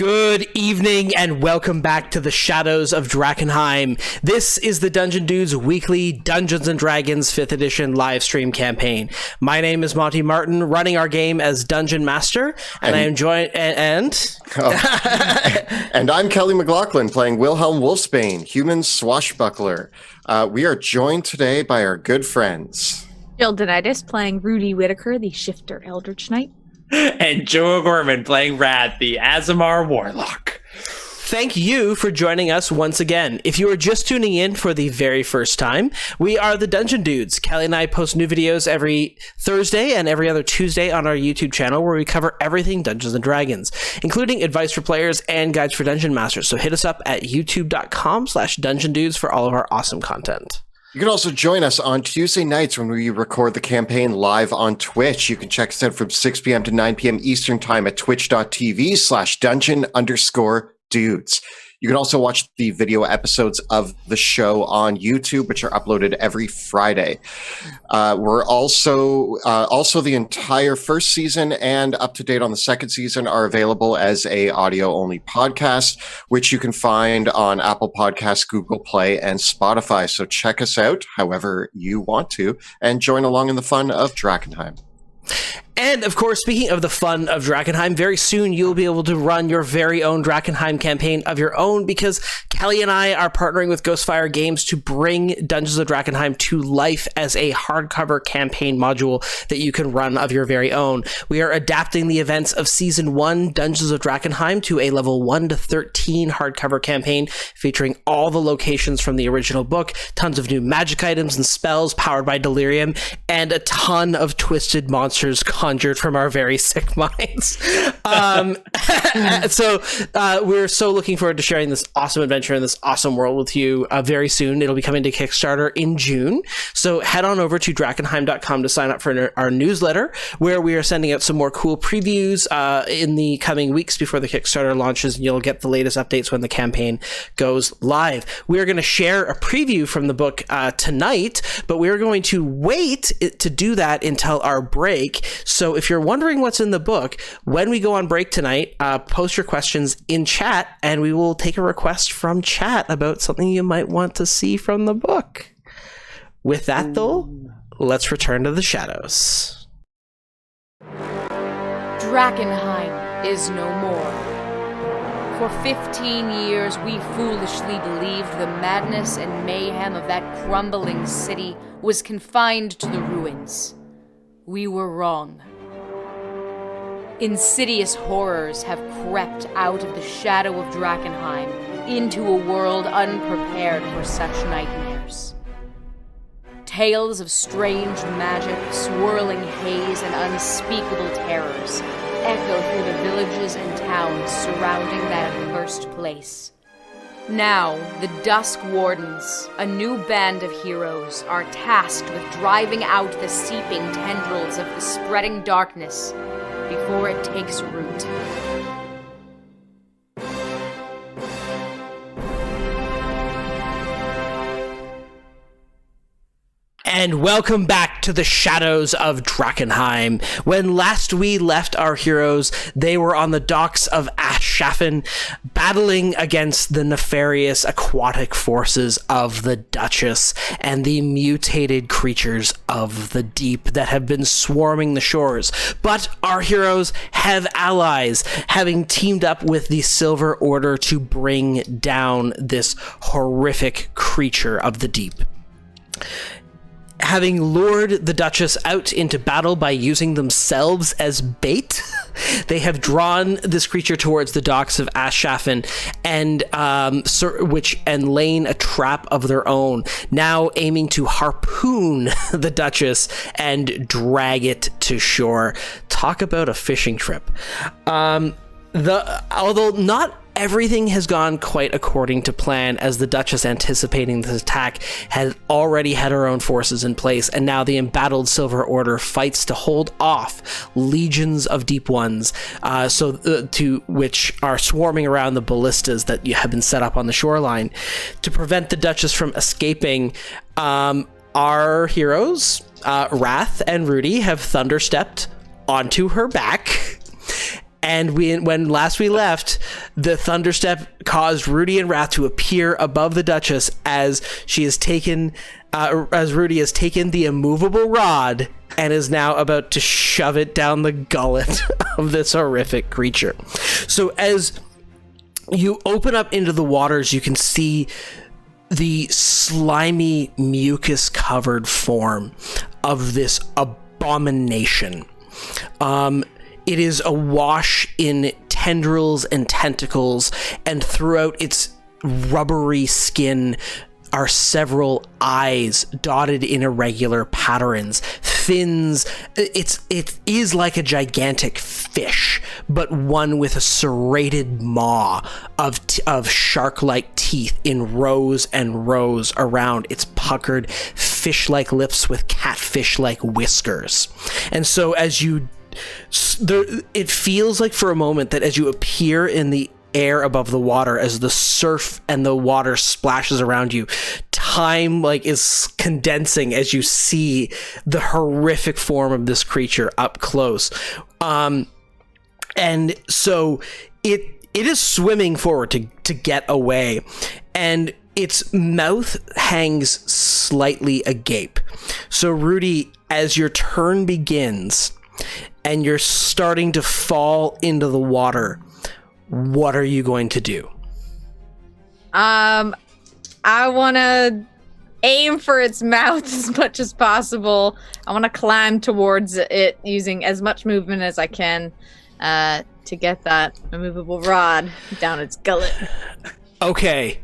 Good evening and welcome back to the Shadows of Drakkenheim. This is the Dungeon Dudes weekly Dungeons & Dragons 5th edition live stream campaign. My name is Monty Martin, running our game as Dungeon Master, and I am joined and I'm Kelly McLaughlin playing Wilhelm Wolfsbane, human swashbuckler. We are joined today by our good friends. Jill Denitis playing Rudy Whitaker, the Shifter Eldritch Knight. And Joe Gorman playing Rad, the Azamar Warlock. Thank you for joining us once again. If you are just tuning in for the very first time, we are the Dungeon Dudes. Kelly and I post new videos every Thursday and every other Tuesday on our YouTube channel where we cover everything Dungeons & Dragons, including advice for players and guides for Dungeon Masters. So hit us up at youtube.com/Dungeon Dudes for all of our awesome content. You can also join us on Tuesday nights when we record the campaign live on Twitch. You can check us out from 6 p.m. to 9 p.m. Eastern Time at twitch.tv/dungeon_dudes. You can also watch the video episodes of the show on YouTube, which are uploaded every Friday. We're also the entire first season and up to date on the second season are available as a audio-only podcast, which you can find on Apple Podcasts, Google Play, and Spotify. So check us out however you want to and join along in the fun of Drakkenheim. And, of course, speaking of the fun of Drakkenheim, very soon you'll be able to run your very own Drakkenheim campaign of your own because Kelly and I are partnering with Ghostfire Games to bring Dungeons of Drakkenheim to life as a hardcover campaign module that you can run of your very own. We are adapting the events of Season 1 Dungeons of Drakkenheim to a level 1 to 13 hardcover campaign featuring all the locations from the original book, tons of new magic items and spells powered by delirium, and a ton of twisted monsters conjured from our very sick minds. So we're so looking forward to sharing this awesome adventure in this awesome world with you very soon. It'll be coming to Kickstarter in June. So head on over to Drakkenheim.com to sign up for our newsletter, where we are sending out some more cool previews in the coming weeks before the Kickstarter launches, and you'll get the latest updates when the campaign goes live. We are going to share a preview from the book tonight, but we're going to wait to do that until our break. So if you're wondering what's in the book, when we go on break tonight, post your questions in chat and we will take a request from chat about something you might want to see from the book. With that, though, let's return to the shadows. Drakkenheim is no more. For 15 years, we foolishly believed the madness and mayhem of that crumbling city was confined to the ruins. We were wrong. Insidious horrors have crept out of the shadow of Drakkenheim into a world unprepared for such nightmares. Tales of strange magic, swirling haze, and unspeakable terrors echo through the villages and towns surrounding that accursed place. Now, the Dusk Wardens, a new band of heroes, are tasked with driving out the seeping tendrils of the spreading darkness before it takes root. And welcome back to the Shadows of Drakkenheim. When last we left our heroes, they were on the docks of Aschaffen, battling against the nefarious aquatic forces of the Duchess and the mutated creatures of the deep that have been swarming the shores. But our heroes have allies, having teamed up with the Silver Order to bring down this horrific creature of the deep. Having lured the Duchess out into battle by using themselves as bait, they have drawn this creature towards the docks of Aschaffen and laying a trap of their own, now aiming to harpoon the Duchess and drag it to shore. Talk about a fishing trip. Although not everything has gone quite according to plan, as the Duchess, anticipating this attack, had already had her own forces in place, and now the embattled Silver Order fights to hold off legions of Deep Ones, to which are swarming around the ballistas that have been set up on the shoreline. To prevent the Duchess from escaping, our heroes, Wrath and Rudy, have thunderstepped onto her back And when last we left, the thunderstep caused Rudy and Wrath to appear above the Duchess as she has taken, as Rudy has taken the immovable rod and is now about to shove it down the gullet of this horrific creature. So as you open up into the waters, you can see the slimy, mucus-covered form of this abomination. It is awash in tendrils and tentacles, and throughout its rubbery skin are several eyes dotted in irregular patterns, fins. It is like a gigantic fish, but one with a serrated maw of shark-like teeth in rows and rows around its puckered fish-like lips with catfish-like whiskers. And so as you it feels like for a moment that as you appear in the air above the water, as the surf and the water splashes around you, time is condensing as you see the horrific form of this creature up close. And so it is swimming forward to get away, and its mouth hangs slightly agape. So Rudy, as your turn begins and you're starting to fall into the water, what are you going to do? I want to aim for its mouth as much as possible. I want to climb towards it using as much movement as I can to get that immovable rod down its gullet. Okay.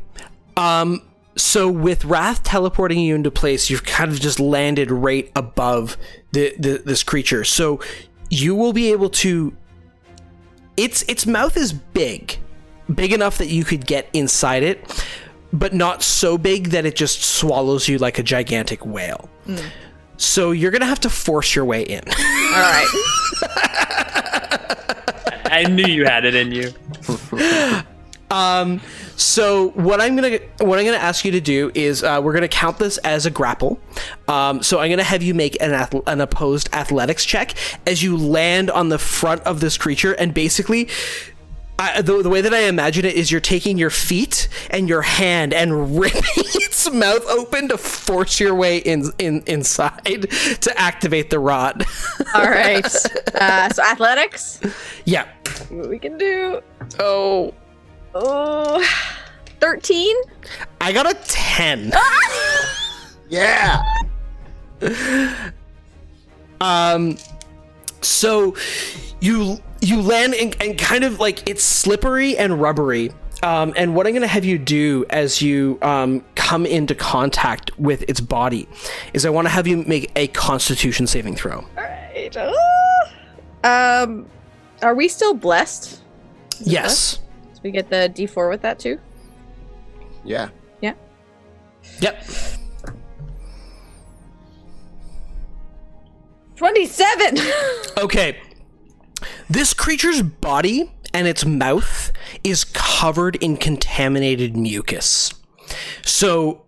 So with Wrath teleporting you into place, you've kind of just landed right above this creature. So you will be able to... Its mouth is big enough that you could get inside it, but not so big that it just swallows you like a gigantic whale. So you're going to have to force your way in. All right. I knew you had it in you. So what I'm gonna ask you to do is we're gonna count this as a grapple. So I'm gonna have you make an opposed athletics check as you land on the front of this creature, and basically, the way that I imagine it is you're taking your feet and your hand and ripping its mouth open to force your way inside to activate the rod. All right. So athletics. Yeah. See what we can do. Oh. 13? I got a 10. Yeah. So you land and kind of it's slippery and rubbery. And what I'm going to have you do as you come into contact with its body is I want to have you make a Constitution saving throw. All right. Are we still blessed? Yes. So we get the D4 with that too? Yeah. Yeah. Yep. 27! Okay. This creature's body and its mouth is covered in contaminated mucus. So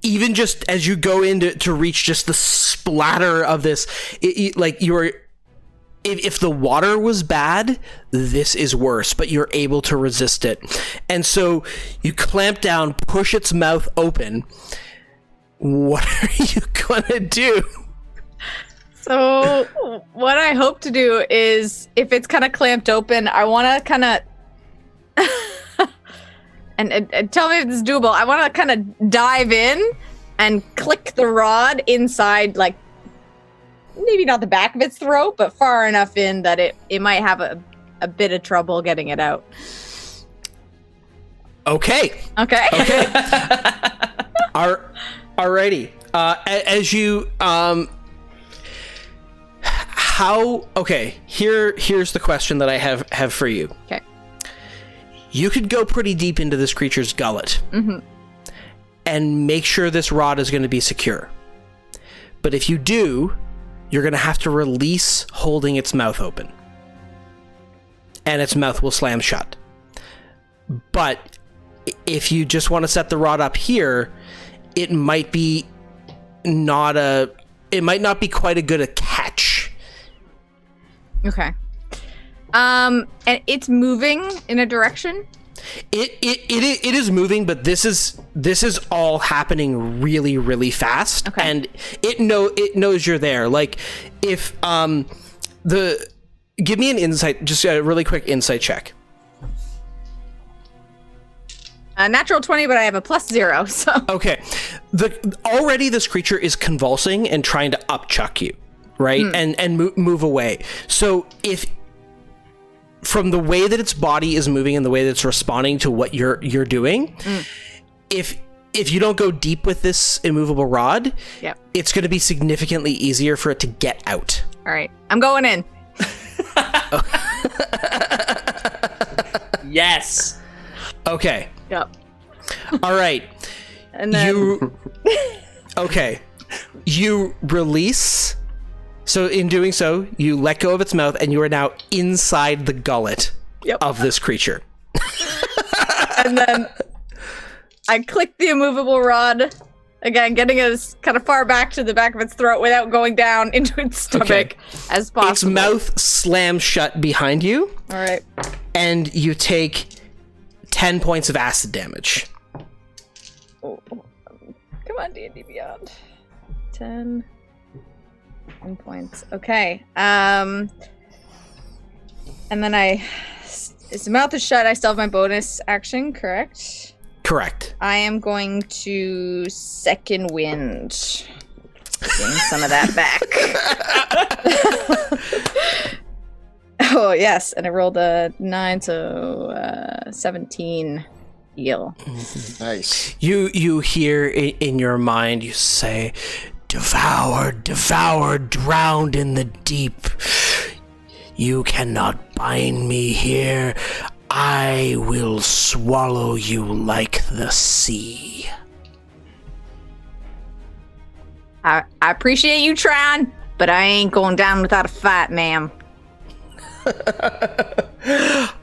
even just as you go in to reach just the splatter of this, if the water was bad, this is worse, but you're able to resist it. And so you clamp down, push its mouth open. What are you gonna do? So what I hope to do is, if it's kind of clamped open, I want to kind of... and tell me if this is doable. I want to kind of dive in and click the rod inside, maybe not the back of its throat, but far enough in that it might have a bit of trouble getting it out. Okay. Alrighty. As you here's the question that I have for you. Okay. You could go pretty deep into this creature's gullet and make sure this rod is going to be secure. But if you do, you're going to have to release holding its mouth open. And its mouth will slam shut. But if you just want to set the rod up here, it might not be quite a good a catch. Okay. And it's moving in a direction. It is moving, but this is all happening really, really fast. Okay. And it knows you're there. Like, if give me an insight, just a really quick insight check. A natural 20, but I have a +0, so. Okay. Already this creature is convulsing and trying to upchuck you, right? And move away. So if from the way that its body is moving and the way that it's responding to what you're doing, if you don't go deep with this immovable rod, it's going to be significantly easier for it to get out. All right, I'm going in. Yes. Okay. Yep. All right. And then Okay. You release. So in doing so, you let go of its mouth, and you are now inside the gullet of this creature. And then I click the immovable rod, again, getting as kind of far back to the back of its throat without going down into its stomach as possible. Its mouth slams shut behind you. All right. And you take 10 points of acid damage. Oh. Come on, D&D Beyond. 10 points. Okay. And then its mouth is shut. I still have my bonus action, correct? Correct. I am going to second wind. Getting some of that back. Oh, yes. And I rolled a 9, so 17 heal. Nice. You hear in your mind, you say, devoured, drowned in the deep. You cannot bind me here. I will swallow you like the sea. I appreciate you trying, but I ain't going down without a fight, ma'am.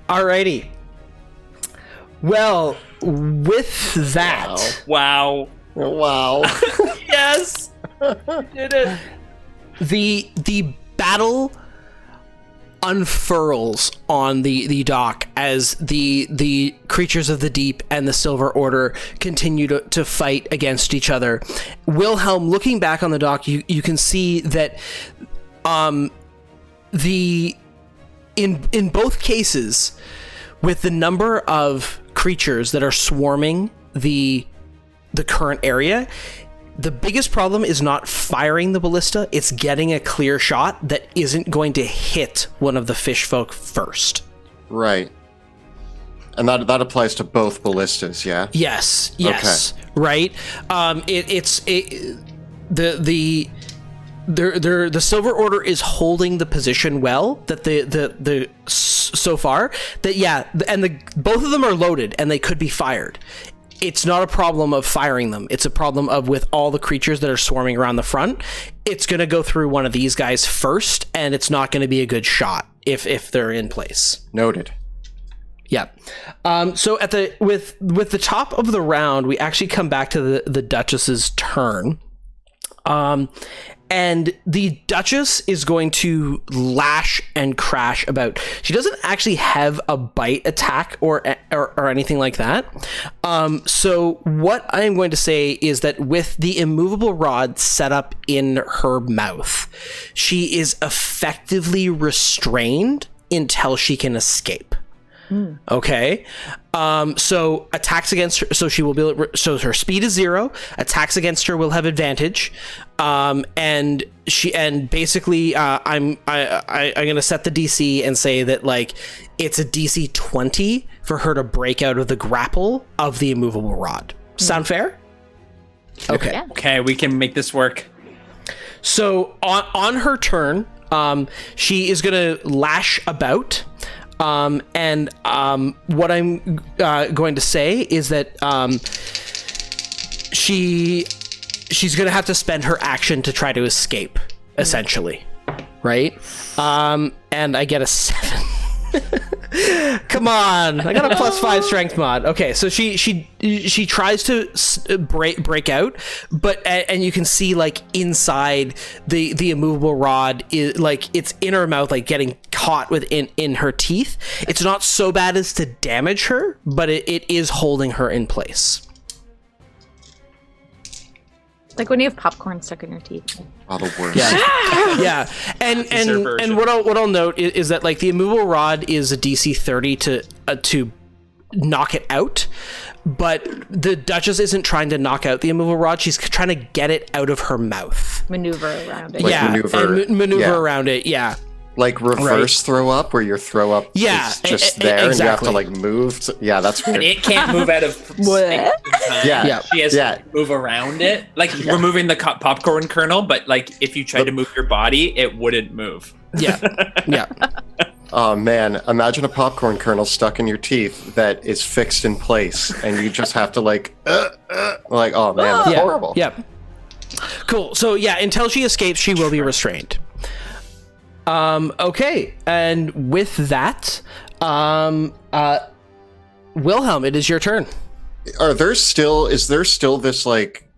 Alrighty. Well, with that... Wow. Wow. Yes. Did it. The battle unfurls on the dock as the creatures of the deep and the Silver Order continue to fight against each other. Wilhelm, looking back on the dock, you can see that in both cases, with the number of creatures that are swarming the current area, the biggest problem is not firing the ballista, it's getting a clear shot that isn't going to hit one of the fish folk first. Right. And that applies to both ballistas, yeah? Yes. Okay. Right? The Silver Order is holding the position well, that the so far, that and both of them are loaded and they could be fired. It's not a problem of firing them. It's a problem of, with all the creatures that are swarming around the front, it's going to go through one of these guys first, and it's not going to be a good shot if they're in place. Noted. Yeah. So with the top of the round, we actually come back to the Duchess's turn. And the Duchess is going to lash and crash about. She doesn't actually have a bite attack or anything like that. So what I am going to say is that with the immovable rod set up in her mouth, she is effectively restrained until she can escape. Okay. So attacks against her, so she will be, so her speed is 0. Attacks against her will have advantage. And basically, I'm gonna set the DC and say that, like, it's a DC 20 for her to break out of the grapple of the immovable rod. Sound fair? Okay. Yeah. Okay, we can make this work. So on her turn, she is gonna lash about. And what I'm going to say is that she's going to have to spend her action to try to escape, essentially, right? And I get a 7. Come on, I got a +5 strength mod. Okay, so she tries to break out, but and you can see like inside the immovable rod is like it's in her mouth, like getting caught in her teeth. It's not so bad as to damage her, but it is holding her in place. Like when you have popcorn stuck in your teeth. Oh, the worst. Yeah. And what I'll note is that like the immovable rod is a DC 30 to knock it out, but the Duchess isn't trying to knock out the immovable rod. She's trying to get it out of her mouth. Maneuver around it. Like maneuver around it. Yeah. Like reverse throw up, where your throw up is just there and you have to like move. Yeah, that's weird. And it can't move out of What? Yeah. She has to move around it. Like removing the popcorn kernel, but like if you tried to move your body, it wouldn't move. Yeah. Oh man, imagine a popcorn kernel stuck in your teeth that is fixed in place, and you just have to like oh man, that's horrible. Yeah. Cool. So yeah, until she escapes, she will be restrained. Okay, and with that, Wilhelm, it is your turn. Is there still this like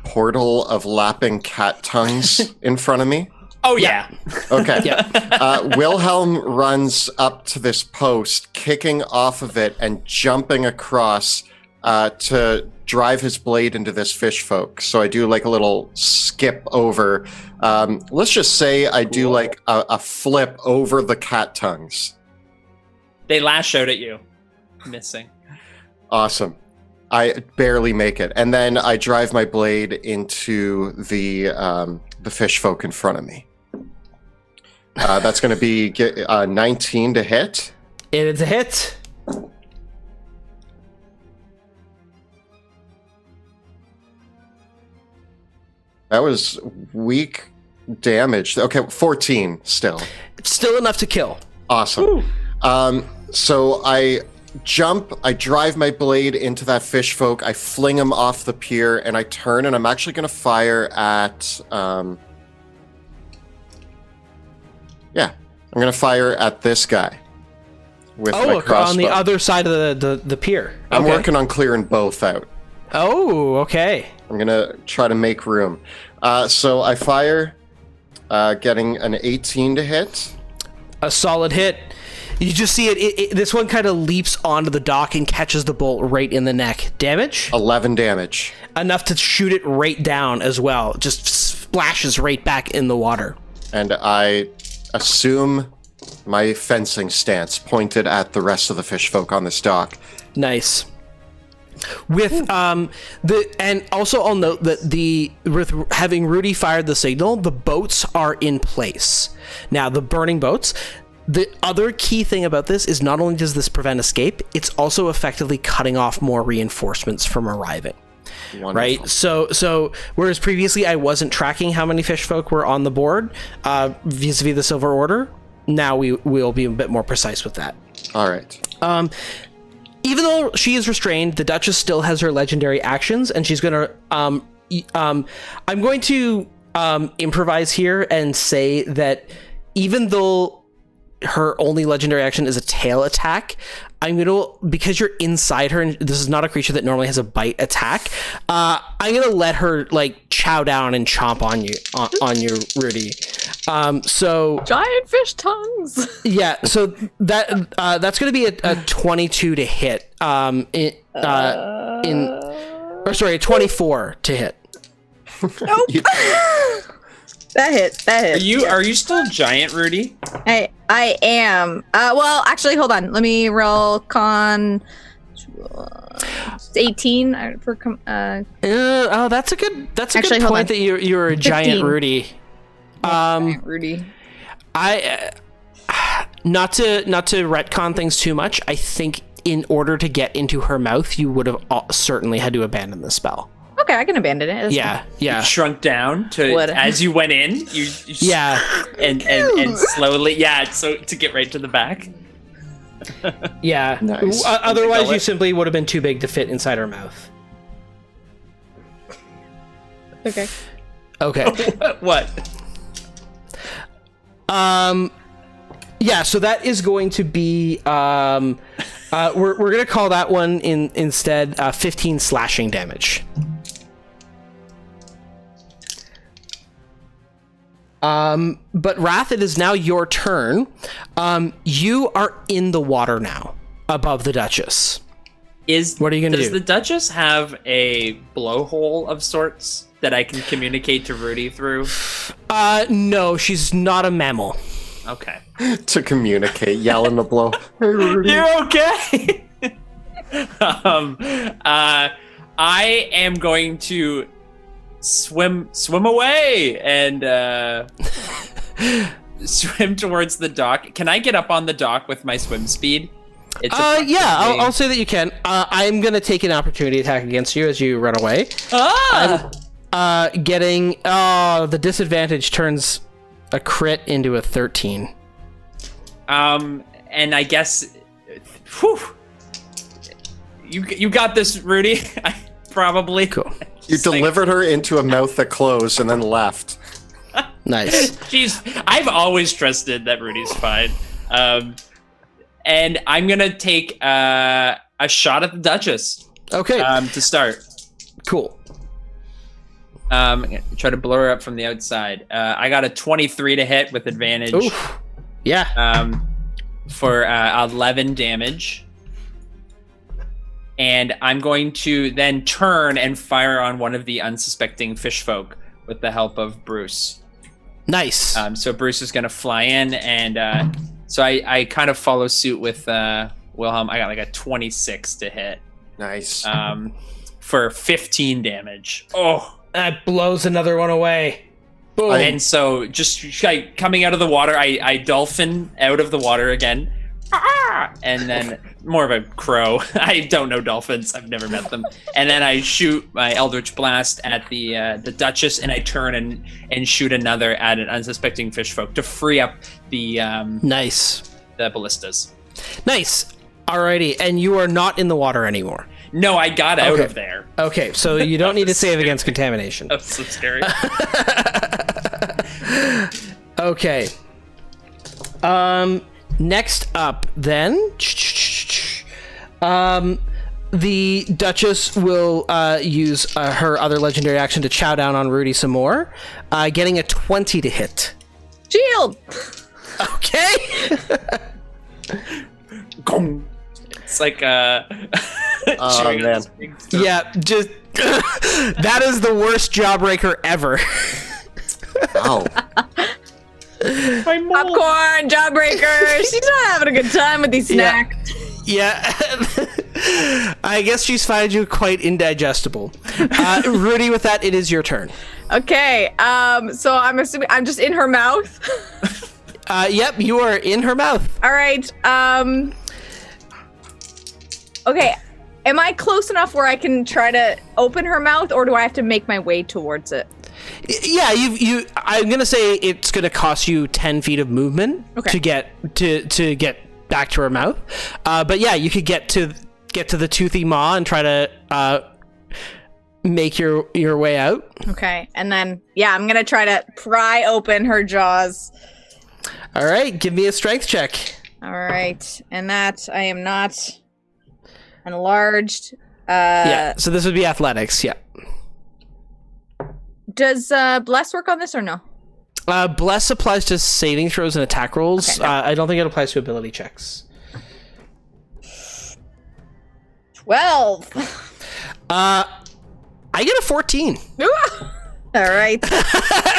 portal of lapping cat tongues in front of me? Oh yeah. Okay. Yeah. Wilhelm runs up to this post, kicking off of it and jumping across to drive his blade into this fish folk. So I do like a little skip over. Let's just say I do like a flip over the cat tongues. They lash out at you. Missing. Awesome. I barely make it. And then I drive my blade into the fish folk in front of me. That's going to be 19 to hit. It is a hit. That was weak damage. Okay, 14 still. It's still enough to kill. Awesome. So I jump, I drive my blade into that fish folk, I fling him off the pier, and I turn, and I'm actually going to fire at... I'm going to fire at this guy with my crossbow. On the other side of the pier. I'm working on clearing both out. Oh, okay. I'm going to try to make room. So I fire, getting an 18 to hit. A solid hit. You just see it this one kind of leaps onto the dock and catches the bolt right in the neck. Damage? 11 damage. Enough to shoot it right down as well. Just splashes right back in the water. And I assume my fencing stance pointed at the rest of the fish folk on this dock. Nice. With and also I'll note that with having Rudy fired the signal, the boats are in place. Now the burning boats. The other key thing about this is not only does this prevent escape, it's also effectively cutting off more reinforcements from arriving. Wonderful. Right? So whereas previously I wasn't tracking how many fish folk were on the board vis-a-vis the Silver Order, now we will be a bit more precise with that. All right. Even though she is restrained, the Duchess still has her legendary actions, and she's going to... I'm going to improvise here and say that even though her only legendary action is a tail attack, I'm going to... Because you're inside her, and this is not a creature that normally has a bite attack, I'm going to let her, like, chow down and chomp on you, Rudy. So... Giant fish tongues! Yeah, so that's going to be a 22 to hit. A 24 to hit. Nope. That hit. Are you still giant, Rudy? I am. Well, actually, hold on. Let me roll con 18 for that's a good point that you're a giant Rudy. Giant Rudy. Not to retcon things too much, I think in order to get into her mouth, you would have certainly had to abandon the spell. Okay, I can abandon it. Yeah. You shrunk down to as you went in. You and slowly, so to get right to the back. Yeah. Nice. Otherwise, you simply would have been too big to fit inside her mouth. Okay. What? Yeah, so that is going to be we're going to call that one instead 15 slashing damage. But Wrath, it is now your turn. You are in the water now, above the Duchess. What are you going to do? Does the Duchess have a blowhole of sorts that I can communicate to Rudy through? No, she's not a mammal. Okay. To communicate, yell in the blow. Hey, Rudy. You're okay. I am going to swim away and swim towards the dock. Can I get up on the dock with my swim speed? I'll say that you can. I'm gonna take an opportunity attack against you as you run away. Getting the disadvantage turns a crit into a 13. And I guess, whew, you got this, Rudy. Probably. Cool. You delivered her into a mouth that closed and then left. Nice. Jeez, I've always trusted that Rudy's fine. And I'm gonna take a shot at the Duchess. Okay. To start. Cool. I'm gonna try to blow her up from the outside. I got a 23 to hit with advantage. Oof. Yeah. For 11 damage. And I'm going to then turn and fire on one of the unsuspecting fish folk with the help of Bruce. Nice. So Bruce is going to fly in, and so I kind of follow suit with Wilhelm. I got like a 26 to hit. Nice. For 15 damage. Oh, that blows another one away. Boom. And so just like coming out of the water, I dolphin out of the water again. And then more of a crow. I don't know dolphins. I've never met them. And then I shoot my Eldritch Blast at the Duchess, and I turn and shoot another at an unsuspecting fish folk to free up the nice the ballistas. Nice. Alrighty, and you are not in the water anymore. No, I got out of there. Okay, so you don't need to save against contamination. That's so scary. Okay. Next up, then, the Duchess will use her other legendary action to chow down on Rudy some more, getting a 20 to hit. Shield! Okay. It's like Oh, man. Yeah, just that is the worst jawbreaker ever. Wow. Popcorn, jawbreaker. She's not having a good time with these snacks. Yeah. I guess she's finding you quite indigestible. Rudy, with that, it is your turn. Okay, so I'm assuming I'm just in her mouth. Yep, you are in her mouth. All right. Okay, am I close enough where I can try to open her mouth, or do I have to make my way towards it? Yeah, I'm gonna say it's gonna cost you 10 feet of movement to get back to her mouth. But yeah, you could get to the toothy maw and try to make your way out. Okay, and then I'm gonna try to pry open her jaws. All right, give me a strength check. All right, and that I am not enlarged. Yeah, so this would be athletics. Yeah. Does Bless work on this or no? Bless applies to saving throws and attack rolls. Okay, no. I don't think it applies to ability checks. 12. I get a 14. All right.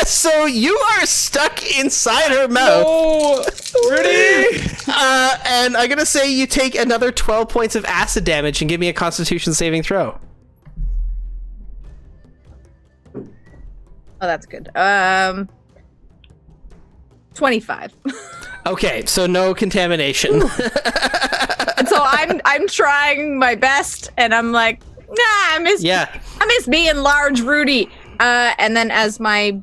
So you are stuck inside her mouth. No, Rudy. And I'm gonna say you take another 12 points of acid damage and give me a Constitution saving throw. Oh, that's good. 25. Okay, so no contamination. And so I'm trying my best, and I'm like, nah, I miss being large, Rudy. And then as my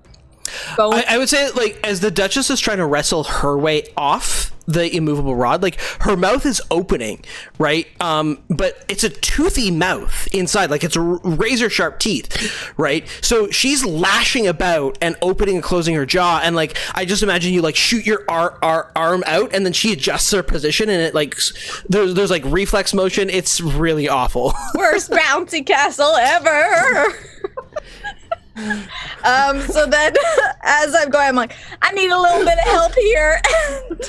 bone, I would say, like, as the Duchess is trying to wrestle her way off the immovable rod, like her mouth is opening, right? But it's a toothy mouth inside, like it's razor sharp teeth, right? So she's lashing about and opening and closing her jaw, and like I just imagine you like shoot your arm out, and then she adjusts her position, and it like there's like reflex motion. It's really awful. Worst bouncy castle ever. So then as I'm going, I'm like, I need a little bit of help here. And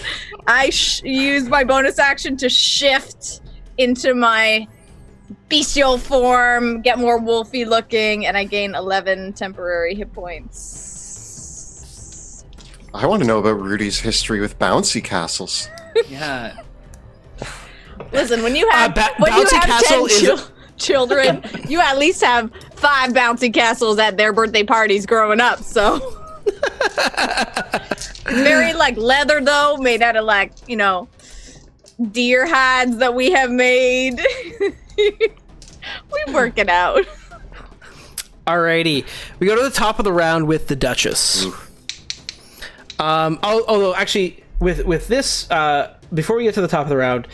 I use my bonus action to shift into my bestial form, get more wolfy looking, and I gain 11 temporary hit points. I want to know about Rudy's history with bouncy castles. Yeah. Listen, when you have, bouncy castle 10 children, you at least have 5 bouncy castles at their birthday parties growing up, so. Very like leather though, made out of like, you know, deer hides that we have made. We work it out. Alrighty, we go to the top of the round with the Duchess. Although actually with this, before we get to the top of the round,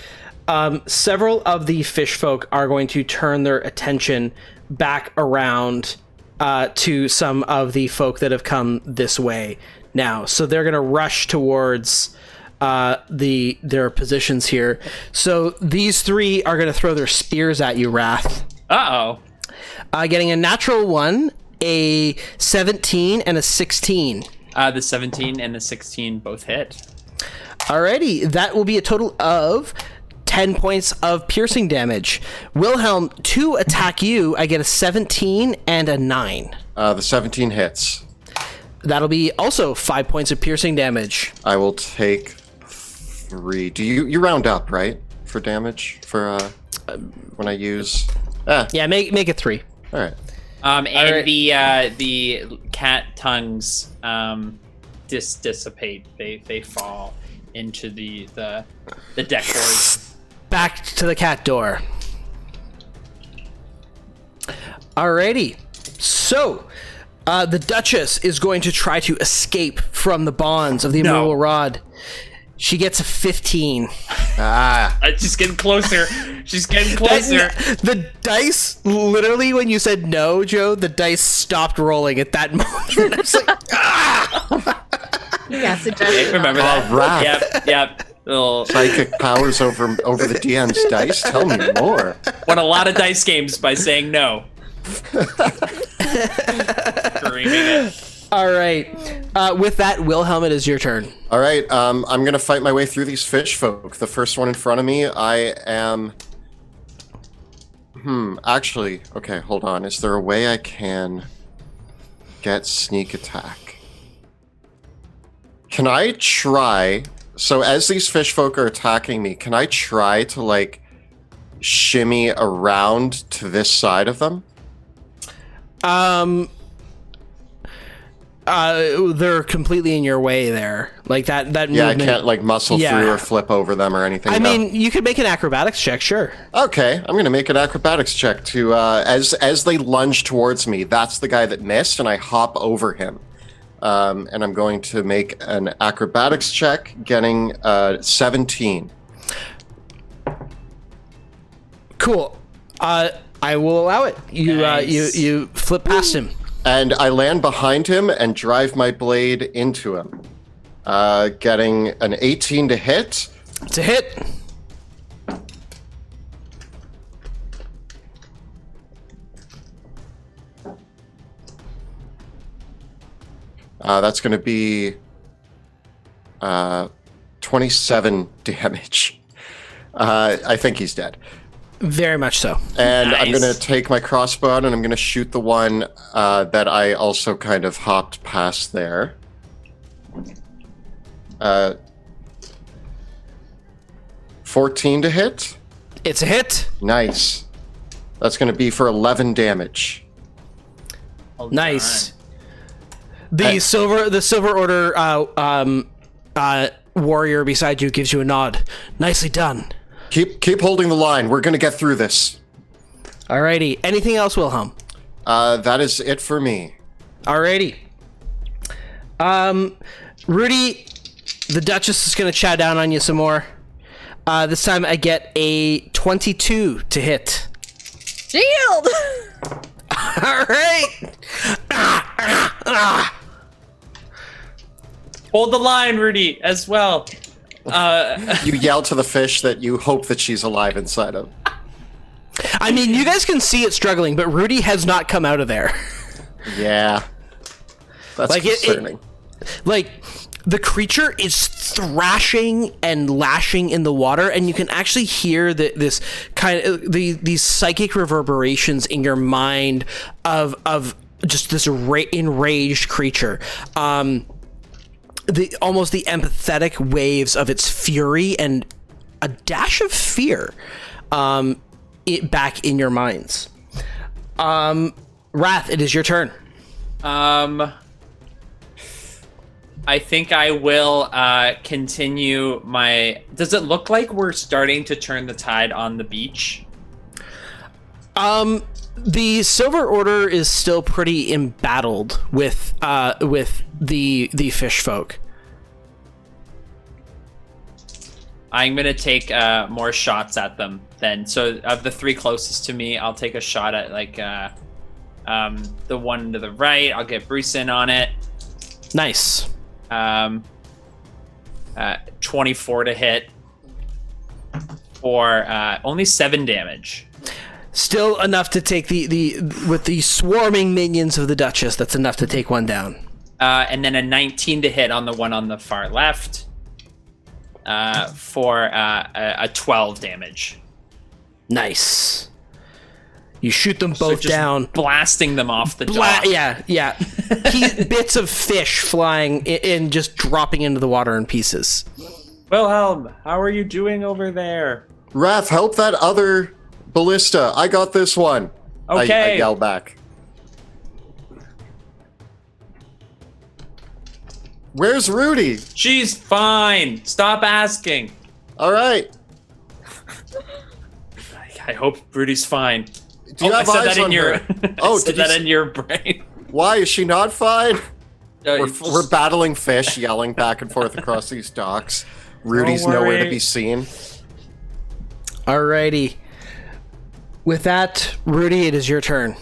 several of the fish folk are going to turn their attention back around to some of the folk that have come this way now. So they're going to rush towards their positions here. So these 3 are going to throw their spears at you, Wrath. Uh-oh. Getting a natural 1, a 17, and a 16. The 17 and the 16 both hit. Alrighty, that will be a total of 10 points of piercing damage. Wilhelm, to attack you, I get a 17 and a 9. The 17 hits. That'll be also 5 points of piercing damage. I will take 3. Do you round up, right? For damage? For when I use... Yeah, make it 3. All right. And right. the cat tongues dissipate. They fall into the deck boards. Back to the cat door. Alrighty. So, the Duchess is going to try to escape from the bonds of the immovable rod. She gets a 15. She's getting closer. She's getting closer. The dice, literally, when you said no, Joe, the dice stopped rolling at that moment. I was like, Yeah, suggestion. Remember that? Wrath. Yep. Little, Psychic powers over the DM's dice? Tell me more. won a lot of dice games by saying no. Screaming it. all right. With that, Wilhelm, it is your turn. All right, I'm going to fight my way through these fish folk. The first one in front of me, I am... Actually, okay, hold on. Is there a way I can get sneak attack? Can I try... So as these fish folk are attacking me, can I try to, like, shimmy around to this side of them? They're completely in your way there. Like that Yeah, movement. I can't, like, muscle through or flip over them or anything. I no. mean, you could make an acrobatics check, sure. Okay, I'm going to make an acrobatics check to, as they lunge towards me, that's the guy that missed, and I hop over him. And I'm going to make an acrobatics check, getting 17. Cool. I will allow it. You Nice. you flip past him. And I land behind him and drive my blade into him. Getting an 18 to hit. It's a hit. That's going to be 27 damage. I think he's dead. Very much so. And Nice. I'm going to take my crossbow out and I'm going to shoot the one that I also kind of hopped past there. 14 to hit. It's a hit. Nice. That's going to be for 11 damage. Hold Nice. on. The silver order warrior beside you gives you a nod. Nicely done. Keep holding the line. We're going to get through this. Alrighty. Anything else, Wilhelm? That is it for me. Alrighty. Rudy, The Duchess is going to chow down on you some more. This time I get a 22 to hit. Shield! All right. Hold the line, Rudy, as well. You yell to the fish that you hope that she's alive inside of. I mean, you guys can see it struggling, but Rudy has not come out of there. Yeah. That's concerning. The creature is thrashing and lashing in the water, and you can actually hear this kind of these psychic reverberations in your mind of just this enraged creature. Almost the empathetic waves of its fury and a dash of fear back in your minds. Wrath, it is your turn. I think I will continue my... Does it look like we're starting to turn the tide on the beach? The Silver Order is still pretty embattled with the fish folk. I'm gonna take more shots at them then. So of the 3 closest to me, I'll take a shot at the one to the right. I'll get Bruce in on it. Nice. 24 to hit for only 7 damage. Still enough to take with the swarming minions of the Duchess. That's enough to take one down. And then a 19 to hit on the one on the far left for a 12 damage. Nice. You shoot them both down, blasting them off the dock. Yeah. Bits of fish flying and just dropping into the water in pieces. Wilhelm, how are you doing over there? Wrath, help that other ballista. I got this one. Okay. I yell back. Where's Rudy? She's fine. Stop asking. All right. I hope Rudy's fine. Do you have I said eyes that in on your. her? Oh, said that in your brain. Why is she not fine? We're Just- battling fish, yelling back and forth across these docks. Rudy's nowhere to be seen. Alrighty. With that, Rudy, it is your turn.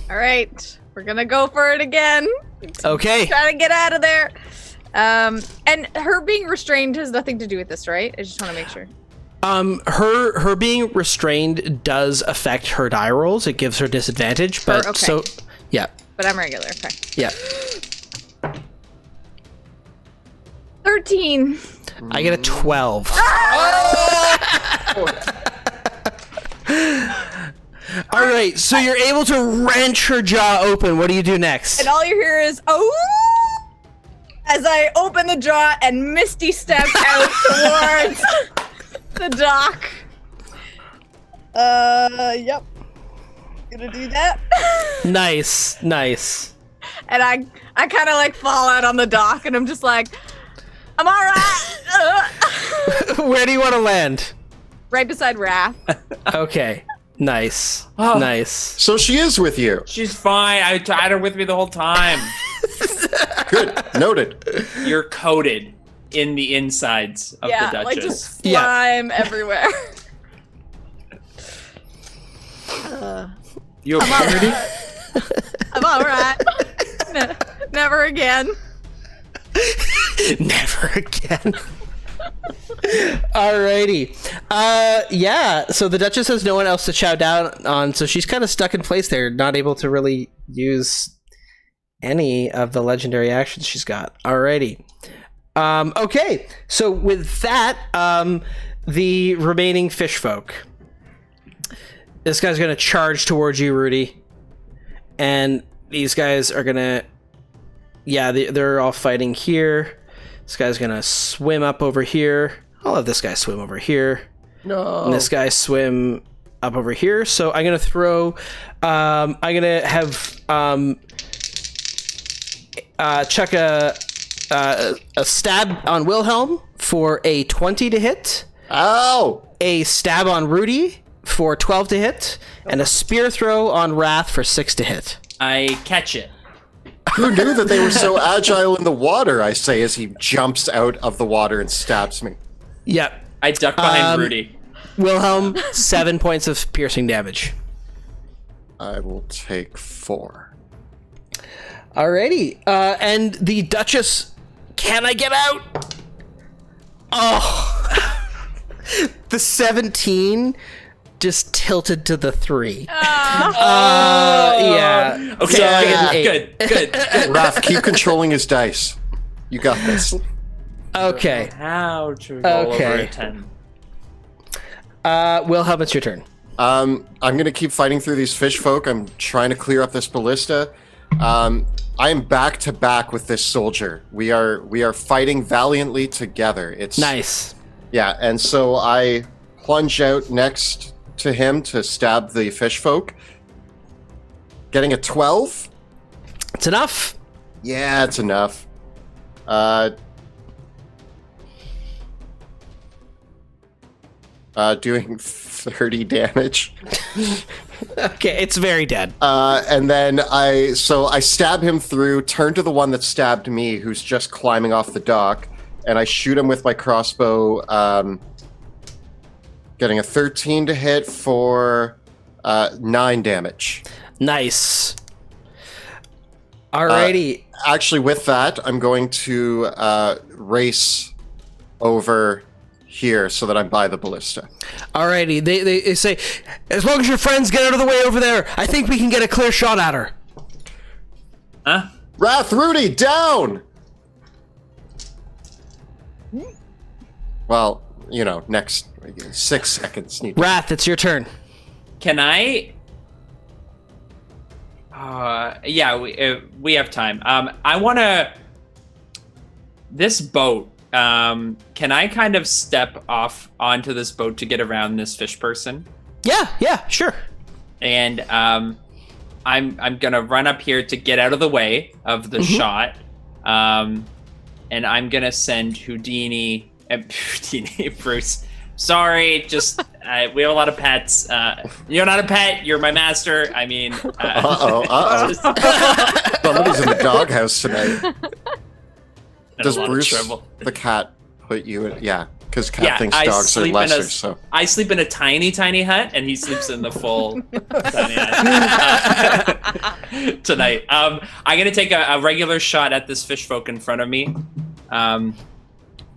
All right, we're gonna go for it again. Okay. Try to get out of there. And her being restrained has nothing to do with this, right? I just want to make sure. Her being restrained does affect her die rolls. It gives her disadvantage, but okay. so yeah. But I'm regular. Okay. Yeah. 13. I get a 12. All right, so you're able to wrench her jaw open. What do you do next? And all you hear is oh, as I open the jaw and Misty step out towards the dock. Yep. Gonna do that. Nice. And I kind of like fall out on the dock, and I'm just like, I'm all right. Where do you want to land? Right beside Wrath. Okay. Nice. Oh. Nice. So she is with you. She's fine. I had her with me the whole time. Good. Noted. You're coated in the insides of the Duchess. Like just slime everywhere. You okay, Rudy? I'm all right. Never again. Never again. Alrighty. Yeah, so the Duchess has no one else to chow down on, so she's kind of stuck in place there, not able to really use any of the legendary actions she's got. Alrighty. Okay, so with that, the remaining fish folk. This guy's gonna charge towards you, Rudy. And these guys are gonna... Yeah, they're all fighting here. This guy's gonna swim up over here. I'll have this guy swim over here. No. And this guy swim up over here. So I'm gonna throw... I'm gonna have... chuck a stab on Wilhelm for a 20 to hit. Ow! A stab on Rudy for 12 to hit. And a spear throw on Wrath for 6 to hit. I catch it. Who knew that they were so agile in the water? I say as he jumps out of the water and stabs me. Yep. I duck behind Rudy. Wilhelm, 7 points of piercing damage. I will take 4. Alrighty. And the Duchess, can I get out? Oh. The 17 just tilted to the 3. Yeah. Okay, good. Raph, keep controlling his dice. You got this. Okay. How to roll over a 10? Wilhelm, it's your turn. I'm gonna keep fighting through these fish folk. I'm trying to clear up this ballista. I am back to back with this soldier. We are fighting valiantly together. It's Nice. Yeah, and so I plunge out next to him to stab the fish folk. Getting a 12. It's enough. Yeah, it's enough. Doing 30 damage. Okay, it's very dead. And then I stab him through, turn to the one that stabbed me, who's just climbing off the dock, and I shoot him with my crossbow, getting a 13 to hit for 9 damage. Nice. Alrighty. Actually, with that, I'm going to race over here so that I'm by the ballista. Alrighty. They say, as long as your friends get out of the way over there, I think we can get a clear shot at her. Huh? Wrath, Rudy, down! Well, next 6 seconds. Wrath, it's your turn. Can I? Yeah, we have time. I want to. This boat. Can I kind of step off onto this boat to get around this fish person? Yeah, sure. And I'm gonna run up here to get out of the way of the shot. And I'm gonna send Houdini, Bruce. Sorry, just we have a lot of pets. You're not a pet. You're my master. I mean, Somebody's in the doghouse tonight. Does Bruce, the cat, put you in? Yeah, because cat thinks dogs are lesser. So I sleep in a tiny hut, and he sleeps in the full tiny hut tonight. I'm gonna take a regular shot at this fish folk in front of me,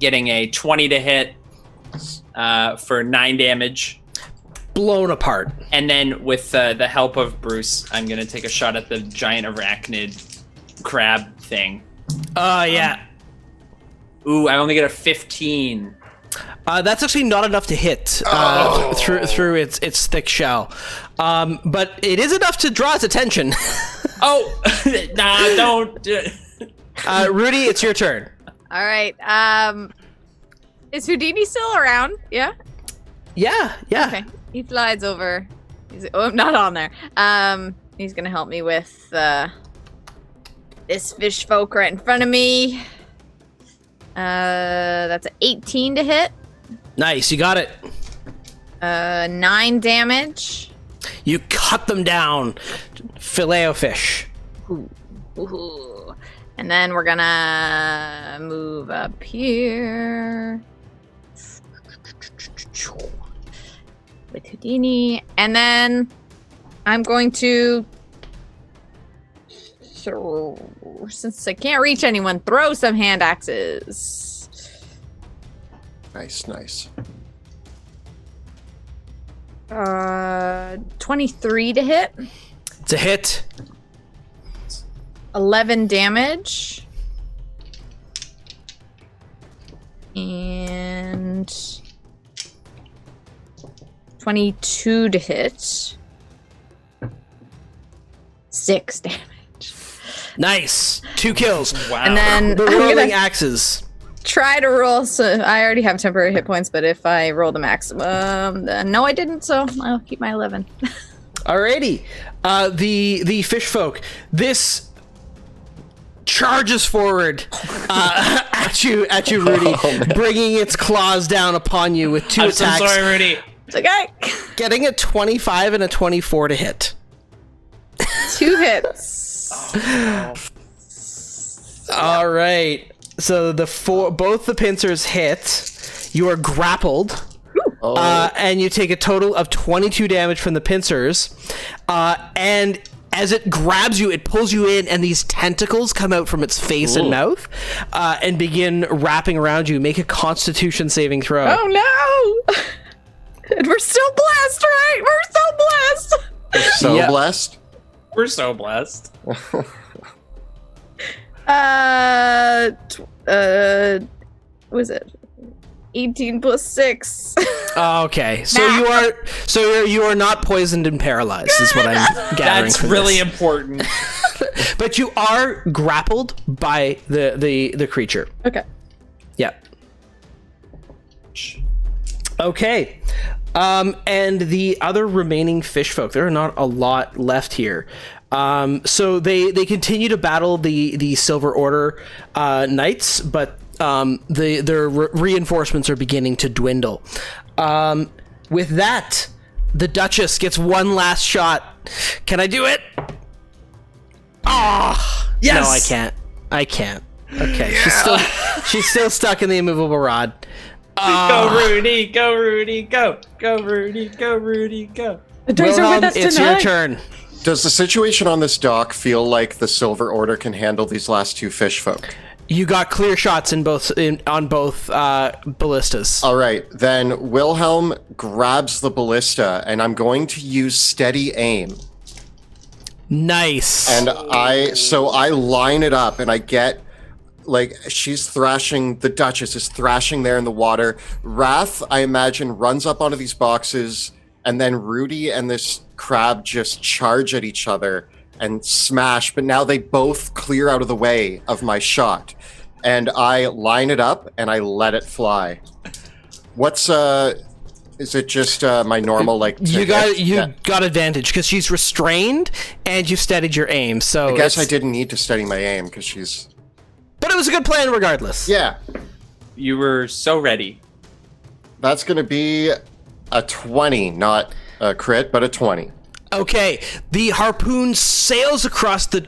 getting a 20 to hit for 9 damage. Blown apart. And then with the help of Bruce, I'm gonna take a shot at the giant arachnid crab thing. Yeah. Ooh, I only get a 15. That's actually not enough to hit through its thick shell, but it is enough to draw its attention. Oh, nah, don't. Rudy, it's your turn. All right. Is Houdini still around? Yeah. Yeah. Okay. He flies over. I'm not on there. He's gonna help me with this fish folk right in front of me. That's an 18 to hit. Nice, you got it. 9 damage. You cut them down. Filet-o-fish. Ooh. And then we're gonna move up here with Houdini, and then I'm going to since I can't reach anyone, throw some hand axes. Nice. 23 to hit. It's a hit. 11 damage. And 22 to hit. 6 damage. Nice. 2 kills. Wow. And then The I'm rolling gonna axes. try to roll. So I already have temporary hit points, but if I roll the maximum, then no, I didn't. So I'll keep my 11. Alrighty. The fish folk. This charges forward at you, Rudy, bringing its claws down upon you with 2 I'm attacks. so sorry, Rudy. It's okay. Getting a 25 and a 24 to hit. 2 hits. All right. So both the pincers hit. You are grappled. And you take a total of 22 damage from the pincers. And as it grabs you, it pulls you in, and these tentacles come out from its face and mouth and begin wrapping around you. Make a Constitution saving throw. Oh no! And we're still blessed, right? We're so blessed. We're so blessed. We're so blessed. Was it 18 plus 6? Okay, so you are not poisoned and paralyzed, is what I'm gathering. That's from really this. important. But you are grappled by the creature. Okay. Yep. Okay. And the other remaining fish folk, there are not a lot left here. So they continue to battle the Silver Order knights, but their reinforcements are beginning to dwindle. With that, the Duchess gets one last shot. Can I do it? Oh, Yes! No, I can't. Okay, she's still stuck in the immovable rod. Go Rudy, go Rudy, go. Go Rudy, go Rudy, go. The dice are with us it's tonight. your turn. Does the situation on this dock feel like the Silver Order can handle these last two fish folk? You got clear shots on both ballistas. All right, then Wilhelm grabs the ballista, and I'm going to use steady aim. Nice. And I line it up, and I get, like, she's thrashing, the Duchess is thrashing there in the water. Wrath, I imagine, runs up onto these boxes, and then Rudy and this crab just charge at each other and smash, but now they both clear out of the way of my shot. And I line it up, and I let it fly. What's, is it just my normal, like... You got advantage, because she's restrained, and you steadied your aim, so... I guess I didn't need to steady my aim, because she's... But it was a good plan regardless. Yeah. You were so ready. That's going to be a 20, not a crit, but a 20. Okay, the harpoon sails across the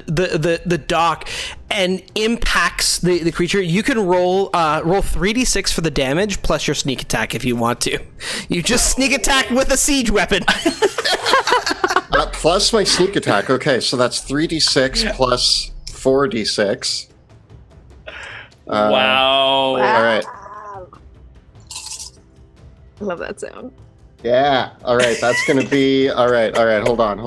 dock and impacts the creature. You can roll 3d6 for the damage plus your sneak attack if you want to. You just sneak attack with a siege weapon. Plus my sneak attack. Okay, so that's 3d6 plus 4d6. Wow. All right. Love that sound. Yeah. All right. That's going to be... All right. Hold on.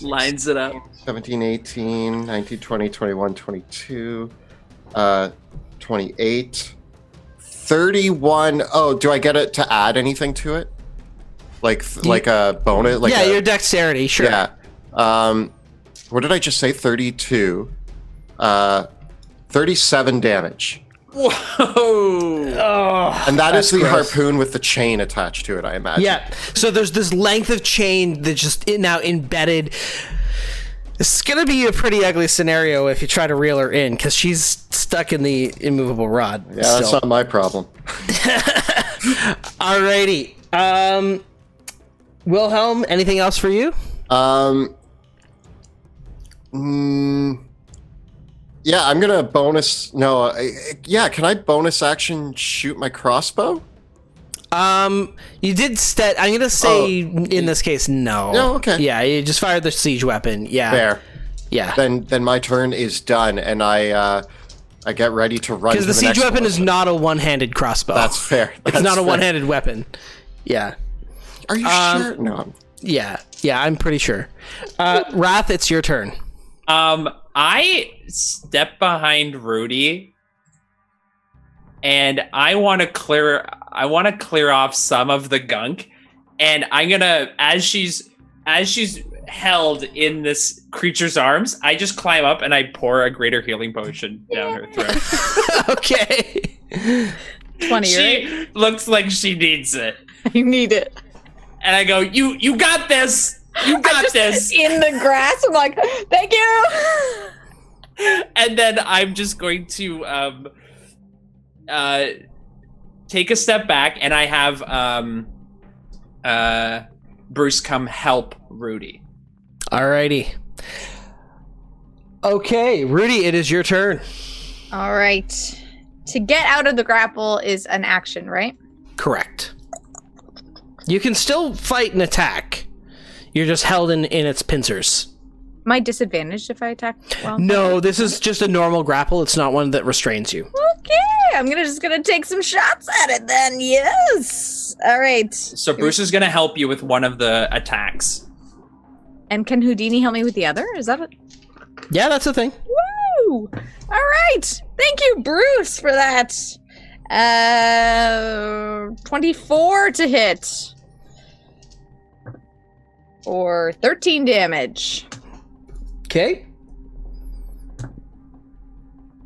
Lines it up. 17, 18, 19, 20, 21, 22, 28, 31. Oh, do I get it to add anything to it? Like a bonus? Like your dexterity, sure. Yeah. What did I just say? 32. 37 damage. Whoa! Oh, And that's the gross. harpoon with the chain attached to it, I imagine. Yeah. So there's this length of chain that's just now embedded. It's going to be a pretty ugly scenario if you try to reel her in, because she's stuck in the immovable rod. Yeah, that's not my problem. Alrighty. Wilhelm, anything else for you? Yeah, I'm gonna bonus. No, can I bonus action shoot my crossbow? You did I'm gonna say in this case, no. No, okay. Yeah, you just fired the siege weapon. Yeah. Fair. Yeah. Then my turn is done, and I get ready to run. Because the siege weapon is not a one-handed crossbow. That's fair. It's not a one-handed weapon. Yeah. Are you sure? No. Yeah, I'm pretty sure. Wrath, it's your turn. I step behind Rudy, and I want to clear off some of the gunk, and I'm gonna, as she's held in this creature's arms, I just climb up and I pour a greater healing potion down her throat. Okay. 20, She right? looks like she needs it, You need it. and I go, "You got this. You got this." In the grass, I'm like, thank you. And then I'm just going to take a step back, and I have Bruce come help Rudy. Alrighty. Okay, Rudy, it is your turn. All right. To get out of the grapple is an action, right? Correct. You can still fight and attack. You're just held in its pincers. Am I disadvantaged if I attack? Well, No, this is just a normal grapple. It's not one that restrains you. okay. I'm just gonna take some shots at it then. Yes. All right. So Bruce is gonna help you with one of the attacks. And can Houdini help me with the other? Is that it? Yeah, that's the thing. Woo! All right. Thank you, Bruce, for that. 24 to hit. Or 13 damage. Okay.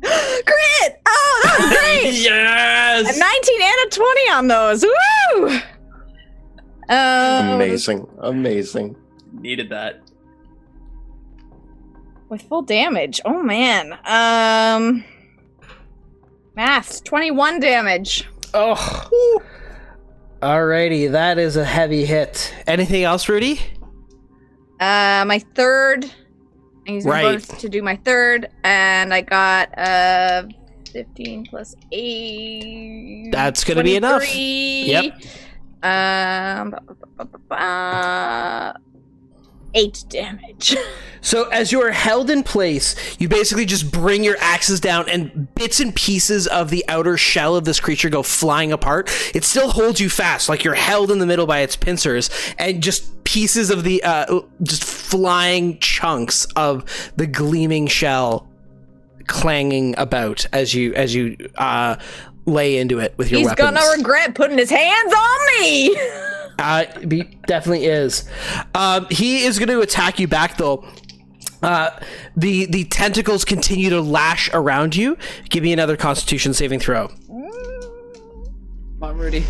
Crit! Oh, that was great! Yes! A 19 and a 20 on those. Woo! Amazing. Needed that. With full damage. Oh, man. Maths. 21 damage. Oh. Alrighty, that is a heavy hit. Anything else, Rudy? My third. I'm using Right. bonus to do my third, and I got 15 plus 8. That's gonna be enough. 23. Yep. 8 damage. So as you are held in place, you basically just bring your axes down and bits and pieces of the outer shell of this creature go flying apart. It still holds you fast, like you're held in the middle by its pincers, and just pieces of the just flying chunks of the gleaming shell clanging about as you lay into it with your weapons. He's gonna regret putting his hands on me. He definitely is. He is going to attack you back, though. The tentacles continue to lash around you. Give me another Constitution saving throw. Come on, Rudy.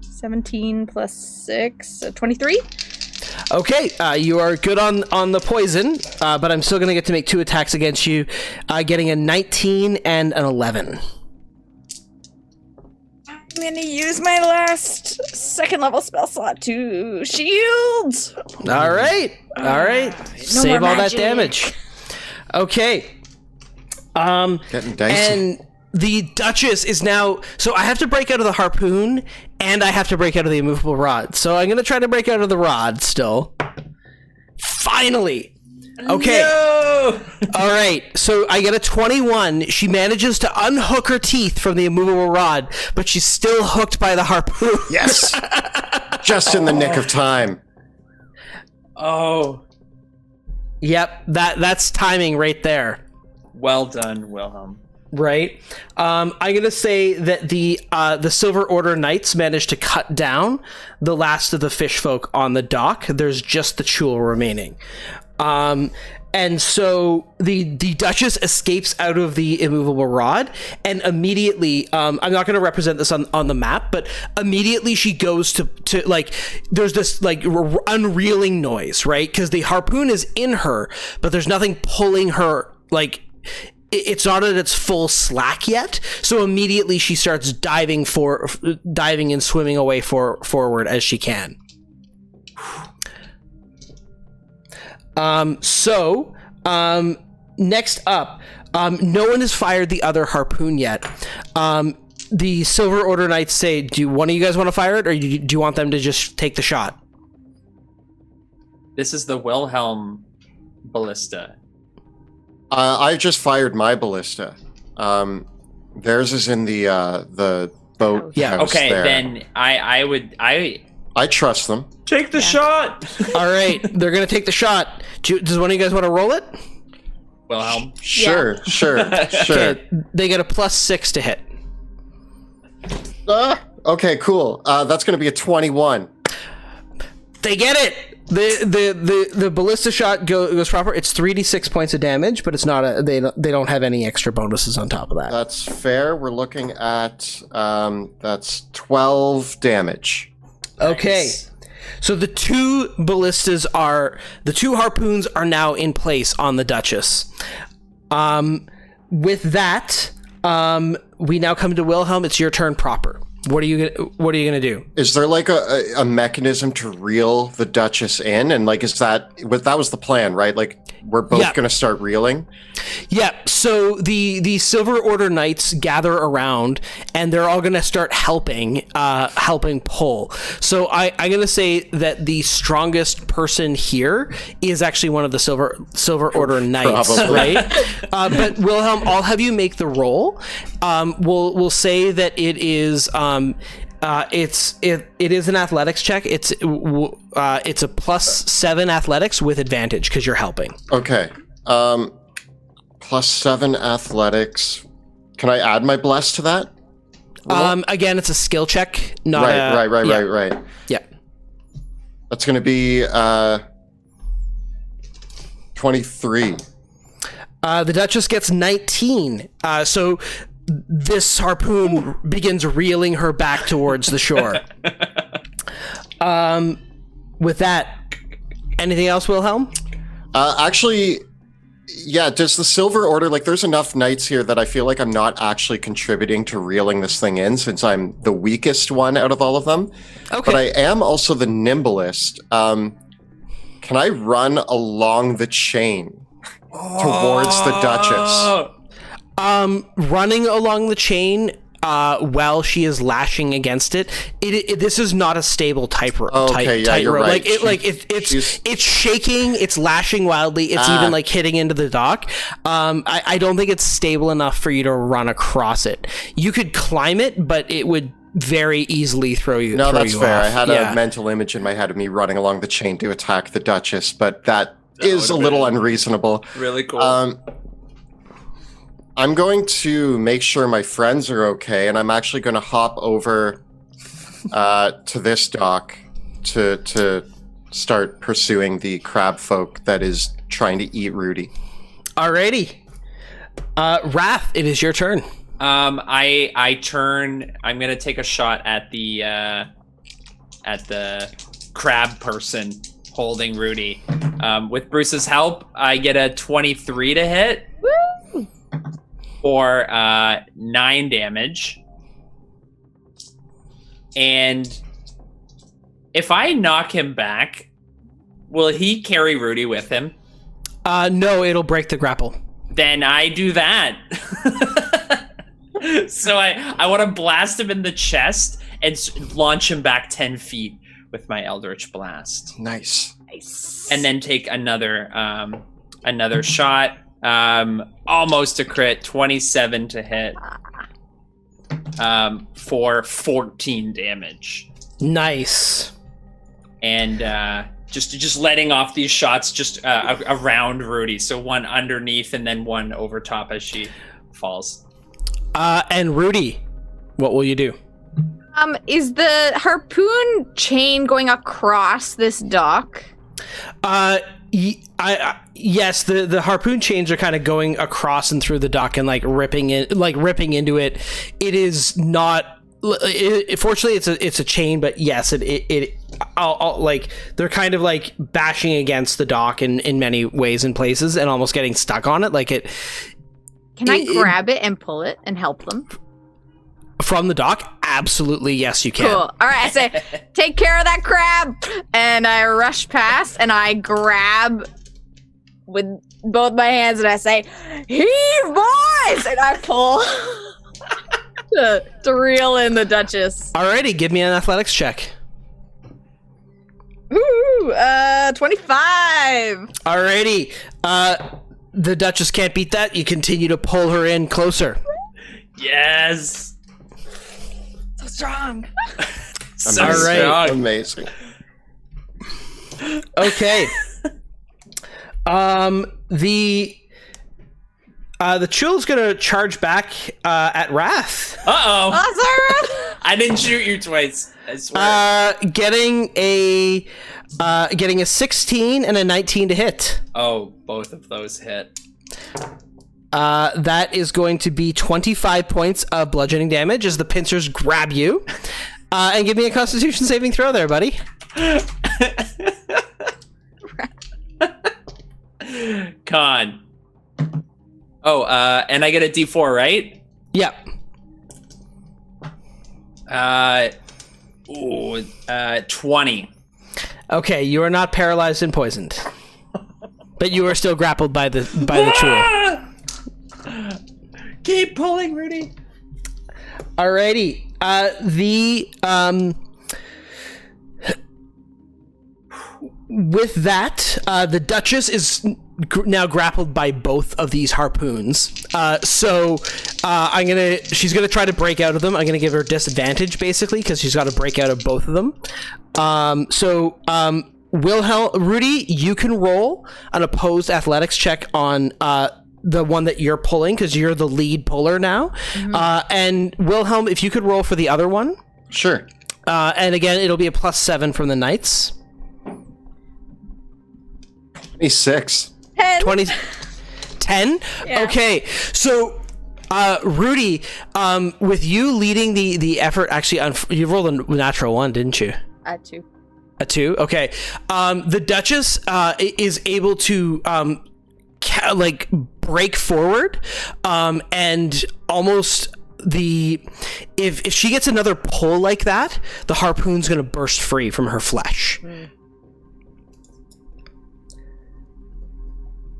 17 plus 6, 23. Okay, you are good on the poison, but I'm still going to get to make 2 attacks against you, getting a 19 and an 11. I'm gonna use my last second level spell slot to shield. All right. Save all that damage. Okay. Getting dicey. And the Duchess is now... So I have to break out of the harpoon, and I have to break out of the immovable rod. So I'm going to try to break out of the rod still. Finally! Okay. No! All right. So I get a 21. She manages to unhook her teeth from the immovable rod, but she's still hooked by the harpoon. Yes. Just in the nick of time. Oh. Yep. That's timing right there. Well done, Wilhelm. Right. I'm gonna say that the Silver Order Knights managed to cut down the last of the fish folk on the dock. There's just the Chul remaining. And so the Duchess escapes out of the immovable rod, and immediately, I'm not going to represent this on the map, but immediately she goes to like, there's this like unreeling noise, right? Because the harpoon is in her, but there's nothing pulling her, like, it's not at its full slack yet. So immediately she starts diving and swimming away forward as she can. Next up, no one has fired the other harpoon yet. The Silver Order Knights say, do one of you guys want to fire it, or do you want them to just take the shot? This is the Wilhelm ballista. I just fired my ballista. Theirs is in the boat. Yeah. house Okay, there. then I trust them. take the shot. All right, they're going to take the shot. Does one of you guys want to roll it? Wilhelm. Sure. Okay, they get a +6 to hit. Okay, cool. That's going to be a 21. They get it. The ballista shot goes proper. It's 3d6 points of damage, but it's not they don't have any extra bonuses on top of that. That's fair. We're looking at that's 12 damage. Okay. Nice. So the two harpoons are now in place on the Duchess. With that, we now come to Wilhelm. It's your turn proper. What are you gonna do? Is there like a mechanism to reel the Duchess in? And like, that was the plan, right? Like, we're both going to start reeling? Yeah, so the Silver Order Knights gather around, and they're all going to start helping pull. So I'm going to say that the strongest person here is actually one of the Silver Order Knights, Probably. right? But Wilhelm, I'll have you make the roll. We'll say that it is it is an athletics check. It's a +7 athletics with advantage because you're helping. Okay. +7 athletics. Can I add my bless to that? Again, it's a skill check, not right. Yeah. That's going to be 23. The Duchess gets 19. So this harpoon begins reeling her back towards the shore. With that, anything else, Wilhelm? Actually, yeah, does the Silver Order, like, there's enough knights here that I feel like I'm not actually contributing to reeling this thing in, since I'm the weakest one out of all of them. Okay. But I am also the nimblest. Can I run along the chain towards the Duchess? Running along the chain while she is lashing against it, this is not a stable tightrope. Okay, yeah, you're right. It's shaking, it's lashing wildly, it's even like hitting into the dock. I don't think it's stable enough for you to run across it. You could climb it, but it would very easily throw you. No, that's fair. Off. I had a mental image in my head of me running along the chain to attack the Duchess, but that is a little unreasonable. Really cool. I'm going to make sure my friends are okay, and I'm actually going to hop over to this dock to start pursuing the crab folk that is trying to eat Rudy. Alrighty. Wrath, it is your turn. I turn. I'm gonna take a shot at the crab person holding Rudy. With Bruce's help, I get a 23 to hit. Woo! For 9 damage. And if I knock him back, will he carry Rudy with him? No, it'll break the grapple. Then I do that. So I want to blast him in the chest and launch him back 10 feet with my Eldritch Blast. Nice. And then take another shot. Almost a crit, 27 to hit. For 14 damage. Nice. And just letting off these shots just around Rudy. So one underneath and then one over top as she falls. And Rudy, what will you do? Is the harpoon chain going across this dock? Yes, the harpoon chains are kind of going across and through the dock and like ripping into it. It is not. Fortunately, it's a chain, but yes, I'll like they're kind of like bashing against the dock in many ways and places and almost getting stuck on it. Like it. Can I grab it and pull it and help them? From the dock? Absolutely, yes, you can. Cool. All right, I say, take care of that crab. And I rush past and I grab with both my hands and I say, heave, boys! And I pull to reel in the Duchess. Alrighty, give me an athletics check. Ooh, 25. Alrighty. The Duchess can't beat that. You continue to pull her in closer. Yes. So strong. So All right. strong. Amazing. Okay. The Chill's gonna charge back at Wrath. Uh-oh. Oh, sorry. I didn't shoot you twice. I swear. Getting a 16 and a 19 to hit. Oh, both of those hit. That is going to be 25 points of bludgeoning damage as the pincers grab you. And give me a Constitution saving throw there, buddy. Con. Oh, and I get a D4, right? Yep. 20. Okay, you are not paralyzed and poisoned, but you are still grappled by the tool. Keep pulling, Rudy. Alrighty. With that, the Duchess is now grappled by both of these harpoons. She's gonna try to break out of them. I'm gonna give her disadvantage basically because she's got to break out of both of them. Rudy, you can roll an opposed athletics check on the one that you're pulling because you're the lead puller now. And Wilhelm, if you could roll for the other one. Sure. And again, it'll be a +7 from the knights. 26. 10? Yeah. Okay, so Rudy, with you leading the effort, actually, you rolled a natural 1, didn't you? I too. A 2? Okay. The Duchess is able to break forward, and almost if she gets another pull like that, the harpoon's gonna burst free from her flesh.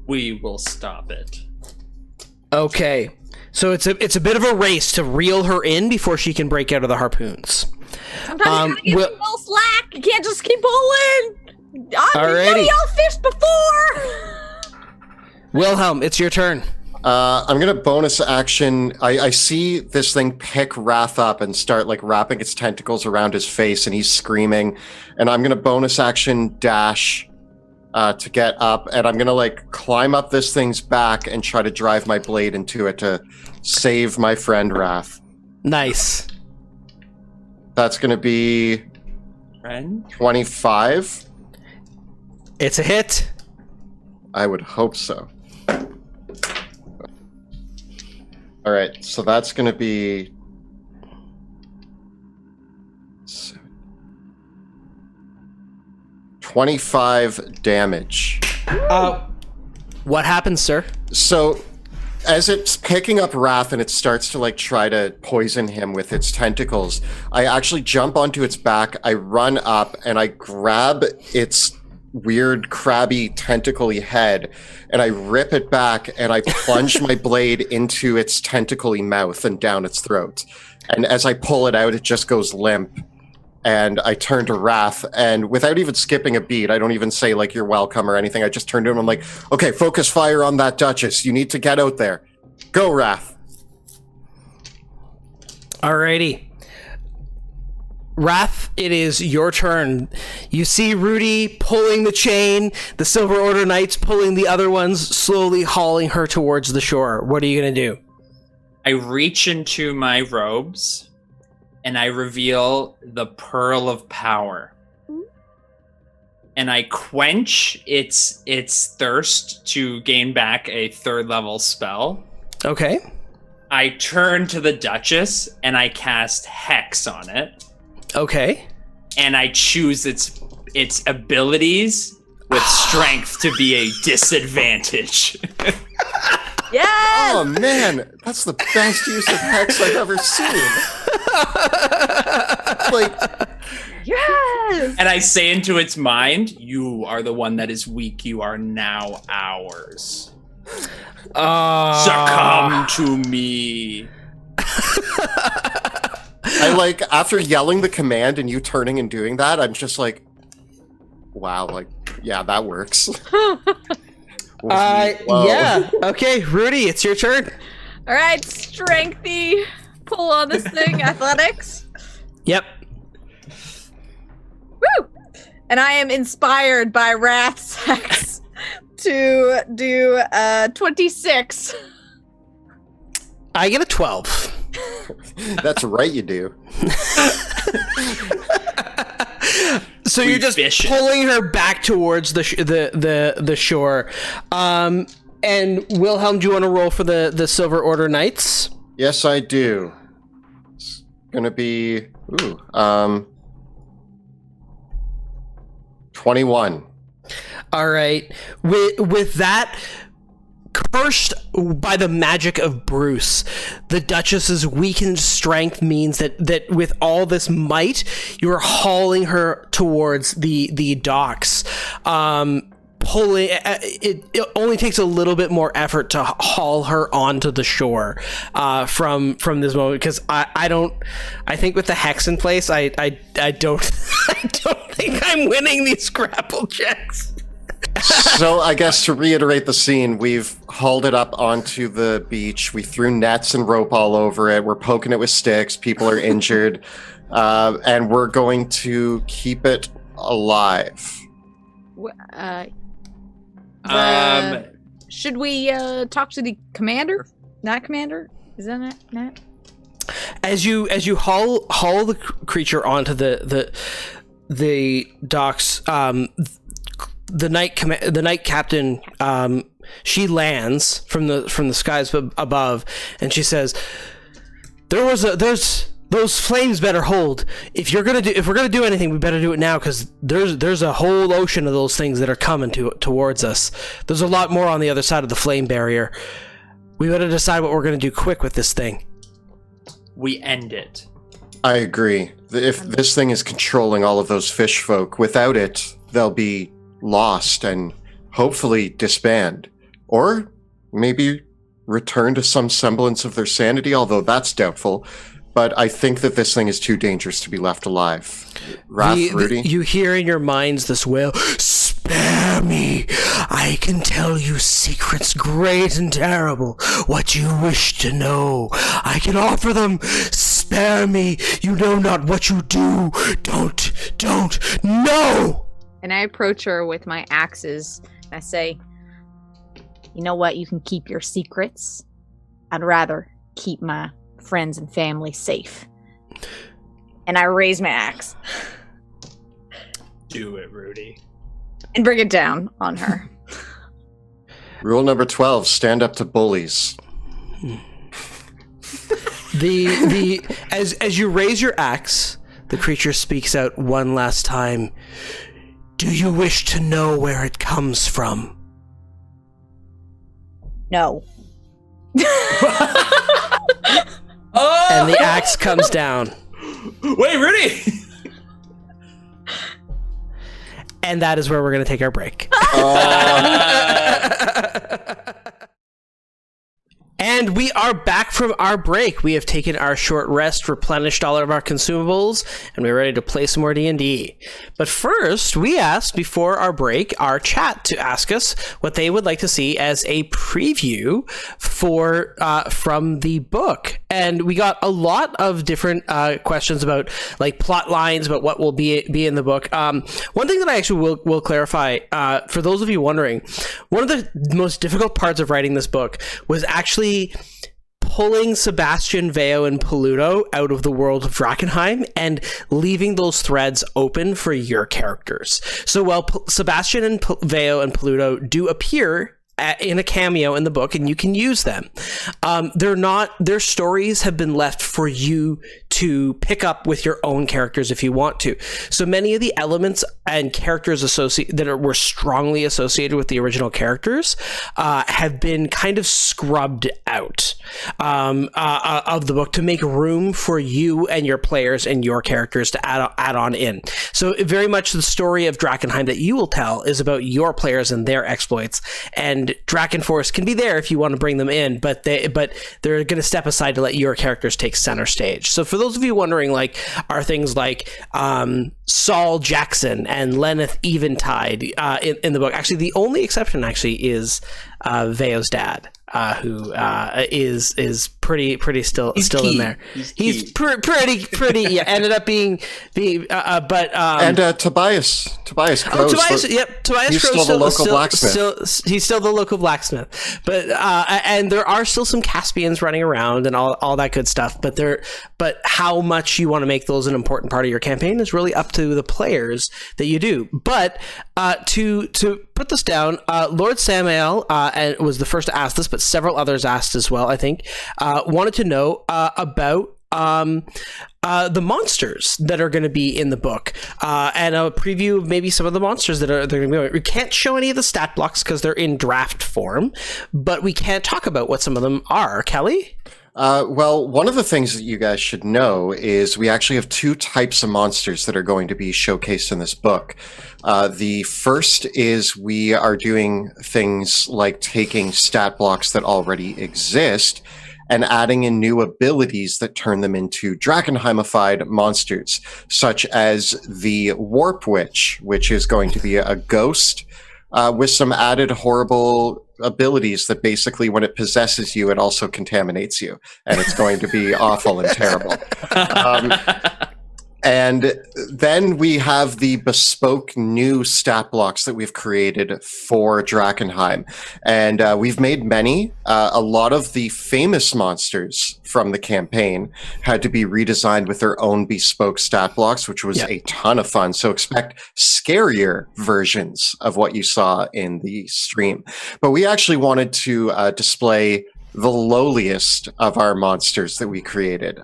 We will stop it. Okay, so it's a bit of a race to reel her in before she can break out of the harpoons. Sometimes you gotta give people slack. You can't just keep pulling. None of y'all fished before. Wilhelm, it's your turn. I'm gonna bonus action. I see this thing pick Wrath up and start wrapping its tentacles around his face, and he's screaming. And I'm gonna bonus action dash to get up, and I'm gonna climb up this thing's back and try to drive my blade into it to save my friend Wrath. Nice. That's gonna be 25. It's a hit. I would hope so. All right, so that's gonna be 25 damage. What happens, sir? So, as it's picking up Wrath and it starts to try to poison him with its tentacles, I actually jump onto its back, I run up, and I grab its weird crabby tentacly head, and I rip it back, and I plunge my blade into its tentacly mouth and down its throat. And as I pull it out, it just goes limp. And I turn to Wrath, and without even skipping a beat, I don't even say you're welcome or anything. I just turn to him. I'm like, okay, focus fire on that Duchess. You need to get out there. Go, Wrath. Alrighty. Wrath, it is your turn. You see Rudy pulling the chain, the Silver Order Knights pulling the other ones, slowly hauling her towards the shore. What are you going to do? I reach into my robes and I reveal the Pearl of Power. And I quench its thirst to gain back a 3rd level spell. Okay. I turn to the Duchess and I cast Hex on it. Okay. And I choose its abilities with strength to be a disadvantage. Yes! Oh man, that's the best use of Hex I've ever seen. Yes! And I say into its mind, you are the one that is weak. You are now ours. Succumb to me. I after yelling the command and you turning and doing that, I'm just wow, yeah, that works. Yeah. Okay, Rudy, it's your turn. All right, strengthy pull on this thing. Athletics. Yep. Woo! And I am inspired by Wrath's Hex to do 26. I get a 12. That's right, you do. So you're just pulling her back towards the shore. And Wilhelm, do you want to roll for the Silver Order Knights? Yes, I do. It's gonna be 21. All right. With that cursed by the magic of Bruce. The Duchess's weakened strength means that with all this might, you are hauling her towards the docks. Pulling it only takes a little bit more effort to haul her onto the shore from this moment, because I think with the hex in place, I don't I don't think I'm winning these grapple checks. So I guess to reiterate the scene, we've hauled it up onto the beach. We threw nets and rope all over it. We're poking it with sticks. People are injured. And we're going to keep it alive. Should we talk to the commander? Not commander? Is that not? As you haul the creature onto the docks, the night captain, she lands from the skies above, and she says, "There's those flames better hold. If we're gonna do anything, we better do it now, because there's a whole ocean of those things that are coming towards us. There's a lot more on the other side of the flame barrier. We better decide what we're gonna do quick with this thing." We end it. I agree. If this thing is controlling all of those fish folk, without it, they'll be lost and hopefully disband. Or maybe return to some semblance of their sanity, although that's doubtful. But I think that this thing is too dangerous to be left alive. Rudy? You hear in your minds this wail, "Spare me! I can tell you secrets great and terrible, what you wish to know. I can offer them. Spare me! You know not what you do. Don't, no!" And I approach her with my axes. And I say, "You know what? You can keep your secrets. I'd rather keep my friends and family safe." And I raise my axe. Do it, Rudy. And bring it down on her. Rule number 12, stand up to bullies. As you raise your axe, the creature speaks out one last time. "Do you wish to know where it comes from?" No. Oh! And the axe comes down. Wait, Rudy! And that is where we're going to take our break. And we are back from our break. We have taken our short rest, replenished all of our consumables, and we're ready to play some more D&D. But first, we asked before our break our chat to ask us what they would like to see as a preview for from the book. And we got a lot of different questions about like plot lines, about what will be in the book. One thing that I actually will clarify, for those of you wondering, one of the most difficult parts of writing this book was actually pulling Sebastian, Veo, and Peludo out of the world of Drakkenheim and leaving those threads open for your characters. So while Sebastian and Veo and Peludo do appear in a cameo in the book, and you can use them, their stories have been left for you to pick up with your own characters if you want to. So many of the elements and characters were strongly associated with the original characters have been kind of scrubbed out of the book to make room for you and your players and your characters to add on in. So very much the story of Drakkenheim that you will tell is about your players and their exploits, and Drakkenforce can be there if you want to bring them in, but they're going to step aside to let your characters take center stage. So for those of you wondering, like, are things like Saul Jackson and Lenneth Eventide in the book? Actually, the only exception is Veo's dad, who is pretty still in there. He's pretty. Yeah, ended up being Tobias Crowe. Tobias he's Crowe still the local blacksmith. He's still the local blacksmith. But and there are still some Caspians running around and all that good stuff. But how much you want to make those an important part of your campaign is really up to the players that you do. But to put this down, Lord Samael was the first to ask this, but several others asked as well, I think, wanted to know about the monsters that are going to be in the book, and a preview of maybe some of the monsters that are going to be. We can't show any of the stat blocks because they're in draft form, but we can't talk about what some of them are. Kelly? Well, one of the things that you guys should know is we actually have two types of monsters that are going to be showcased in this book. The first is we are doing things like taking stat blocks that already exist and adding in new abilities that turn them into Drakkenheimified monsters, such as the Warp Witch, which is going to be a ghost with some added horrible abilities that basically when it possesses you, it also contaminates you. And it's going to be awful and terrible. And then we have the bespoke new stat blocks that we've created for Drakkenheim. And we've made many. A lot of the famous monsters from the campaign had to be redesigned with their own bespoke stat blocks, which was a ton of fun. So expect scarier versions of what you saw in the stream. But we actually wanted to display the lowliest of our monsters that we created.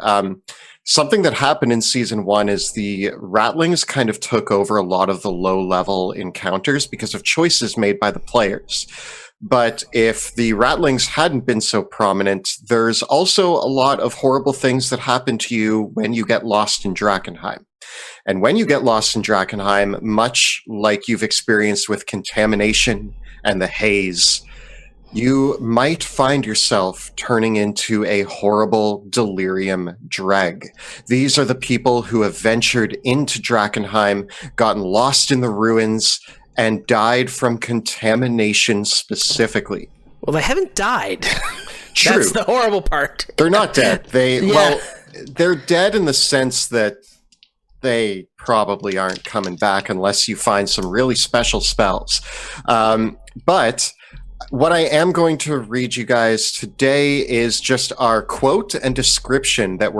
Something that happened in season 1 is the Rattlings kind of took over a lot of the low-level encounters because of choices made by the players. But if the Rattlings hadn't been so prominent, there's also a lot of horrible things that happen to you when you get lost in Drakkenheim. And when you get lost in Drakkenheim, much like you've experienced with contamination and the haze, you might find yourself turning into a horrible delirium dreg. These are the people who have ventured into Drakkenheim, gotten lost in the ruins, and died from contamination specifically. Well, they haven't died. True. That's the horrible part. They're not dead. Well, they're dead in the sense that they probably aren't coming back unless you find some really special spells. But what I am going to read you guys today is just our quote and description that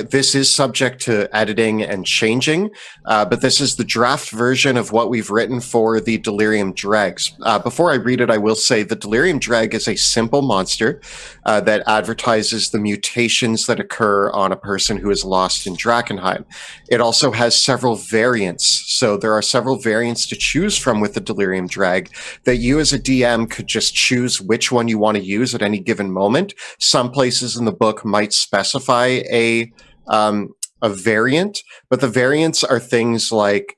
this is subject to editing and changing, but this is the draft version of what we've written for the Delirium Dregs. Before I read it, I will say the Delirium Dreg is a simple monster that advertises the mutations that occur on a person who is lost in Drakkenheim. It also has several variants, so there are several variants to choose from with the Delirium Dreg that you as a DM could just choose which one you want to use at any given moment. Some places in the book might specify a variant, but the variants are things like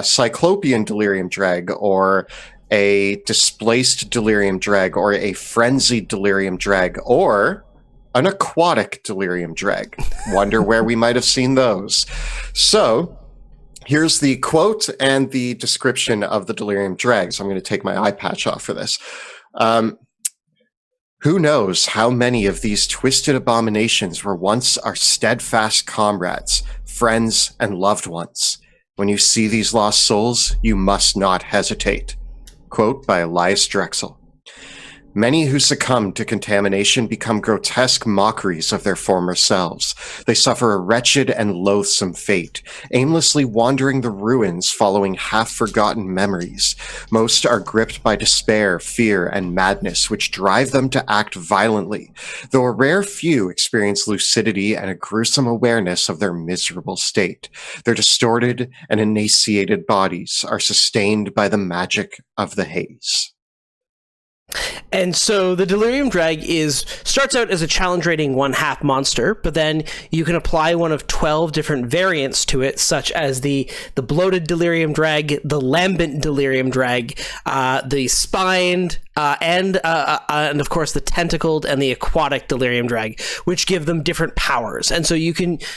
Cyclopean Delirium Dreg, or a Displaced Delirium Dreg, or a Frenzied Delirium Dreg, or an Aquatic Delirium Dreg. Wonder where we might have seen those. So here's the quote and the description of the Delirium Dregs. I'm going to take my eye patch off for this. Who knows how many of these twisted abominations were once our steadfast comrades, friends, and loved ones. When you see these lost souls, you must not hesitate. Quote by Elias Drexel. Many who succumb to contamination become grotesque mockeries of their former selves. They suffer a wretched and loathsome fate, aimlessly wandering the ruins following half-forgotten memories. Most are gripped by despair, fear, and madness, which drive them to act violently, though a rare few experience lucidity and a gruesome awareness of their miserable state. Their distorted and emaciated bodies are sustained by the magic of the haze. And so the Delirium Dreg starts out as a challenge rating 1/2 monster, but then you can apply one of 12 different variants to it, such as the Bloated Delirium Dreg, the Lambent Delirium Dreg, the Spined, and of course the Tentacled and the Aquatic Delirium Dreg, which give them different powers. And so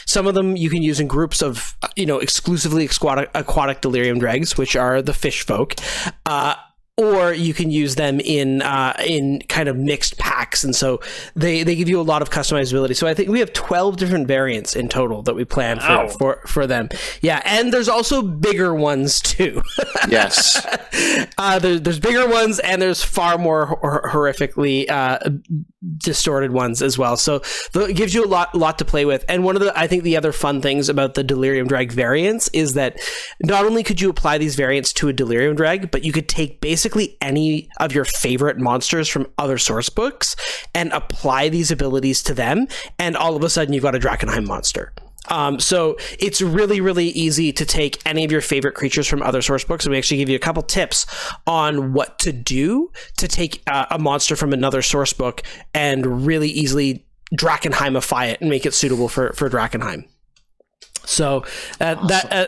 some of them you can use in groups of, exclusively aquatic Delirium Dregs, which are the fish folk. Or you can use them in kind of mixed packs, and so they give you a lot of customizability. So I think we have 12 different variants in total that we plan for them. Yeah, and there's also bigger ones too. Yes. There's bigger ones, and there's far more horrifically distorted ones as well. So it gives you a lot to play with. And one of I think the other fun things about the Delirium Drag variants is that not only could you apply these variants to a Delirium Drag, but you could take basically any of your favorite monsters from other source books and apply these abilities to them, and all of a sudden you've got a Drakkenheim monster. So it's really, really easy to take any of your favorite creatures from other source books, and we actually give you a couple tips on what to do to take a monster from another source book and really easily Drakkenheimify it and make it suitable for Drakkenheim. So awesome.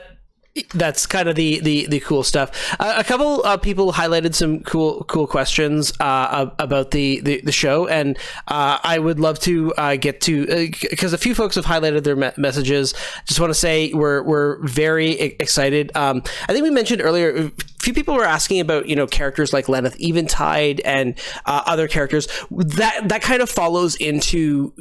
That's kind of the cool stuff. A couple people highlighted some cool questions about the show, and I would love to get to, because a few folks have highlighted their messages. Just want to say we're very excited. I think we mentioned earlier, a few people were asking about characters like Lenneth Eventide and other characters that kind of follows into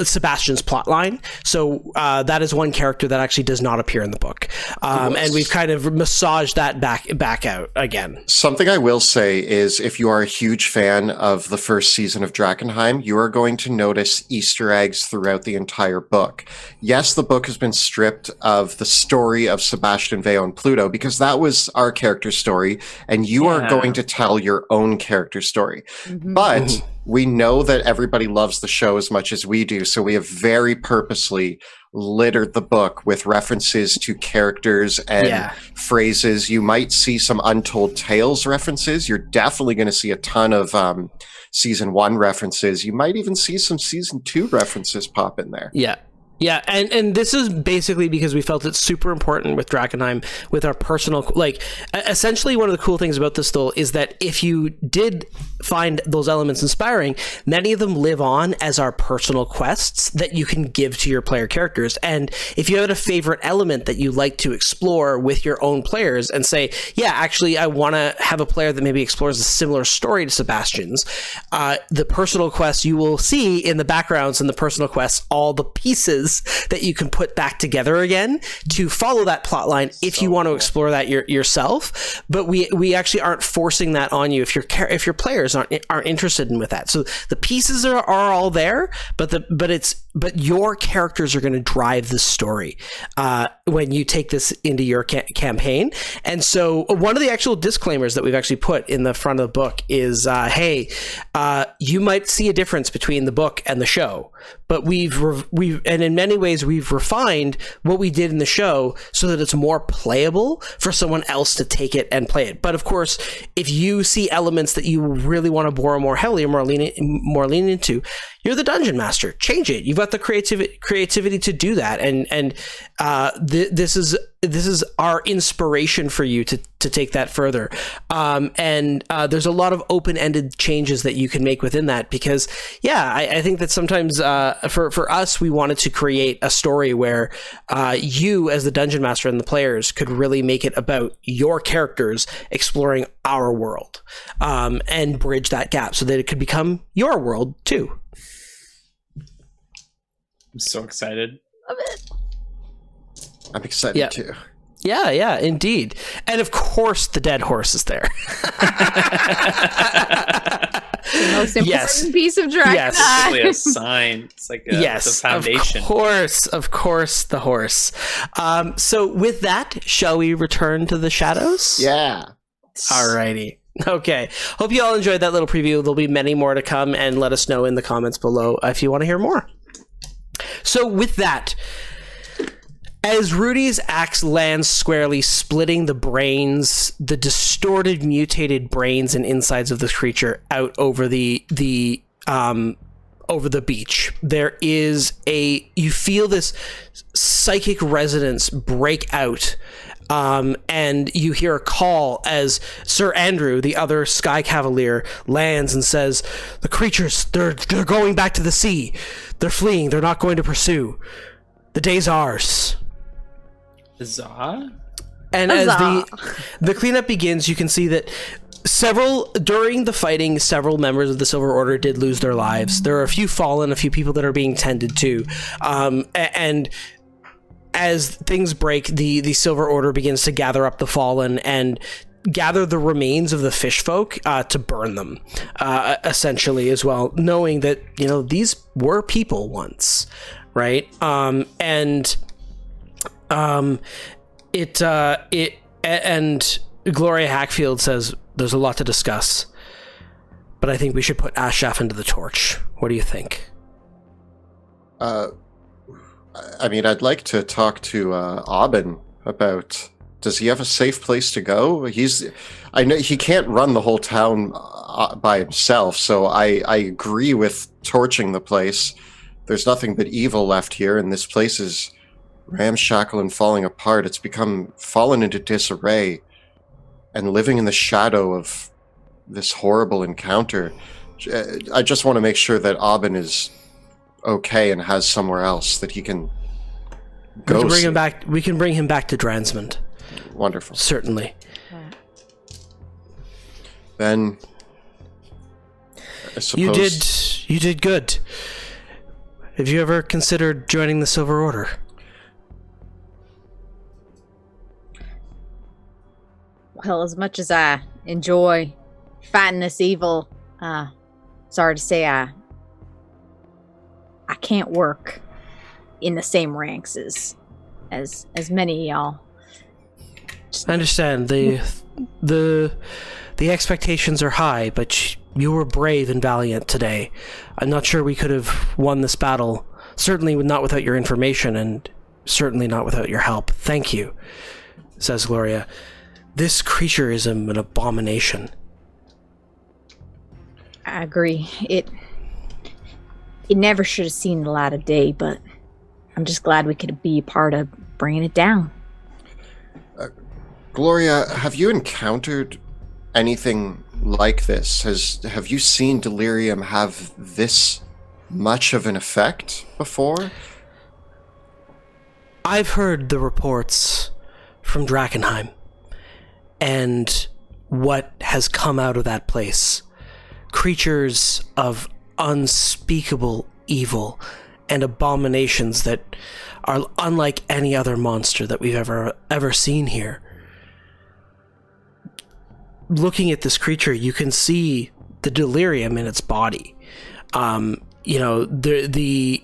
Sebastian's plotline. So that is one character that actually does not appear in the book, and we've kind of massaged that back out again. Something I will say is, if you are a huge fan of the first season of Drakkenheim, you are going to notice Easter eggs throughout the entire book. Yes, the book has been stripped of the story of Sebastian, Veo, and Pluto, because that was our character story, and you are going to tell your own character story. Mm-hmm. But we know that everybody loves the show as much as we do, so we have very purposely littered the book with references to characters and phrases. You might see some Untold Tales references. You're definitely going to see a ton of season 1 references. You might even see some season 2 references pop in there. Yeah, and this is basically because we felt it's super important with Drakkenheim, with our personal, essentially one of the cool things about this, though, is that if you did find those elements inspiring, many of them live on as our personal quests that you can give to your player characters. And if you had a favorite element that you like to explore with your own players and say, yeah, actually, I want to have a player that maybe explores a similar story to Sebastian's, the personal quests, you will see in the backgrounds and the personal quests all the pieces that you can put back together again to follow that plot line if you want to explore that yourself. But we actually aren't forcing that on you if your players aren't interested in with that. So the pieces are all there, but your characters are going to drive the story when you take this into your campaign. And so one of the actual disclaimers that we've actually put in the front of the book is, hey, you might see a difference between the book and the show, but we've and in many ways we've refined what we did in the show so that it's more playable for someone else to take it and play it. But of course, if you see elements that you really want to borrow more heavily or more lean into, you're the dungeon master. Change it. You've got the creativity to do that, and this is our inspiration for you to take that further. And there's a lot of open-ended changes that you can make within that, because I think that sometimes for us, we wanted to create a story where you as the dungeon master and the players could really make it about your characters exploring our world, and bridge that gap so that it could become your world too. I'm so excited. Love it. I'm excited too. Yeah, indeed. And of course, the dead horse is there. The most important piece of Drakkenheim. Yes. It's really a sign. It's like the foundation. Of course, the horse. So with that, shall we return to the shadows? Yeah. Alrighty. Okay. Hope you all enjoyed that little preview. There'll be many more to come, and let us know in the comments below if you want to hear more. So with that, as Rudy's axe lands squarely, splitting the brains, the distorted, mutated brains and insides of this creature out over the beach, there is you feel this psychic resonance break out. And you hear a call as Sir Andrew, the other Sky Cavalier, lands and says, "The creatures, they're going back to the sea. They're fleeing. They're not going to pursue. The day's ours." Huzzah? And as the cleanup begins, you can see that during the fighting, several members of the Silver Order did lose their lives. There are a few fallen, a few people that are being tended to, and as things break, the Silver Order begins to gather up the fallen and gather the remains of the fish folk to burn them, essentially, as well, knowing that, you know, these were people once, right? And Gloria Hackfield says there's a lot to discuss, but I think we should put Ashchaffen to the torch. What do you think? I mean, I'd like to talk to Aubin about, does he have a safe place to go? I know he can't run the whole town by himself, so I agree with torching the place. There's nothing but evil left here, and this place is ramshackle and falling apart. It's fallen into disarray, and living in the shadow of this horrible encounter. I just want to make sure that Aubin is okay and has somewhere else that he can go. We can bring him back to Dransmond. Wonderful. Certainly. Then I suppose You did good. Have you ever considered joining the Silver Order? Well, as much as I enjoy fighting this evil, sorry to say I can't work in the same ranks as many of y'all. I understand. The expectations are high, but you were brave and valiant today. I'm not sure we could have won this battle. Certainly not without your information, and certainly not without your help. Thank you, says Gloria. This creature is an abomination. I agree. It never should have seen the light of day, but I'm just glad we could be a part of bringing it down. Gloria, have you encountered anything like this? Have you seen delirium have this much of an effect before? I've heard the reports from Drakkenheim and what has come out of that place. Creatures of unspeakable evil and abominations that are unlike any other monster that we've ever seen here. Looking at this creature, you can see the delirium in its body. You know, the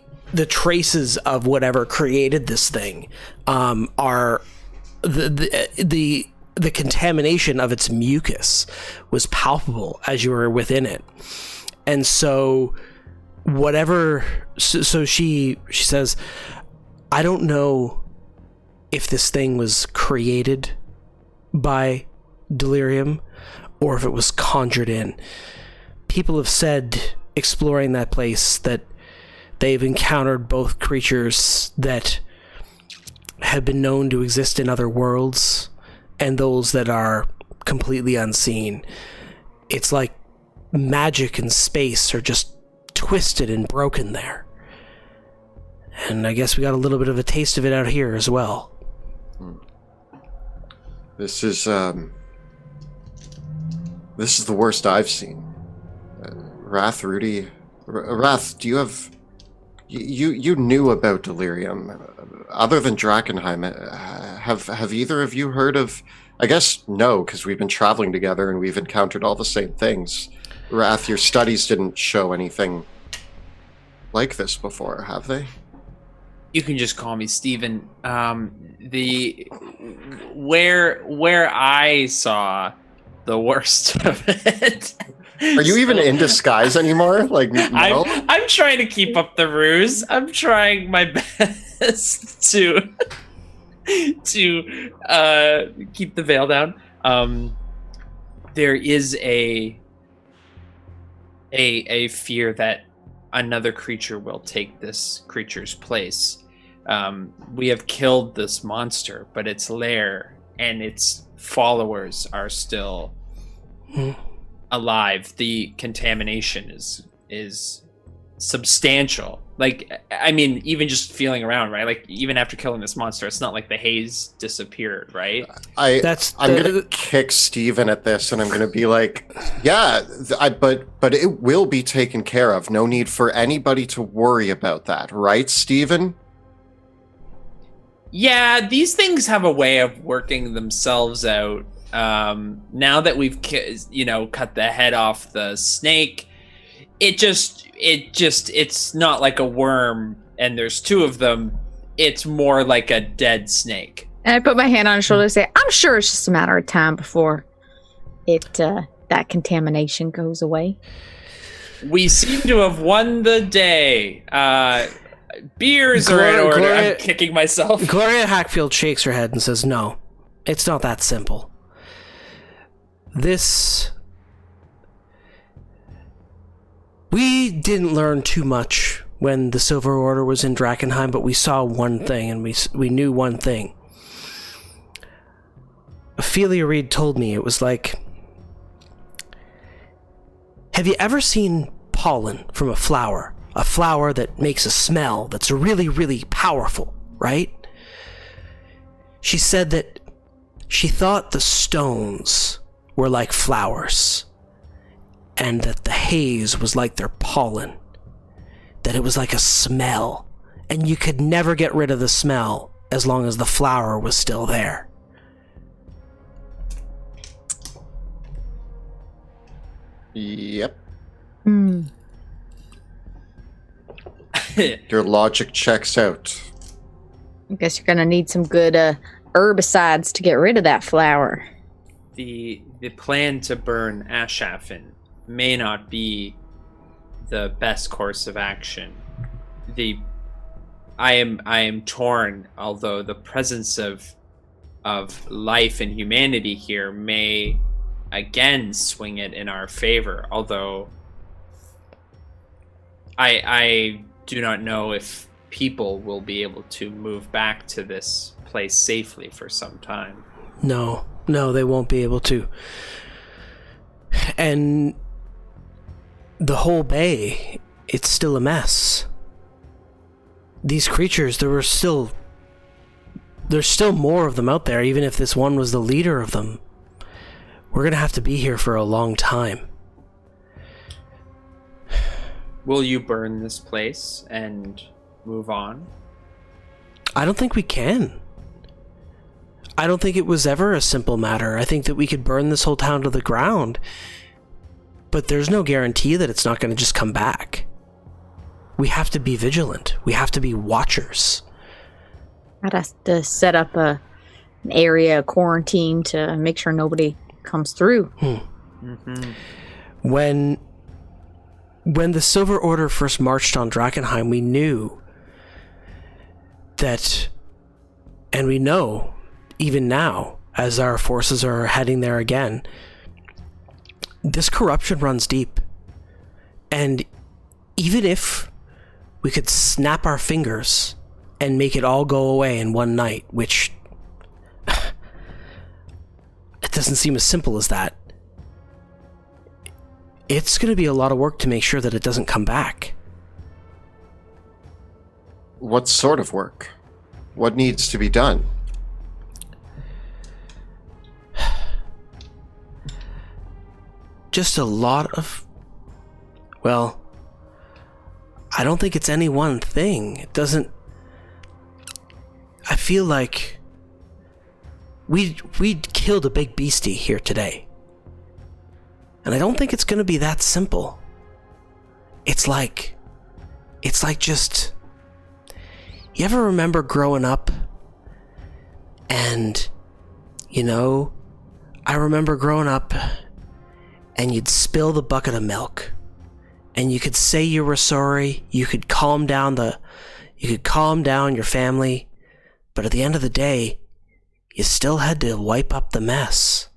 traces of whatever created this thing are the contamination of its mucus was palpable as you were within it. And so so she says, I don't know if this thing was created by delirium or if it was conjured in. People have said, exploring that place, that they've encountered both creatures that have been known to exist in other worlds and those that are completely unseen. It's like magic and space are just twisted and broken there. And I guess we got a little bit of a taste of it out here as well. This is the worst I've seen. Wrath, Rudy, Wrath, do you have... You knew about delirium. Other than Drakkenheim, have either of you heard of... I guess no, because we've been traveling together and we've encountered all the same things. Wrath, your studies didn't show anything like this before, have they? You can just call me Steven. Where I saw the worst of it. Are you even in disguise anymore? Like, no? I'm trying to keep up the ruse. I'm trying my best to keep the veil down. There is a fear that another creature will take this creature's place. We have killed this monster, but its lair and its followers are still alive. The contamination is substantial. Like, I mean, even just feeling around, right? Like, even after killing this monster, it's not like the haze disappeared, right? I'm gonna kick Steven at this, and I'm gonna be like, yeah, but it will be taken care of. No need for anybody to worry about that, right, Steven? Yeah, these things have a way of working themselves out now that we've cut the head off the snake, it's not like a worm and there's two of them. It's more like a dead snake. And I put my hand on his shoulder and say, I'm sure it's just a matter of time before that contamination goes away. We seem to have won the day. Beers are in order. I'm kicking myself. Gloria Hackfield shakes her head and says, no, it's not that simple. We didn't learn too much when the Silver Order was in Drakkenheim, but we saw one thing, and we knew one thing. Ophelia Reed told me it was like... Have you ever seen pollen from a flower? A flower that makes a smell that's really, really powerful, right? She said that she thought the stones were like flowers, and that the haze was like their pollen, that it was like a smell, and you could never get rid of the smell as long as the flower was still there. Yep. Hmm. Your logic checks out. I guess you're gonna need some good herbicides to get rid of that flower. The plan to burn Ashchaffen may not be the best course of action. I am torn, although the presence of life and humanity here may again swing it in our favor, although I do not know if people will be able to move back to this place safely for some time. No, they won't be able to. And the whole bay, it's still a mess. These creatures, there's still more of them out there, even if this one was the leader of them. We're gonna have to be here for a long time. Will you burn this place and move on? I don't think we can. I don't think it was ever a simple matter. I think that we could burn this whole town to the ground, but there's no guarantee that it's not going to just come back. We have to be vigilant. We have to be watchers. I'd have to set up an area of quarantine to make sure nobody comes through. Mm-hmm. When the Silver Order first marched on Drakkenheim, we knew that, and we know even now, as our forces are heading there again, this corruption runs deep. And even if we could snap our fingers and make it all go away in one night, which it doesn't seem as simple as that, it's going to be a lot of work to make sure that it doesn't come back. What sort of work? What needs to be done? Just a lot of... Well, I don't think it's any one thing. It doesn't... I feel like we'd killed a big beastie here today. And I don't think it's going to be that simple. It's like just... You ever remember growing up? And, I remember growing up and you'd spill the bucket of milk. And you could say you were sorry. You could calm down your family. But at the end of the day, you still had to wipe up the mess.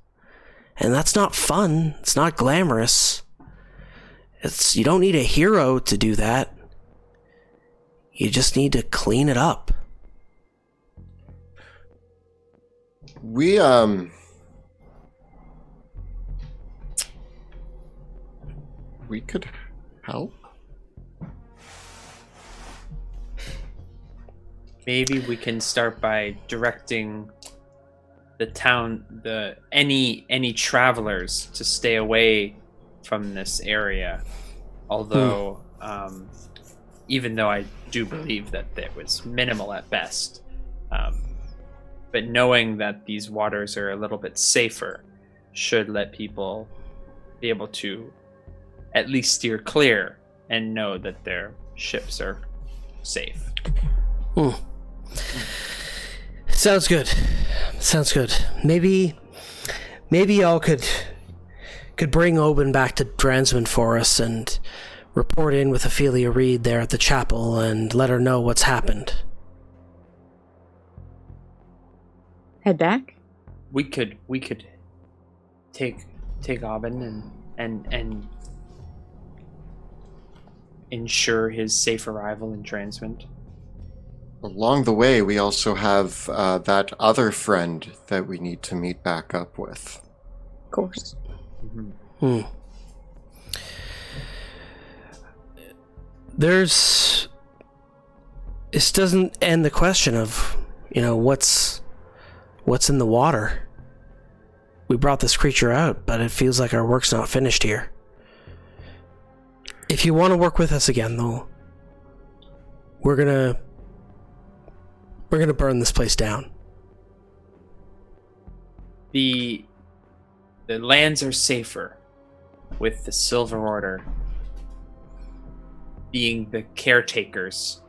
And that's not fun. It's not glamorous. You don't need a hero to do that. You just need to clean it up. We could help. Maybe we can start by directing the town, any travelers to stay away from this area. Although, even though I do believe that it was minimal at best, but knowing that these waters are a little bit safer should let people be able to at least steer clear and know that their ships are safe. Sounds good. Maybe y'all could bring Oben back to Dransman for us and report in with Ophelia Reed there at the chapel and let her know what's happened. Head back? We could take Oben and ensure his safe arrival in Dransman. Along the way, we also have that other friend that we need to meet back up with. Of course. This doesn't end the question of, what's in the water. We brought this creature out, but it feels like our work's not finished here. If you want to work with us again, though, we're gonna burn this place down. The lands are safer with the Silver Order being the caretakers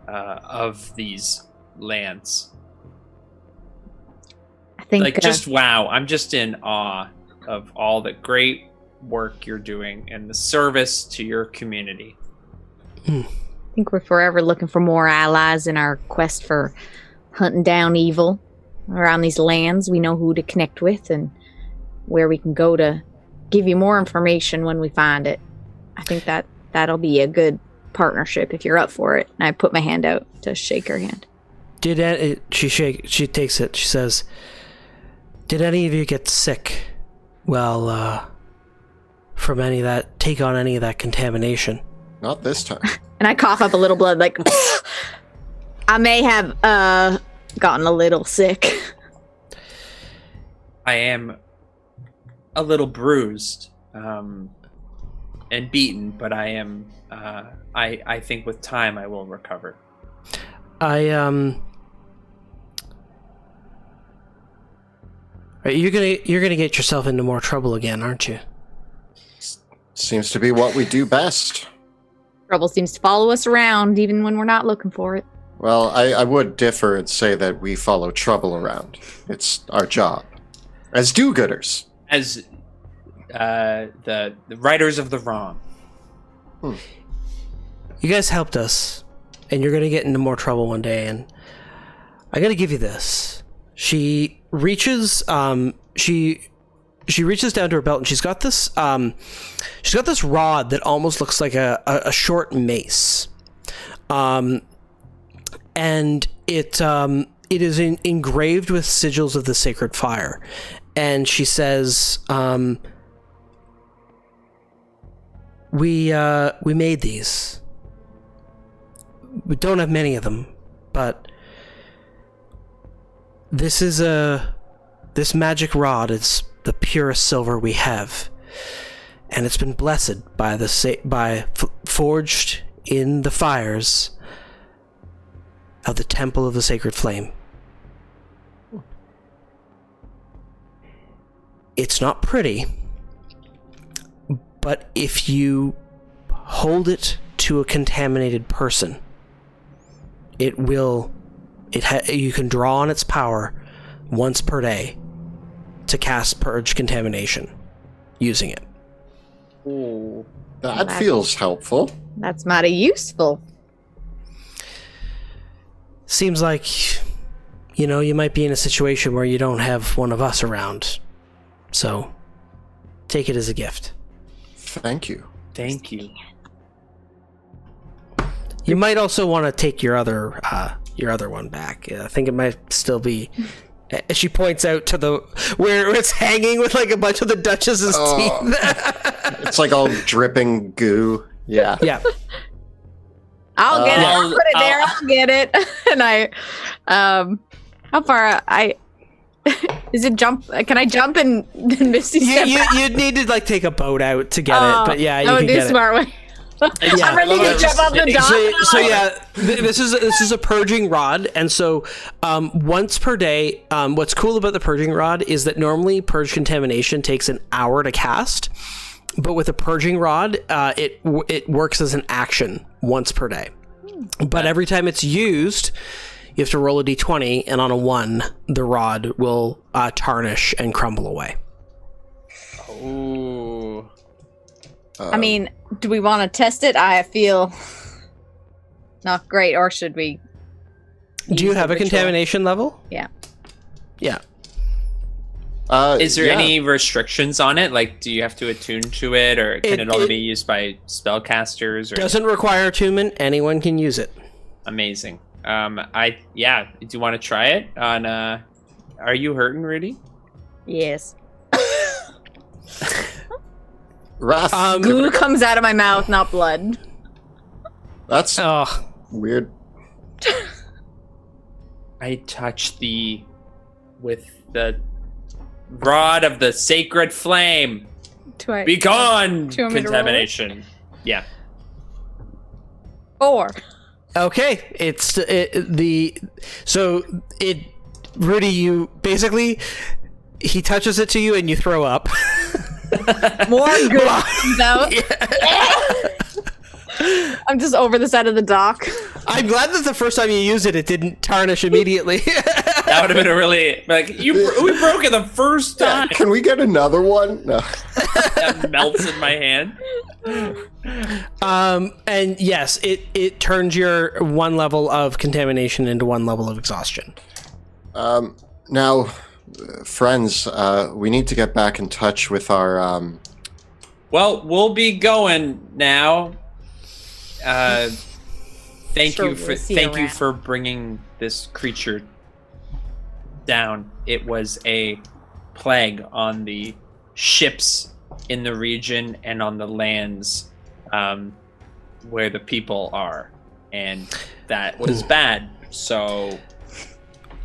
of these lands. I think wow, I'm just in awe of all the great work you're doing and the service to your community. I think we're forever looking for more allies in our quest for hunting down evil around these lands. We know who to connect with and where we can go to give you more information when we find it. I think that'll be a good partnership if you're up for it. And I put my hand out to shake her hand. She takes it. She says, "Did any of you get sick? Well, from any of that, take on any of that contamination?" Not this time. And I cough up a little blood, like I may have gotten a little sick. I am a little bruised and beaten, but I am. I think with time I will recover. You're gonna get yourself into more trouble again, aren't you? Seems to be what we do best. Trouble seems to follow us around even when we're not looking for it. Well, I would differ and say that we follow trouble around. It's our job. As do-gooders. As the writers of the wrong. You guys helped us, and you're gonna get into more trouble one day, and I gotta give you this. She reaches down to her belt, and she's got this rod that almost looks like a short mace, and it is engraved with sigils of the sacred fire. And she says, we made these. We don't have many of them, but this magic rod is the purest silver we have, and it's been blessed by forged in the fires of the Temple of the Sacred Flame. It's not pretty, but if you hold it to a contaminated person, you can draw on its power once per day to cast Purge Contamination using it. Ooh. That feels helpful. That's mighty useful. Seems like, you might be in a situation where you don't have one of us around. So, take it as a gift. Thank you. Thank you. You might also want to take your other one back. I think it might still be. She points out to where it's hanging with like a bunch of the Duchess's teeth. It's like all dripping goo. Yeah. Yeah. I'll get it. I'll put it there. I'll get it. And how far is it jump? Can I jump and Misty step out? You'd need to like take a boat out to get it, but yeah, you can do get smart way. I'm ready to jump off the dock. So yeah, this is a purging rod, and so once per day. What's cool about the purging rod is that normally purge contamination takes an hour to cast, but with a purging rod, it works as an action once per day. But every time it's used, you have to roll a d20, and on a 1, the rod will tarnish and crumble away. Ooh. I mean, do we want to test it? I feel not great, or should we? Do you have a contamination level? Yeah. Yeah. Is there any restrictions on it? Like, do you have to attune to it, or can it only be used by spellcasters? Or doesn't require attunement. Anyone can use it. Amazing. Do you want to try it on? Are you hurting, Rudy? Yes. Wrath. Goo comes out of my mouth, not blood. That's Oh, weird. I touch thee with the rod of the sacred flame. Be gone, Do you want me to roll? contamination. Yeah. 4. okay. Rudy, you basically he touches it to you and you throw up. More goo comes out. I'm just over the side of the dock. I'm glad that the first time you used it, it didn't tarnish immediately. That would have been a really we broke it the first time. Can we get another one? No. That melts in my hand. And yes, it turns your 1 level of contamination into 1 level of exhaustion. Now, friends, we need to get back in touch with our. Well, we'll be going now. Thank you for bringing this creature down. It was a plague on the ships in the region and on the lands where the people are, and that was bad. So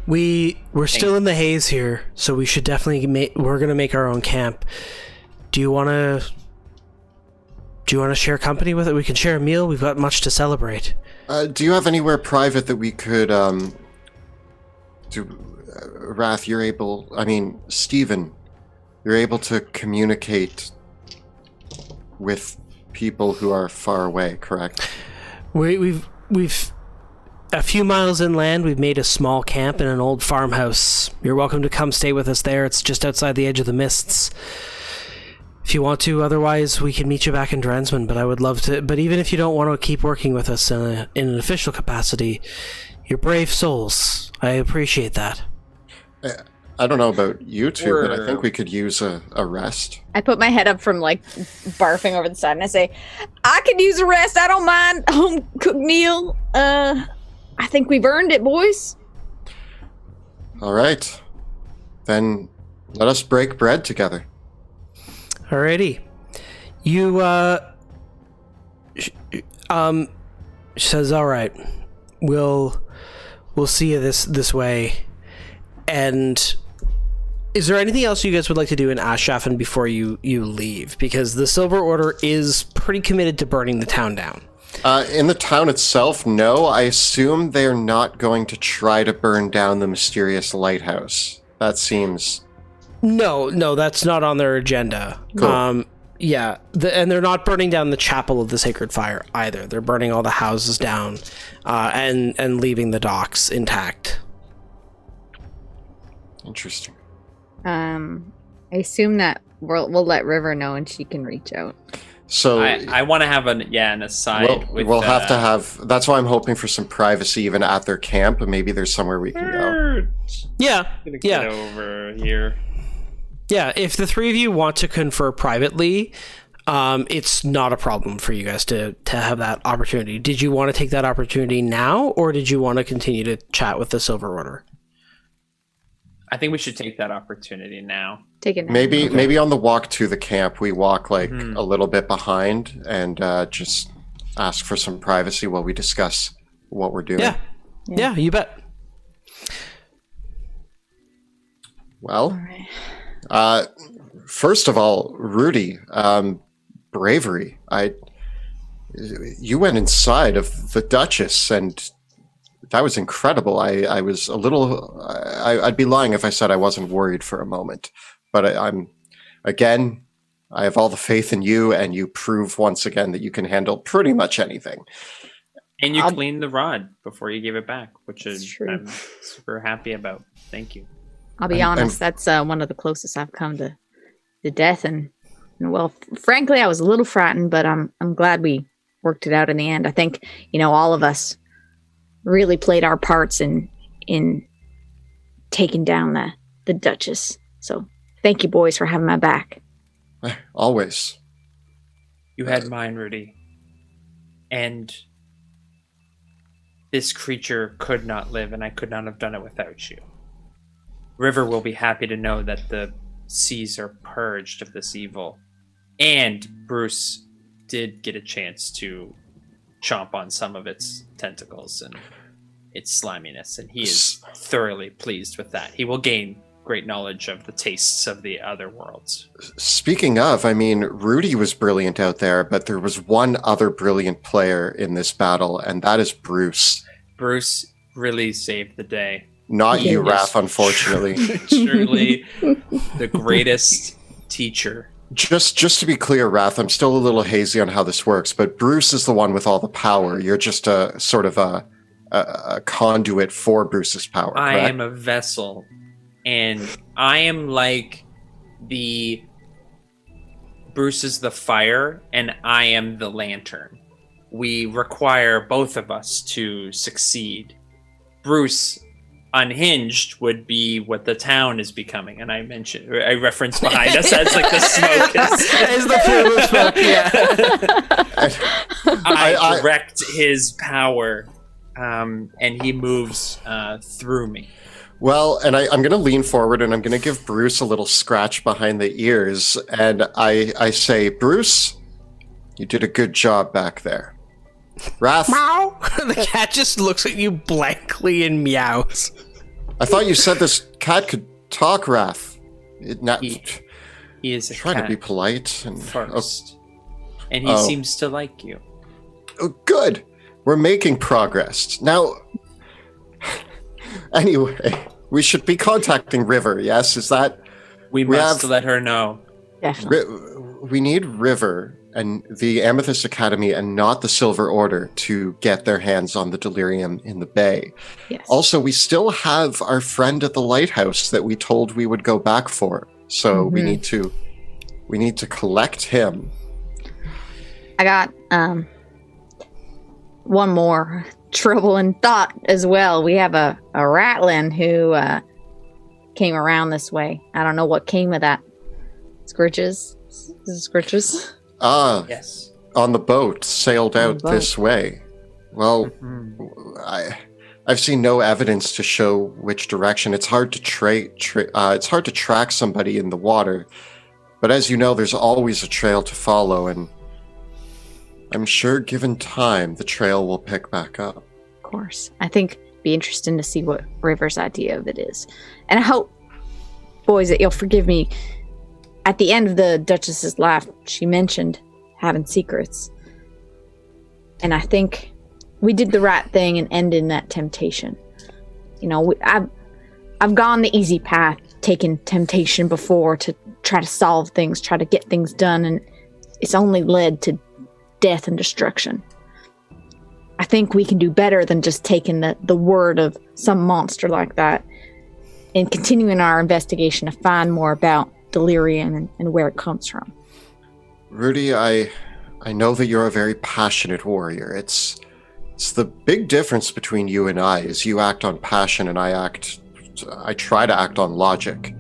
we're still in the haze here, so we should definitely we're gonna make our own camp. Do you want to share company with it? We can share a meal. We've got much to celebrate. Do you have anywhere private that we could do? Wrath, Steven, you're able to communicate with people who are far away, correct? We've a few miles inland. We've made a small camp in an old farmhouse. You're welcome to come stay with us there. It's just outside the edge of the mists. If you want to, otherwise we can meet you back in Drensman, but I would love to. But even if you don't want to keep working with us in an official capacity, you're brave souls. I appreciate that. I don't know about you two, but I think we could use a rest. I put my head up from barfing over the side, and I say, "I could use a rest. I don't mind home cooked meal. I think we've earned it, boys." All right, then let us break bread together. Alrighty. You, says, all right, we'll see you this way. And is there anything else you guys would like to do in Ashchaffen before you leave? Because the Silver Order is pretty committed to burning the town down. In the town itself, no. I assume they're not going to try to burn down the mysterious lighthouse. That seems... No, that's not on their agenda. Cool. Yeah, and they're not burning down the Chapel of the Sacred Fire either. They're burning all the houses down, and leaving the docks intact. Interesting. I assume that we'll let River know and she can reach out. So I want to have an aside. We'll have to have. That's why I'm hoping for some privacy even at their camp. Maybe there's somewhere we can go. Yeah. Get over here. Yeah, if the three of you want to confer privately, it's not a problem for you guys to have that opportunity. Did you want to take that opportunity now, or did you want to continue to chat with the Silver Order? I think we should take that opportunity now. Take it now. Maybe on the walk to the camp, we walk a little bit behind and just ask for some privacy while we discuss what we're doing. Yeah, you bet. Well, All right. First of all, Rudy, bravery. You went inside of the Duchess, and that was incredible. I was a little... I'd be lying if I said I wasn't worried for a moment. But again, I have all the faith in you, and you prove once again that you can handle pretty much anything. And you cleaned the rod before you gave it back, which is I'm super happy about. Thank you. I'll be honest, that's one of the closest I've come to death. And well, frankly, I was a little frightened, but I'm glad we worked it out in the end. I think, all of us really played our parts in taking down the Duchess. So thank you, boys, for having my back. Always. You had mine, Rudy. And this creature could not live, and I could not have done it without you. River will be happy to know that the seas are purged of this evil. And Bruce did get a chance to chomp on some of its tentacles and its sliminess, and he is thoroughly pleased with that. He will gain great knowledge of the tastes of the other worlds. Speaking of, Rudy was brilliant out there, but there was one other brilliant player in this battle, and that is Bruce. Bruce really saved the day. Not you, Raph, unfortunately. Truly the greatest teacher. Just to be clear, Raph, I'm still a little hazy on how this works, but Bruce is the one with all the power. You're just a sort of a conduit for Bruce's power, correct? I am a vessel. And I am like Bruce is the fire, and I am the lantern. We require both of us to succeed. Bruce, unhinged, would be what the town is becoming. And I reference behind us as like the smoke is the plume of smoke, yeah. I direct his power, and he moves through me. Well, and I'm going to lean forward and I'm going to give Bruce a little scratch behind the ears. And I say, Bruce, you did a good job back there. Raph. Meow. The cat just looks at you blankly and meows. I thought you said this cat could talk, Raph. He is a trying cat to be polite. And first. And he seems to like you. Oh, good. We're making progress. Now... Anyway, we should be contacting River, yes? Is that... We must let her know. Definitely. We need River and the Amethyst Academy and not the Silver Order to get their hands on the Delirium in the Bay. Yes. Also, we still have our friend at the lighthouse that we told we would go back for. So we need to collect him. I got one more trouble in thought as well. We have a rattling who came around this way. I don't know what came of that. Scritches? Is it Scritches? Yes. On the boat, sailed out this way. Well, I've seen no evidence to show which direction. It's hard to track somebody in the water, but as you know, there's always a trail to follow, and I'm sure given time, the trail will pick back up. Of course. I think it'd be interesting to see what River's idea of it is. And I hope, boys, that you'll forgive me. At the end of the Duchess's laugh, she mentioned having secrets. And I think we did the right thing and ended that temptation. You know, I've gone the easy path, taken temptation before to try to solve things, try to get things done, and it's only led to death and destruction. I think we can do better than just taking the word of some monster like that and continuing our investigation to find more about Delirium and where it comes from. Rudy, I know that you're a very passionate warrior. It's the big difference between you and I is you act on passion and I try to act on logic.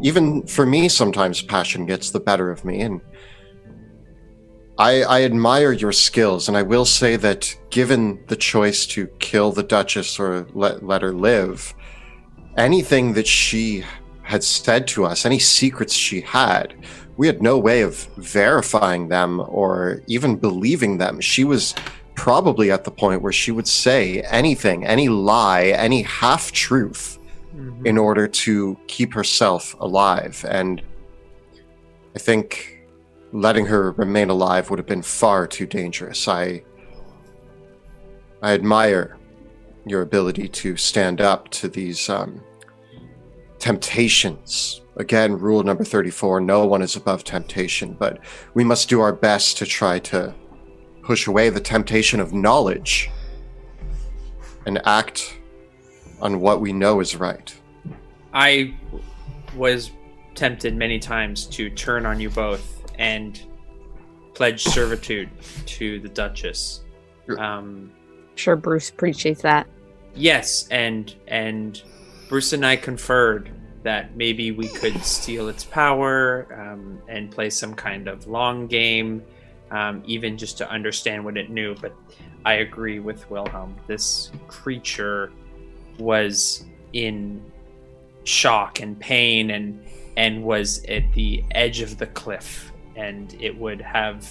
Even for me, sometimes passion gets the better of me, and I admire your skills, and I will say that given the choice to kill the Duchess or let her live, anything that she had said to us, any secrets she had, we had no way of verifying them or even believing them. She was probably at the point where she would say anything, any lie, any half-truth in order to keep herself alive. And I think letting her remain alive would have been far too dangerous. I admire your ability to stand up to these temptations. Again, rule number 34, no one is above temptation, but we must do our best to try to push away the temptation of knowledge and act on what we know is right. I was tempted many times to turn on you both and pledge servitude to the Duchess. Sure, Bruce appreciates that. Yes, and Bruce and I conferred that maybe we could steal its power and play some kind of long game, even just to understand what it knew. But I agree with Wilhelm. This creature was in shock and pain and was at the edge of the cliff, and it would have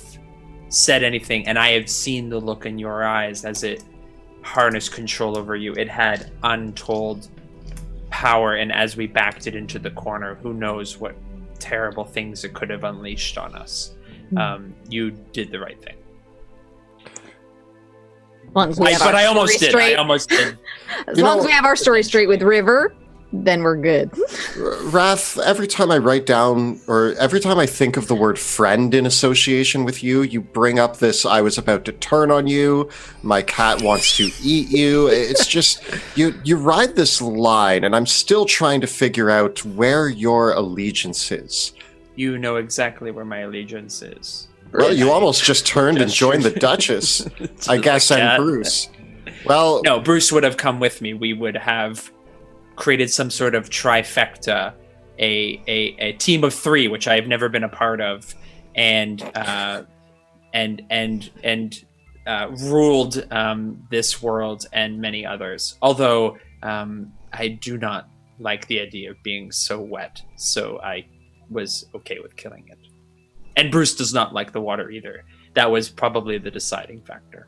said anything. And I have seen the look in your eyes as it harnessed control over you. It had untold power, and as we backed it into the corner, who knows what terrible things it could have unleashed on us. You did the right thing. I almost did. As long as we have our story straight with River, then we're good. Wrath, every time I write down, or every time I think of the word friend in association with you, you bring up this, I was about to turn on you, my cat wants to eat you. It's just, you ride this line, and I'm still trying to figure out where your allegiance is. You know exactly where my allegiance is. Well, you almost just turned and joined the Duchess. I guess I'm Bruce. Well, no, Bruce would have come with me. We would have created some sort of trifecta, a team of three, which I have never been a part of, and ruled this world and many others. Although I do not like the idea of being so wet, so I was okay with killing it. And Bruce does not like the water either. That was probably the deciding factor.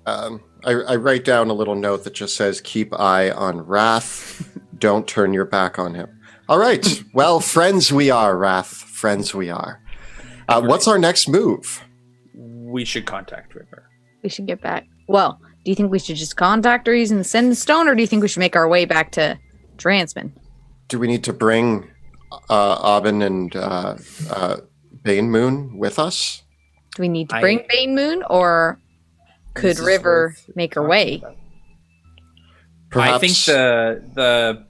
I write down a little note that just says, keep eye on Wrath. Don't turn your back on him. All right. Well, friends we are, Wrath. Friends we are. What's our next move? We should contact River. We should get back. Well, do you think we should just contact her using the Send the Stone, or do you think we should make our way back to Transman? Do we need to bring Aubin and Bane Moon with us? Do we need to bring Bane Moon, or could River make her way? Perhaps. I think the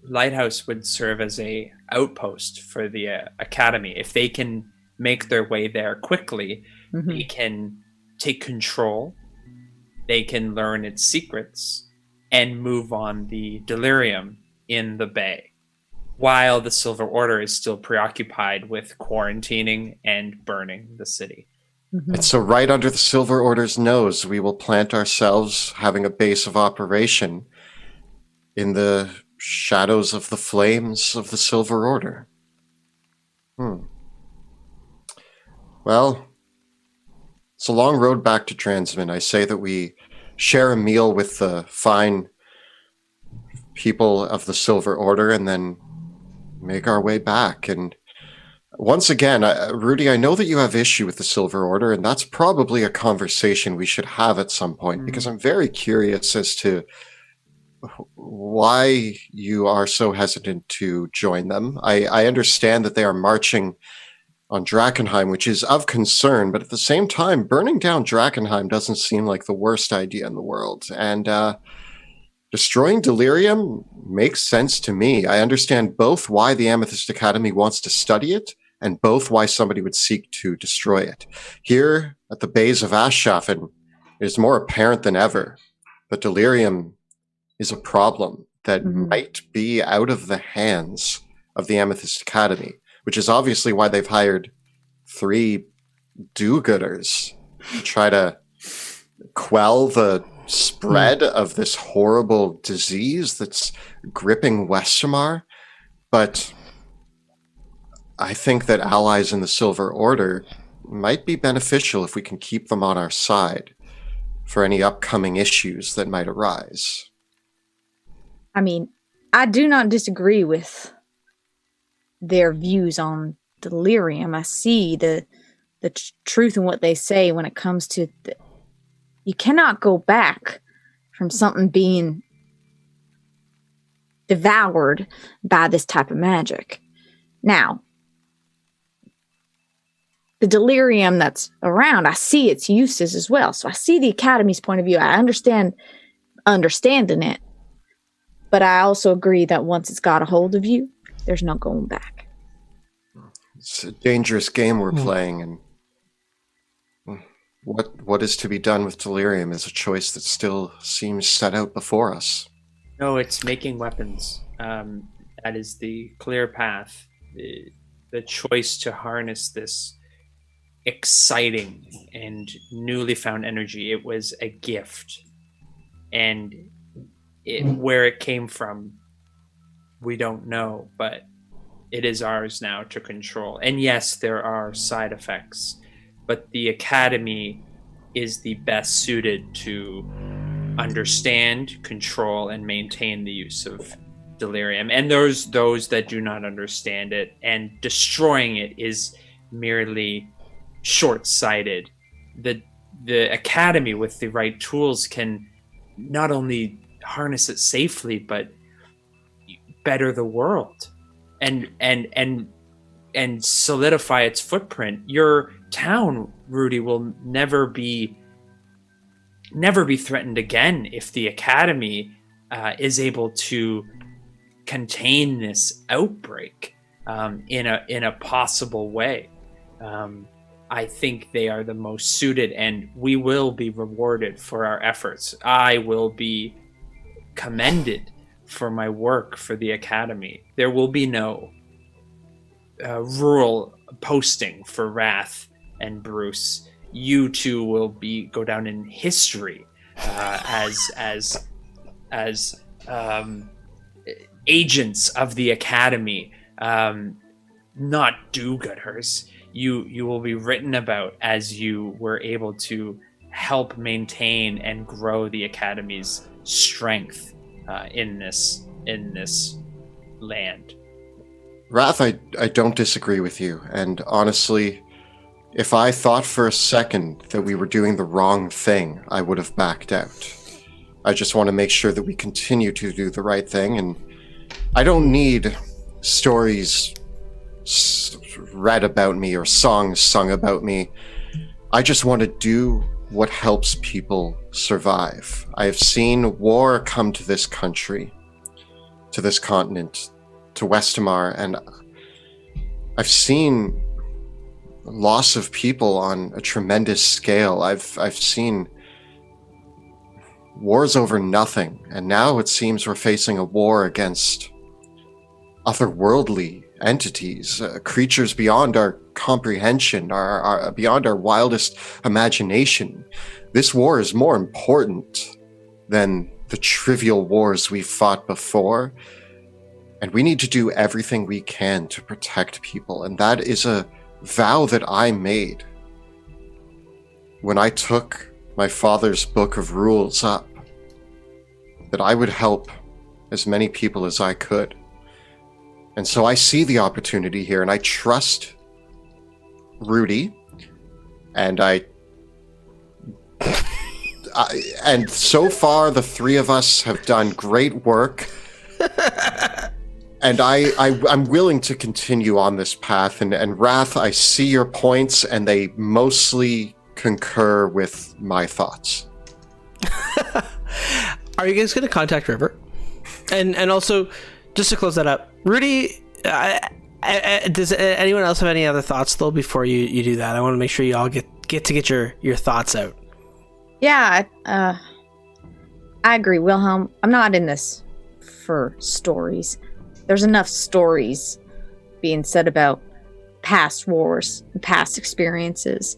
lighthouse would serve as a outpost for the academy. If they can make their way there quickly, they can take control, they can learn its secrets, and move on the delirium in the bay, while the Silver Order is still preoccupied with quarantining and burning the city. And so right under the Silver Order's nose, we will plant ourselves, having a base of operation in the shadows of the flames of the Silver Order. Well, it's a long road back to Transman. I say that we share a meal with the fine people of the Silver Order and then make our way back. And once again, Rudy, I know that you have issue with the Silver Order, and that's probably a conversation we should have at some point, because I'm very curious as to why you are so hesitant to join them. I understand that they are marching on Drakkenheim, which is of concern, but at the same time, burning down Drakkenheim doesn't seem like the worst idea in the world. And destroying Delirium makes sense to me. I understand both why the Amethyst Academy wants to study it, and both why somebody would seek to destroy it. Here, at the bays of Ashchaffen, it is more apparent than ever that Delirium is a problem that might be out of the hands of the Amethyst Academy, which is obviously why they've hired 3 do-gooders to try to quell the spread of this horrible disease that's gripping Westermar. But I think that allies in the Silver Order might be beneficial if we can keep them on our side for any upcoming issues that might arise. I mean, I do not disagree with their views on delirium. I see the truth in what they say when it comes to you cannot go back from something being devoured by this type of magic. Now, the delirium that's around, I see its uses as well. So I see the Academy's point of view. I understand understanding it. But I also agree that once it's got a hold of you, there's no going back. It's a dangerous game we're playing, and what is to be done with delirium is a choice that still seems set out before us. No, it's making weapons. That is the clear path. The choice to harness this exciting and newly found energy. It was a gift. And where it came from, we don't know, but it is ours now to control. And yes, there are side effects, but the Academy is the best suited to understand, control, and maintain the use of delirium. And there's those that do not understand it, and destroying it is merely short-sighted. The Academy, with the right tools, can not only harness it safely, but better the world and solidify its footprint. Your town, Rudy, will never be threatened again if the Academy is able to contain this outbreak in a possible way. I think they are the most suited, and we will be rewarded for our efforts. I will be commended for my work for the Academy. There will be no rural posting for Wrath and Bruce. You two will go down in history as agents of the Academy, not do-gooders. You will be written about as you were able to help maintain and grow the Academy's strength in this land. Wrath, I don't disagree with you, and honestly, if I thought for a second that we were doing the wrong thing, I would have backed out. I just want to make sure that we continue to do the right thing, and I don't need stories read about me or songs sung about me. I just want to do what helps people survive. I have seen war come to this country, to this continent, to Westamar, and I've seen loss of people on a tremendous scale. I've seen wars over nothing, and now it seems we're facing a war against otherworldly entities, creatures beyond our comprehension, our beyond our wildest imagination. This war is more important than the trivial wars we've fought before, and we need to do everything we can to protect people, and that is a vow that I made when I took my father's book of rules up, that I would help as many people as I could. And so I see the opportunity here, and I trust Rudy, and and so far the three of us have done great work, and I'm willing to continue on this path. And Wrath, I see your points, and they mostly concur with my thoughts. Are you guys going to contact River? And also, just to close that up, Rudy, does anyone else have any other thoughts though before you do that? I want to make sure you all get your thoughts out. Yeah, I agree, Wilhelm. I'm not in this for stories. There's enough stories being said about past wars and past experiences.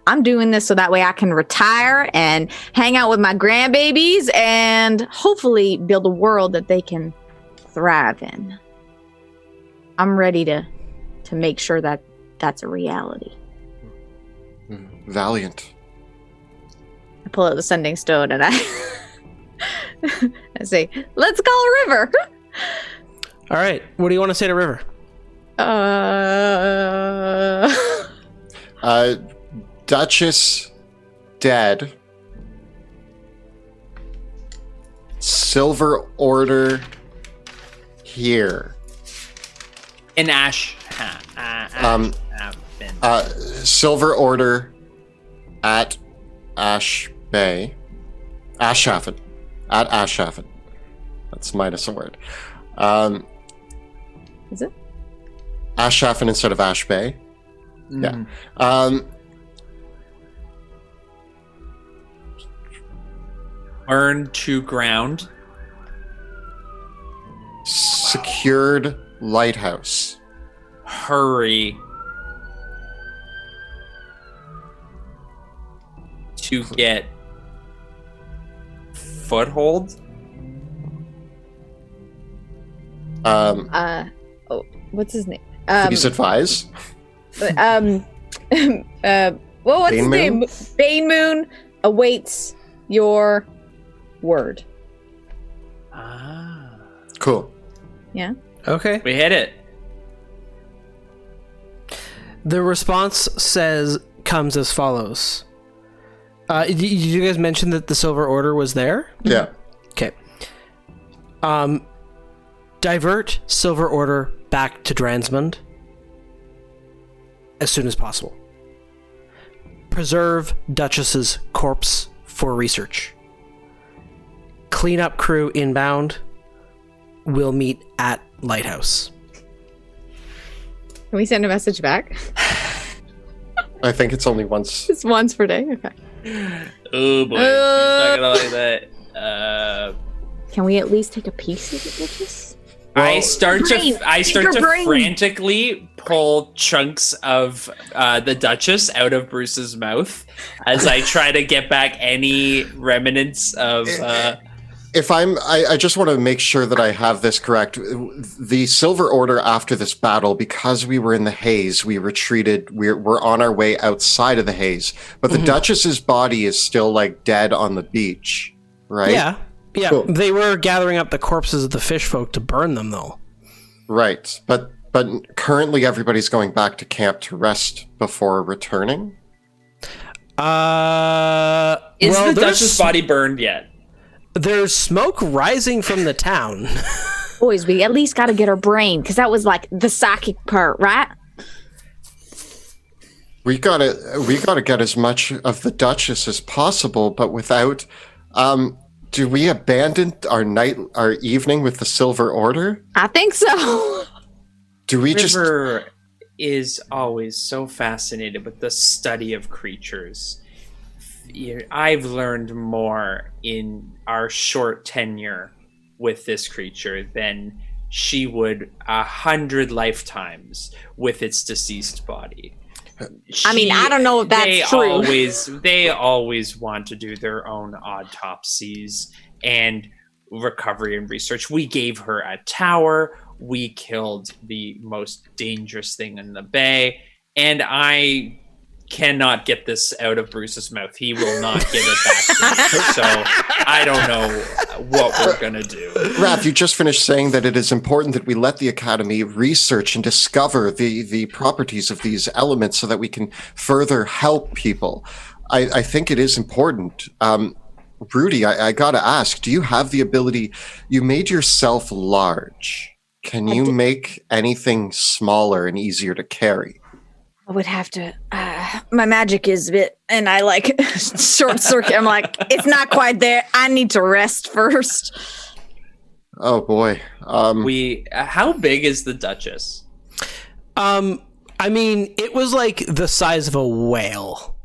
I'm doing this so that way I can retire and hang out with my grandbabies and hopefully build a world that they can thrive in. I'm ready to make sure that that's a reality. Valiant. I pull out the sending stone and I say, let's call River. All right. What do you want to say to River? Duchess dead. Silver Order here. In Silver Order at Ashchaffen. At Ashchaffen. That's minus a word. Is it? Ashchaffen instead of Ash Bay. Mm. Yeah. Burn to ground. Secured lighthouse. Hurry. To get foothold. What's his name? Please advise. Well, what's Bane his name? Bane Moon awaits your word. Ah. Cool. Yeah. Okay. We hit it. The response comes as follows. Did you guys mention that the Silver Order was there? Yeah. Okay. Divert Silver Order back to Dransmund as soon as possible. Preserve Duchess's corpse for research. Cleanup crew inbound. We'll meet at Lighthouse. Can we send a message back? I think it's only once. It's once per day? Okay. Oh boy. He's not gonna like that. Can we at least take a piece of the Duchess? I start brain. to brain. frantically pull chunks of the Duchess out of Bruce's mouth as I try to get back any remnants of. I just want to make sure that I have this correct. The Silver Order after this battle, because we were in the haze, we retreated. We're on our way outside of the haze, but the Duchess's body is still like dead on the beach, right? Yeah. Cool. They were gathering up the corpses of the fish folk to burn them, though. Right, but currently everybody's going back to camp to rest before returning. Is the Duchess' body burned yet? There's smoke rising from the town. Boys, we at least got to get her brain, because that was like the psychic part, right? We gotta get as much of the Duchess as possible, but without. Do we abandon our evening with the Silver Order? I think so. Do we River is always so fascinated with the study of creatures. I've learned more in our short tenure with this creature than she would 100 lifetimes with its deceased body. I mean, I don't know if that's true. They always want to do their own autopsies and recovery and research. We gave her a tower. We killed the most dangerous thing in the bay. And I cannot get this out of Bruce's mouth. He will not give it back to me. So I don't know what we're going to do. Raph, you just finished saying that it is important that we let the Academy research and discover the properties of these elements so that we can further help people. I think it is important. Rudy, I got to ask, do you have the ability? You made yourself large. Can you make anything smaller and easier to carry? I would have to. My magic is a bit, and I like short circuit. I'm like, it's not quite there. I need to rest first. Oh boy. How big is the Duchess? I mean, it was like the size of a whale.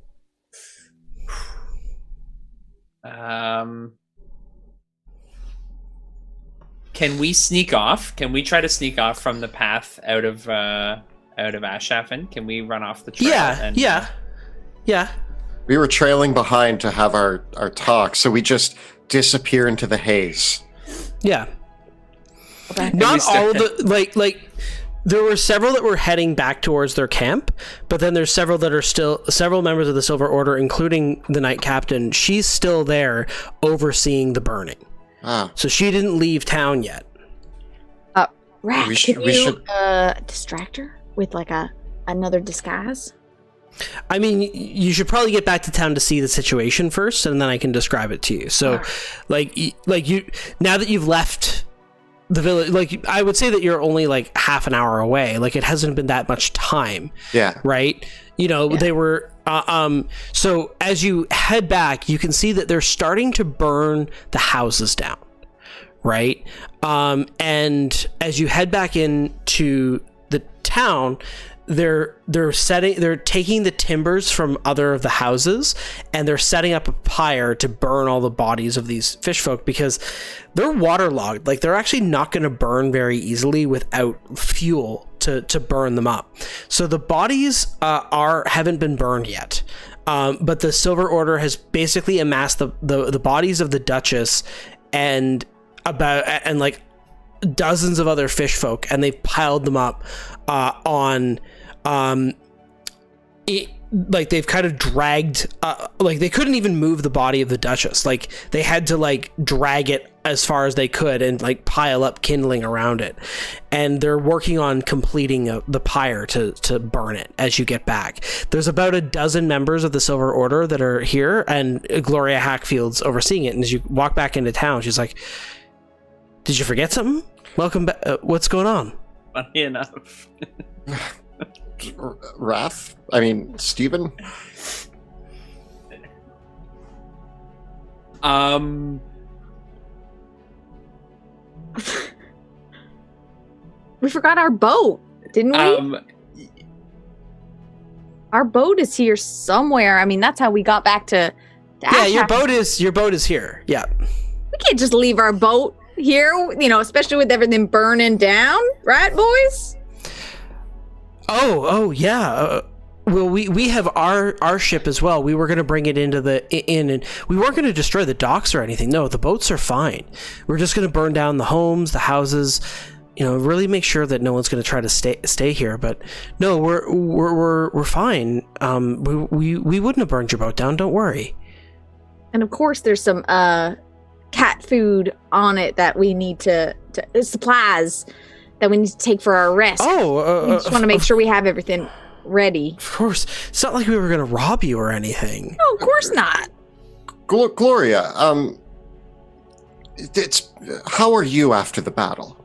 Can we sneak off? Can we try to sneak off from the path out of Ashchaffen? Can we run off the trail? Yeah. We were trailing behind to have our talk, so we just disappear into the haze. Yeah. Okay. Not all of the like there were several that were heading back towards their camp, but then there's several that are still several members of the Silver Order, including the Knight Captain. She's still there overseeing the burning. Ah. So she didn't leave town yet. Rat, We can we you should- distract her with like another disguise? I mean, you should probably get back to town to see the situation first, and then I can describe it to you. So, like you, now that you've left the village, like I would say that you're only like half an hour away. Like it hasn't been that much time. Yeah. Right. You know, they were. So as you head back, you can see that they're starting to burn the houses down. Right. And as you head back into the town, they're taking the timbers from other of the houses and they're setting up a pyre to burn all the bodies of these fish folk because they're waterlogged. Like they're actually not going to burn very easily without fuel to burn them up. So the bodies haven't been burned yet. But the Silver Order has basically amassed the bodies of the Duchess and like dozens of other fish folk, and they've piled them up like they've kind of dragged like they couldn't even move the body of the Duchess. Like they had to like drag it as far as they could and like pile up kindling around it, and they're working on completing the pyre to burn it as you get back. There's about a dozen members of the Silver Order that are here, and Gloria Hackfield's overseeing it. And as you walk back into town, she's like, "Did you forget something? Welcome back. What's going on?" Funny enough. Raph? I mean, Steven? We forgot our boat, didn't we? Our boat is here somewhere. I mean, that's how we got back to Yeah, your Ashchaffen. boat is here. Yeah. We can't just leave our boat here, you know, especially with everything burning down, right, boys? Oh, yeah. Well, we have our ship as well. We were going to bring it into the inn, and we weren't going to destroy the docks or anything. No, the boats are fine. We're just going to burn down the homes, the houses. You know, really make sure that no one's going to try to stay here. But no, we're fine. We wouldn't have burned your boat down. Don't worry. And of course, there's some cat food on it that we need to supplies that we need to take for our rest. We just want to make sure we have everything ready. Of course. It's not like we were going to rob you or anything. No, of course not. Gloria, how are you after the battle?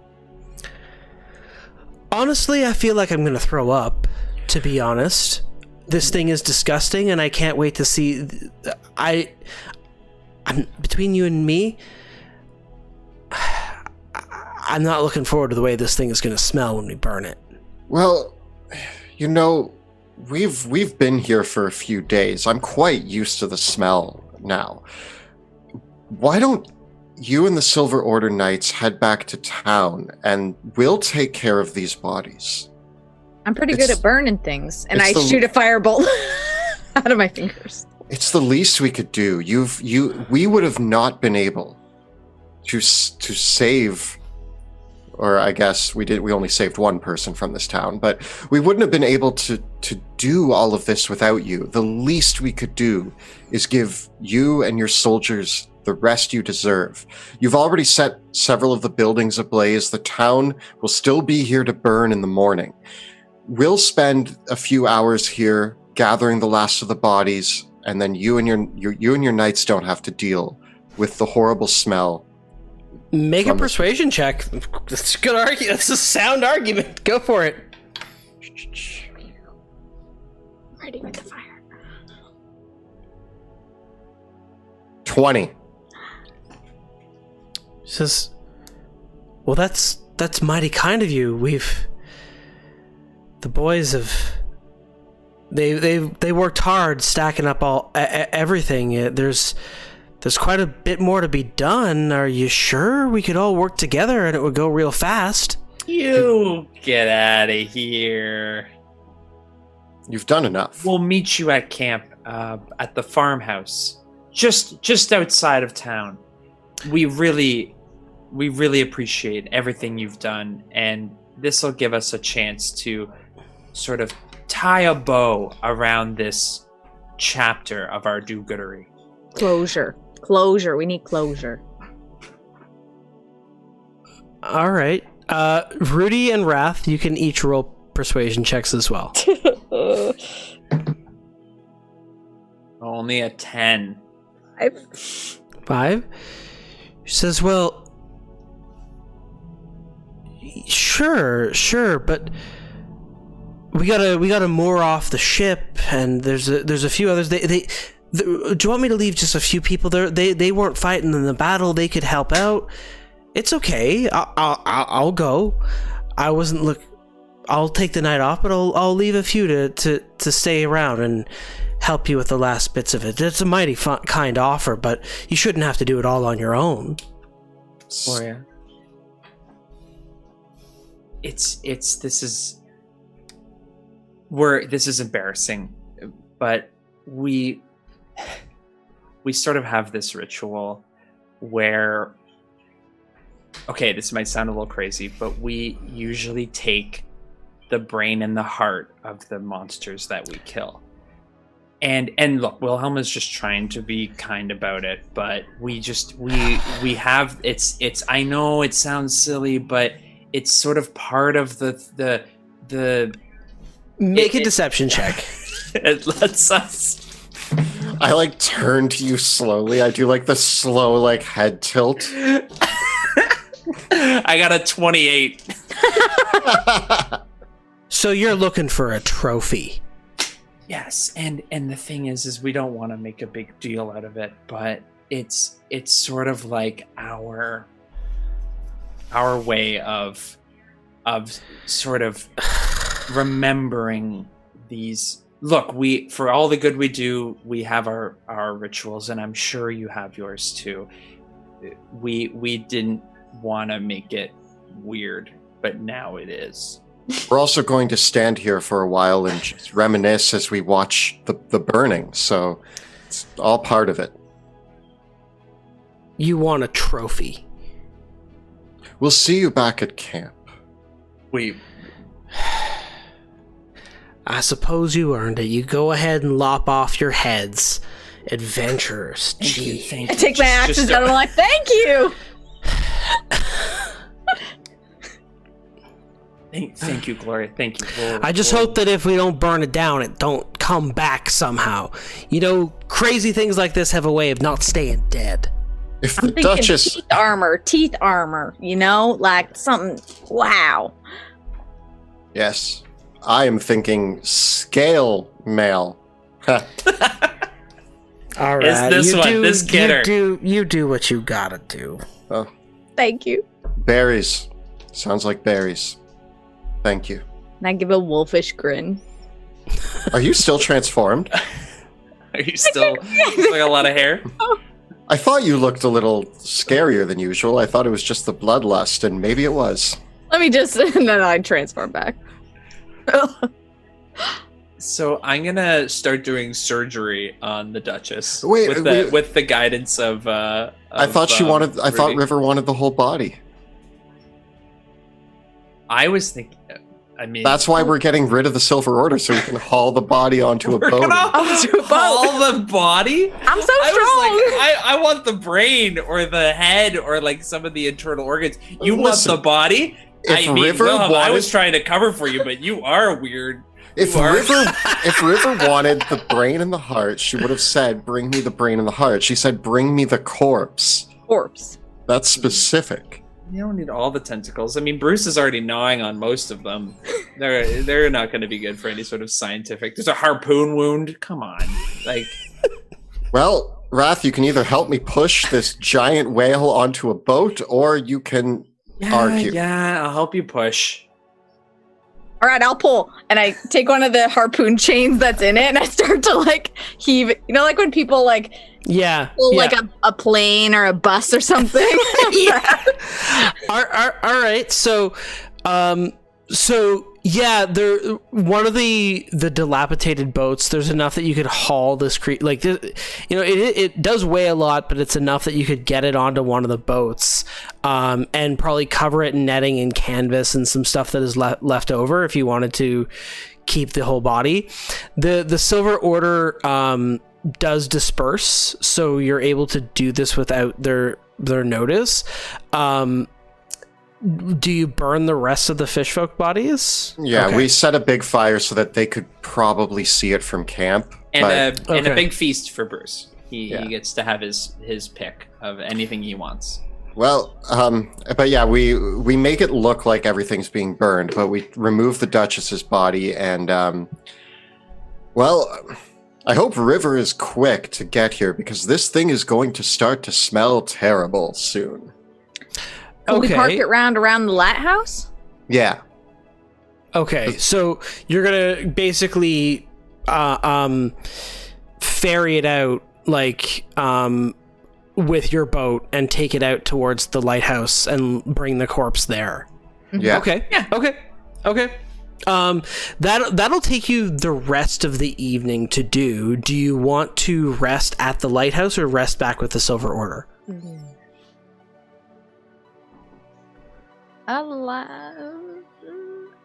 Honestly, I feel like I'm going to throw up, to be honest. This thing is disgusting, and I can't wait to see... I'm between you and me, I'm not looking forward to the way this thing is going to smell when we burn it. Well, you know, we've been here for a few days. I'm quite used to the smell now. Why don't you and the Silver Order Knights head back to town, and we'll take care of these bodies? I'm pretty good at burning things, and I shoot a firebolt out of my fingers. It's the least we could do. We would have not been able to save, or I guess we only saved one person from this town, but we wouldn't have been able to do all of this without you. The least we could do is give you and your soldiers the rest you deserve. You've already set several of the buildings ablaze. The town will still be here to burn in the morning. We'll spend a few hours here gathering the last of the bodies, and then you and your knights don't have to deal with the horrible smell. Make a persuasion check. That's a good argument. That's a sound argument. Go for it. Ready with the fire. 20. She says, well, that's mighty kind of you. The boys have... They worked hard stacking up everything. There's quite a bit more to be done. Are you sure we could all work together and it would go real fast? You get out of here. You've done enough. We'll meet you at camp at the farmhouse, just outside of town. We really appreciate everything you've done, and this will give us a chance to sort of tie a bow around this chapter of our do-goodery. Closure. We need closure. All right. Rudy and Wrath, you can each roll persuasion checks as well. Only a 10. 5. She says, well, sure, but we gotta moor off the ship, and there's a few others. Do you want me to leave just a few people there? They weren't fighting in the battle. They could help out. It's okay. I'll go. I'll take the night off, but I'll leave a few to stay around and help you with the last bits of it. It's a mighty kind offer, but you shouldn't have to do it all on your own. Gloria. This is embarrassing, but we sort of have this ritual where, okay, this might sound a little crazy, but we usually take the brain and the heart of the monsters that we kill. And look, Wilhelm is just trying to be kind about it, but we have it's I know it sounds silly, but it's sort of part of the Make a deception check. It lets us. I like turn to you slowly. I do like the slow like head tilt. I got a 28. So you're looking for a trophy. Yes, and the thing is we don't want to make a big deal out of it, but it's sort of like our way of sort of remembering these. Look, for all the good we do, we have our rituals, and I'm sure you have yours too. We didn't want to make it weird, but now it is. We're also going to stand here for a while and just reminisce as we watch the burning, so it's all part of it. You want a trophy. We'll see you back at camp. I suppose you earned it. You go ahead and lop off your heads, adventurers. Thank you. I take my axes out and I'm like, thank you! Thank you, Gloria. Thank you. I just hope that if we don't burn it down, it don't come back somehow. You know, crazy things like this have a way of not staying dead. If I'm the thinking Duchess... teeth armor, you know? Like something, wow. Yes. I am thinking scale mail. All right. It's this one, this kidder. You do what you gotta do. Oh, Thank you. berries. Sounds like berries. Thank you. And I give a wolfish grin. Are you still transformed? Are you still like a lot of hair? I thought you looked a little scarier than usual. I thought it was just the bloodlust, and maybe it was. Let me just, and then I transform back. So I'm gonna start doing surgery on the Duchess. Wait, with the guidance of. I thought she wanted. I thought Rudy. River wanted the whole body. I was thinking. I mean, That's why we're getting rid of the Silver Order, so we can haul the body onto a we're boat. gonna Onto a boat. haul the body. I'm so I strong! was like, I want the brain or the head or like some of the internal organs. You Listen, want the body? if I mean, River Wilhelm, I wanted- was trying to cover for you, but you are weird. If You are- River wanted the brain and the heart, she would have said, "Bring me the brain and the heart." She said, "Bring me the corpse." Corpse. That's specific. You don't need all the tentacles. I mean, Bruce is already gnawing on most of them. They're not going to be good for any sort of scientific. There's a harpoon wound. Come on, like. Well, Wrath, you can either help me push this giant whale onto a boat, or you can argue. Yeah, I'll help you push. All right, I'll pull. And I take one of the harpoon chains that's in it and I start to like heave it. You know, like when people like pull like a plane or a bus or something? All right. So, yeah, there. One of the dilapidated boats. There's enough that you could haul this like this, you know, it does weigh a lot, but it's enough that you could get it onto one of the boats, and probably cover it in netting and canvas and some stuff that is left over if you wanted to keep the whole body. The Silver Order does disperse, so you're able to do this without their notice. do you burn the rest of the fish folk bodies? Yeah, Okay. we set a big fire so that they could probably see it from camp. And but a Okay. big feast for Bruce. He Yeah. gets to have his pick of anything he wants. Well, but yeah, we make it look like everything's being burned, but we remove the Duchess's body, and well, I hope River is quick to get here because this thing is going to start to smell terrible soon. Can we park Okay. it around the lighthouse? Yeah, Okay, so you're gonna basically ferry it out like with your boat and take it out towards the lighthouse and bring the corpse there. yeah. Okay. Yeah. Okay. That'll take you the rest of the evening to do. Do you want to rest at the lighthouse or rest back with the Silver Order?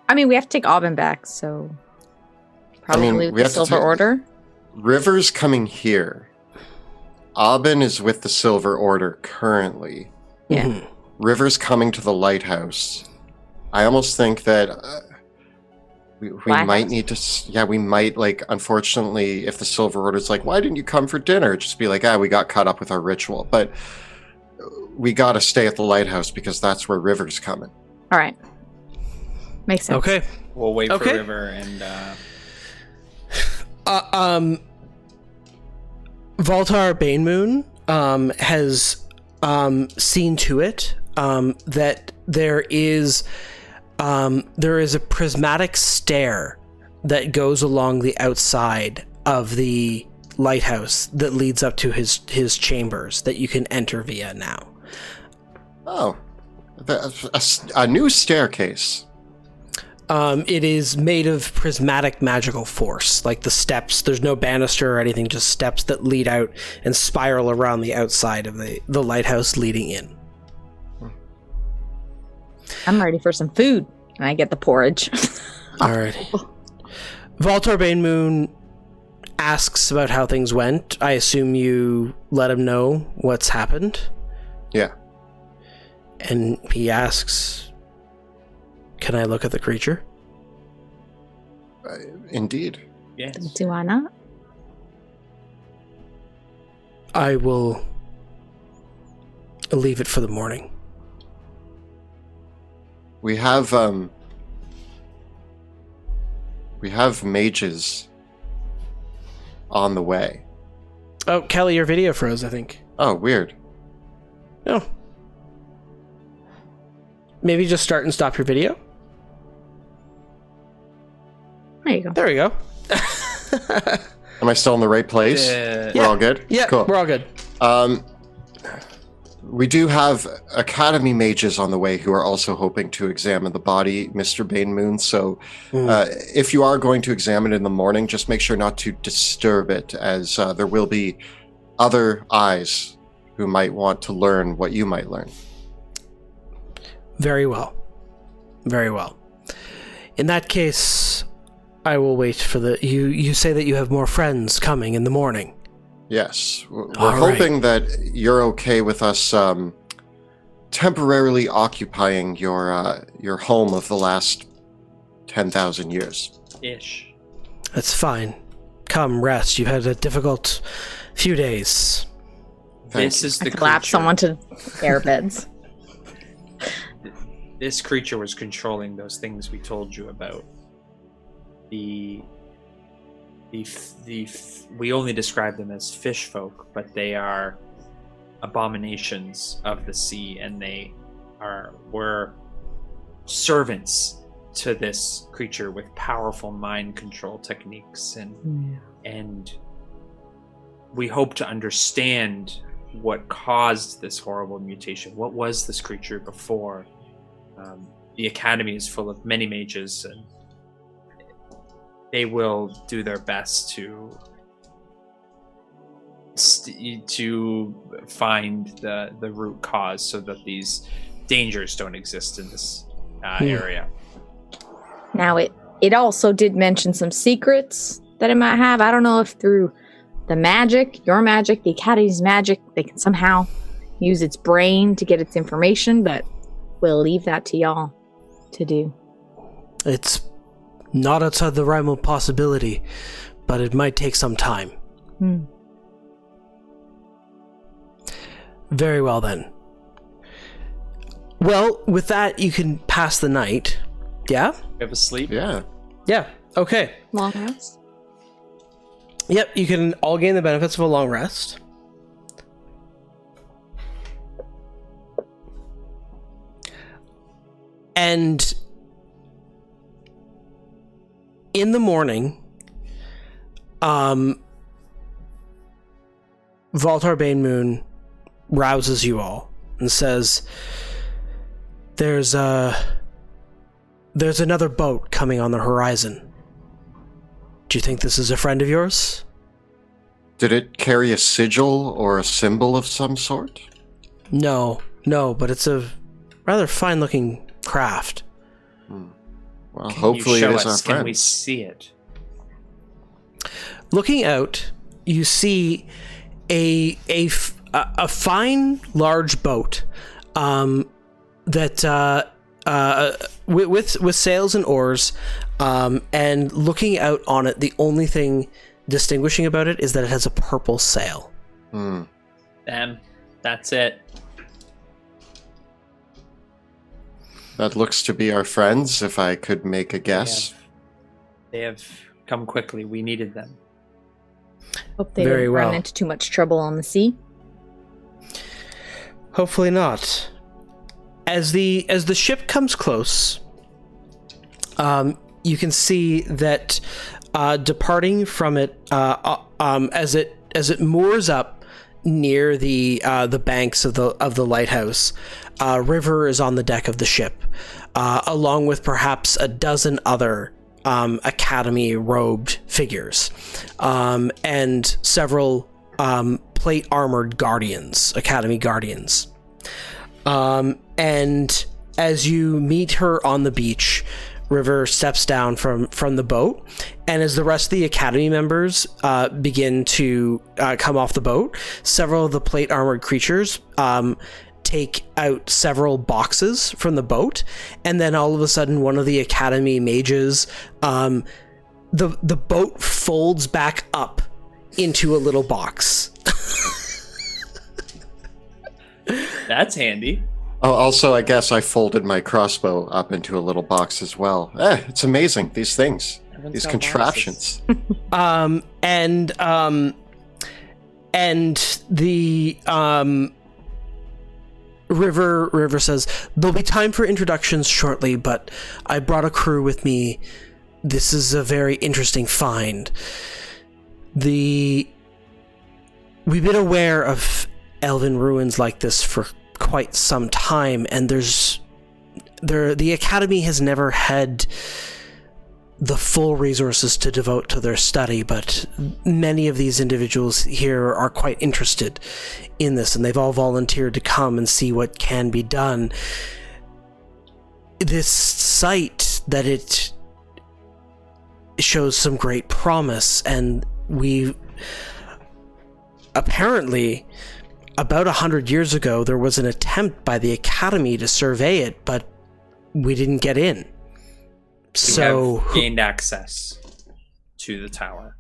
I mean, we have to take Aubin back, so probably we with the have to Silver take- Order. River's coming here. Aubin is with the Silver Order currently. Yeah. Mhm. River's coming to the lighthouse. I almost think that we Lighthouse? might need to. Yeah, we might, like, unfortunately, if the Silver Order's like, why didn't you come for dinner? Just be like, we got caught up with our ritual. But we got to stay at the lighthouse because that's where River's coming. All right. Makes sense. Okay. We'll wait Okay. for River and Valtar Banemoon has seen to it that there is a prismatic stair that goes along the outside of the lighthouse that leads up to his chambers that you can enter via now. Oh, a new staircase. It is made of prismatic magical force, like the steps. There's no banister or anything, just steps that lead out and spiral around the outside of the lighthouse leading in. I'm ready for some food. And I get the porridge. Alrighty. Valtar Banemoon asks about how things went. I assume you let him know what's happened. Yeah. And he asks, "Can I look at the creature?" Indeed. yes. Do I not? I will leave it for the morning. We have mages on the way. Oh, Kelly, your video froze, I think. Oh, weird. No. Maybe just start and stop your video. There you go. There we go. Am I still in the right place? We're all good? Yeah, Cool. we're all good. We do have Academy mages on the way who are also hoping to examine the body, Mr. Banemoon. So if you are going to examine it in the morning, just make sure not to disturb it, as there will be other eyes who might want to learn what you might learn. Very well. Very well. In that case, I will wait for the... You say that you have more friends coming in the morning. Yes. We're All right. hoping that you're okay with us temporarily occupying your home of the last 10,000 years. Ish. That's fine. Come, rest. You've had a difficult few days. Thank This you. is I the clap creature. someone to air beds. This creature was controlling those things we told you about. We only describe them as fish folk, but they are abominations of the sea, and were servants to this creature with powerful mind control techniques, and we hope to understand what caused this horrible mutation. What was this creature before? The Academy is full of many mages, and they will do their best to find the root cause so that these dangers don't exist in this area. Now, it also did mention some secrets that it might have. I don't know if through the magic, your magic, the Academy's magic, they can somehow use its brain to get its information, but we'll leave that to y'all to do. It's not outside the realm of possibility, but it might take some time. Very well, then. Well, with that, you can pass the night. Yeah? We have a sleep. Yeah. Yeah. Okay. Long rest. Yep, you can all gain the benefits of a long rest. And in the morning, Valtar Banemoon rouses you all and says, There's another boat coming on the horizon. Do you think this is a friend of yours? Did it carry a sigil or a symbol of some sort? No, but it's a rather fine-looking craft. Well, Can hopefully you show it is our us? Can friend. we see it? Looking out, you see a fine, large boat that with sails and oars, and looking out on it, the only thing distinguishing about it is that it has a purple sail. Damn, that's it. That looks to be our friends, if I could make a guess. They have come quickly. We needed them. Hope they Very didn't well. run into too much trouble on the sea. Hopefully not. As the ship comes close, you can see that departing from it, as it moors up near the banks of the lighthouse, River is on the deck of the ship, along with perhaps a dozen other Academy robed figures, and several plate armored guardians, Academy guardians. And as you meet her on the beach, River steps down from the boat, and as the rest of the Academy members begin to come off the boat, several of the plate armored creatures take out several boxes from the boat, and then all of a sudden one of the Academy mages, the boat folds back up into a little box. That's handy. Oh, also, I guess I folded my crossbow up into a little box as well. It's amazing, these things. Everyone's These got contraptions. And the River says, there'll be time for introductions shortly, but I brought a crew with me. This is a very interesting find. We've been aware of elven ruins like this for quite some time, and the Academy has never had the full resources to devote to their study, but many of these individuals here are quite interested in this, and they've all volunteered to come and see what can be done. This site, that it shows some great promise, and we apparently, about 100 years ago, there was an attempt by the Academy to survey it, but we didn't get in. We have gained access to the tower.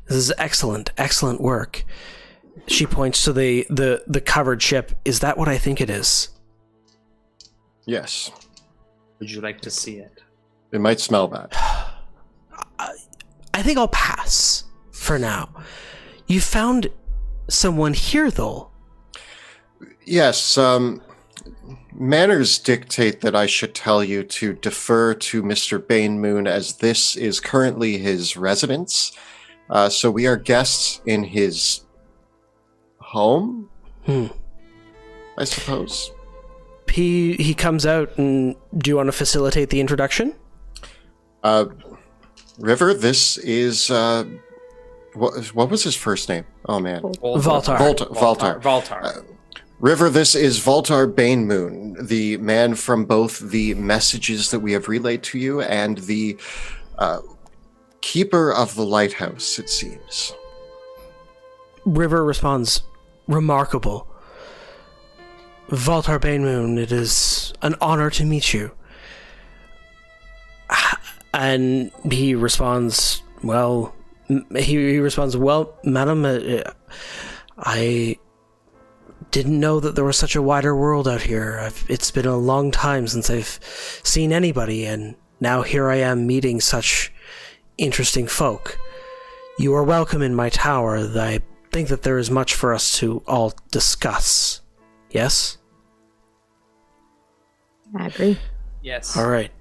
This is excellent work. She points to the covered ship. Is that what I think it is? Yes. Would you like to see it? It might smell bad. I think I'll pass for now. You found someone here, though. Yes, manners dictate that I should tell you to defer to Mr. Banemoon, as this is currently his residence. So we are guests in his home, I suppose. He comes out, and do you want to facilitate the introduction? River, this is what was his first name? Oh man, Valtar. Valtar. River, this is Valtar Banemoon, the man from both the messages that we have relayed to you and the keeper of the lighthouse, it seems. River responds, remarkable. Valtar Banemoon, it is an honor to meet you. And he responds, well, madam, I didn't know that there was such a wider world out here. It's been a long time since I've seen anybody, and now here I am meeting such interesting folk. You are welcome in my tower. I think that there is much for us to all discuss. Yes? I agree. Yes. All right.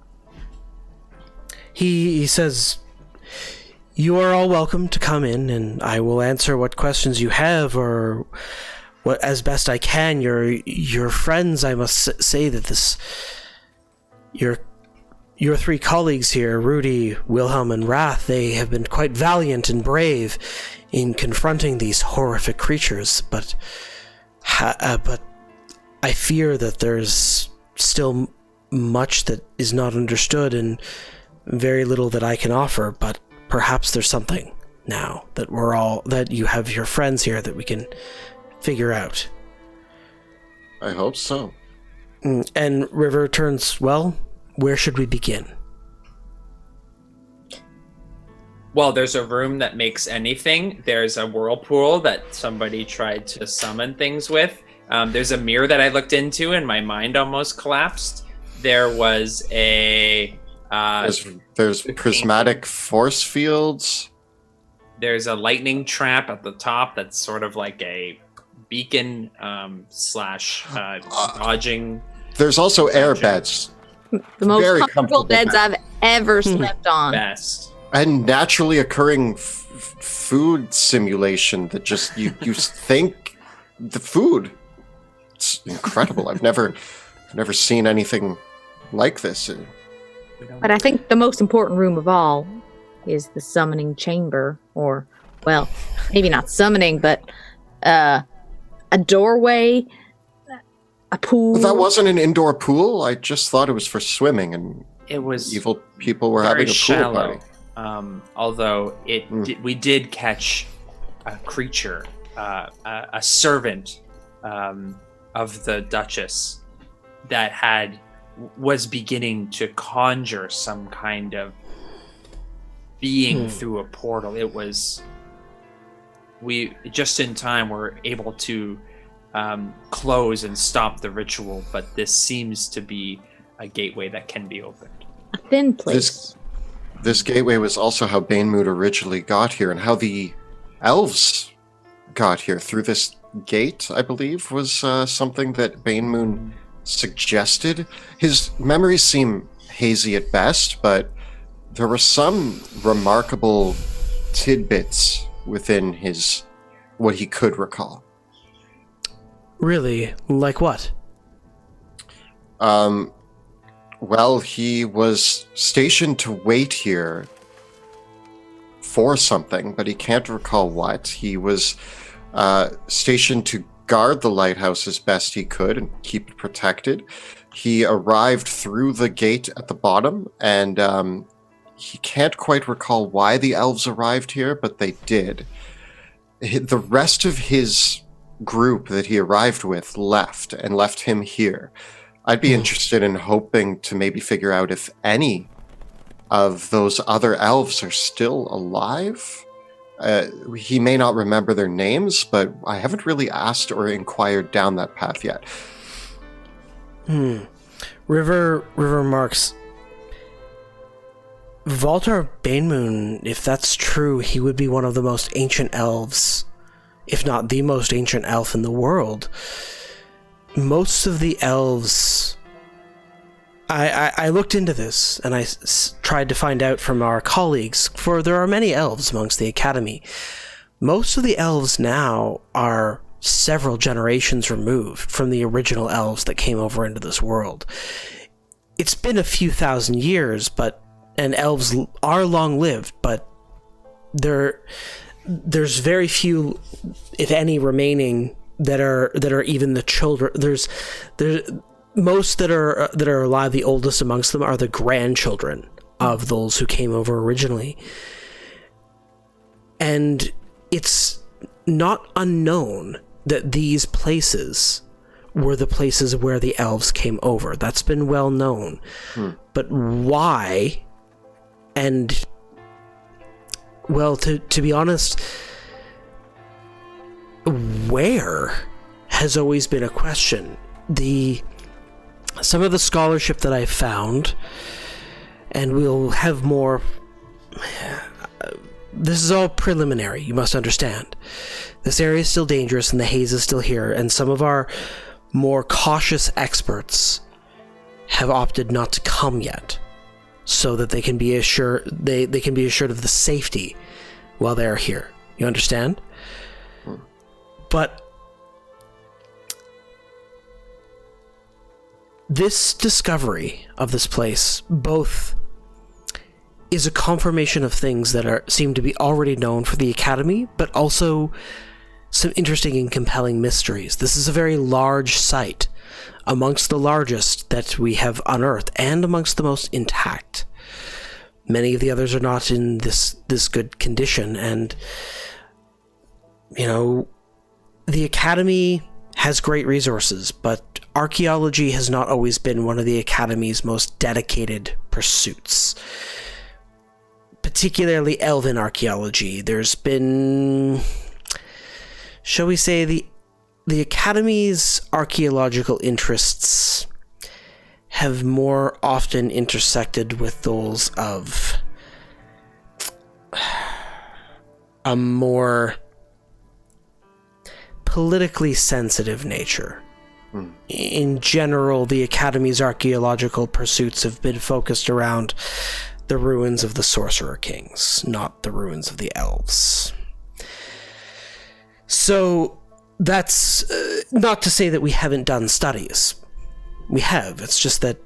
He says, you are all welcome to come in, and I will answer what questions you have, or what as best I can. Your friends, I must say that your three colleagues here, Rudy, Wilhelm, and Wrath, they have been quite valiant and brave in confronting these horrific creatures, but I fear that there's still much that is not understood and very little that I can offer, but perhaps there's something now that you have your friends here that we can figure out. I hope so. And River turns, well, where should we begin? Well, there's a room that makes anything. There's a whirlpool that somebody tried to summon things with. There's a mirror that I looked into and my mind almost collapsed. There was a... there's prismatic force fields. There's a lightning trap at the top that's sort of like a beacon slash dodging. There's also air beds. The most Very comfortable beds I've ever slept on. Best. And naturally occurring food simulation that just you think the food. It's incredible. I've never seen anything like this. But I think the most important room of all is the summoning chamber, or, well, maybe not summoning, but a doorway, a pool. That wasn't an indoor pool. I just thought it was for swimming, and It was evil people were very having a pool shallow. party. Although we did catch a creature, a servant of the Duchess that was beginning to conjure some kind of being through a portal. It was we just in time were able to close and stop the ritual, but this seems to be a gateway that can be opened. A thin place. This gateway was also how Banemoon originally got here, and how the elves got here through this gate, I believe, was something that Banemoon suggested. His memories seem hazy at best, but there were some remarkable tidbits within what he could recall. Really? Like what? Well, he was stationed to wait here for something, but he can't recall what. He was stationed to guard the lighthouse as best he could and keep it protected. He arrived through the gate at the bottom, and he can't quite recall why the elves arrived here, but they did. The rest of his group that he arrived with left him here. I'd be interested in hoping to maybe figure out if any of those other elves are still alive. He may not remember their names, but I haven't really asked or inquired down that path yet. River remarks, Valtar Banemoon, if that's true, he would be one of the most ancient elves, if not the most ancient elf in the world. Most of the elves... I looked into this, and I tried to find out from our colleagues, for there are many elves amongst the Academy. Most of the elves now are several generations removed from the original elves that came over into this world. It's been a few thousand years, and elves are long-lived, but there's very few, if any, remaining that are even the children. There's most that are alive. The oldest amongst them are the grandchildren of those who came over originally, and it's not unknown that these places were the places where the elves came over. That's been well known. But why? And, well, to be honest, where has always been a question. Some of the scholarship that I found, and we'll have more... This is all preliminary, you must understand. This area is still dangerous and the haze is still here, and some of our more cautious experts have opted not to come yet, so that they can be assured they can be assured of the safety while they are here. You understand? But this discovery of this place both is a confirmation of things that seem to be already known for the Academy, but also some interesting and compelling mysteries. This is a very large site, amongst the largest that we have unearthed, and amongst the most intact. Many of the others are not in this good condition, and, you know, the Academy has great resources, but archaeology has not always been one of the Academy's most dedicated pursuits. Particularly elven archaeology. There's been, shall we say, the Academy's archaeological interests have more often intersected with those of a more politically sensitive nature. In general, the Academy's archaeological pursuits have been focused around the ruins of the Sorcerer Kings, not the ruins of the elves. So that's not to say that we haven't done studies. We have. It's just that,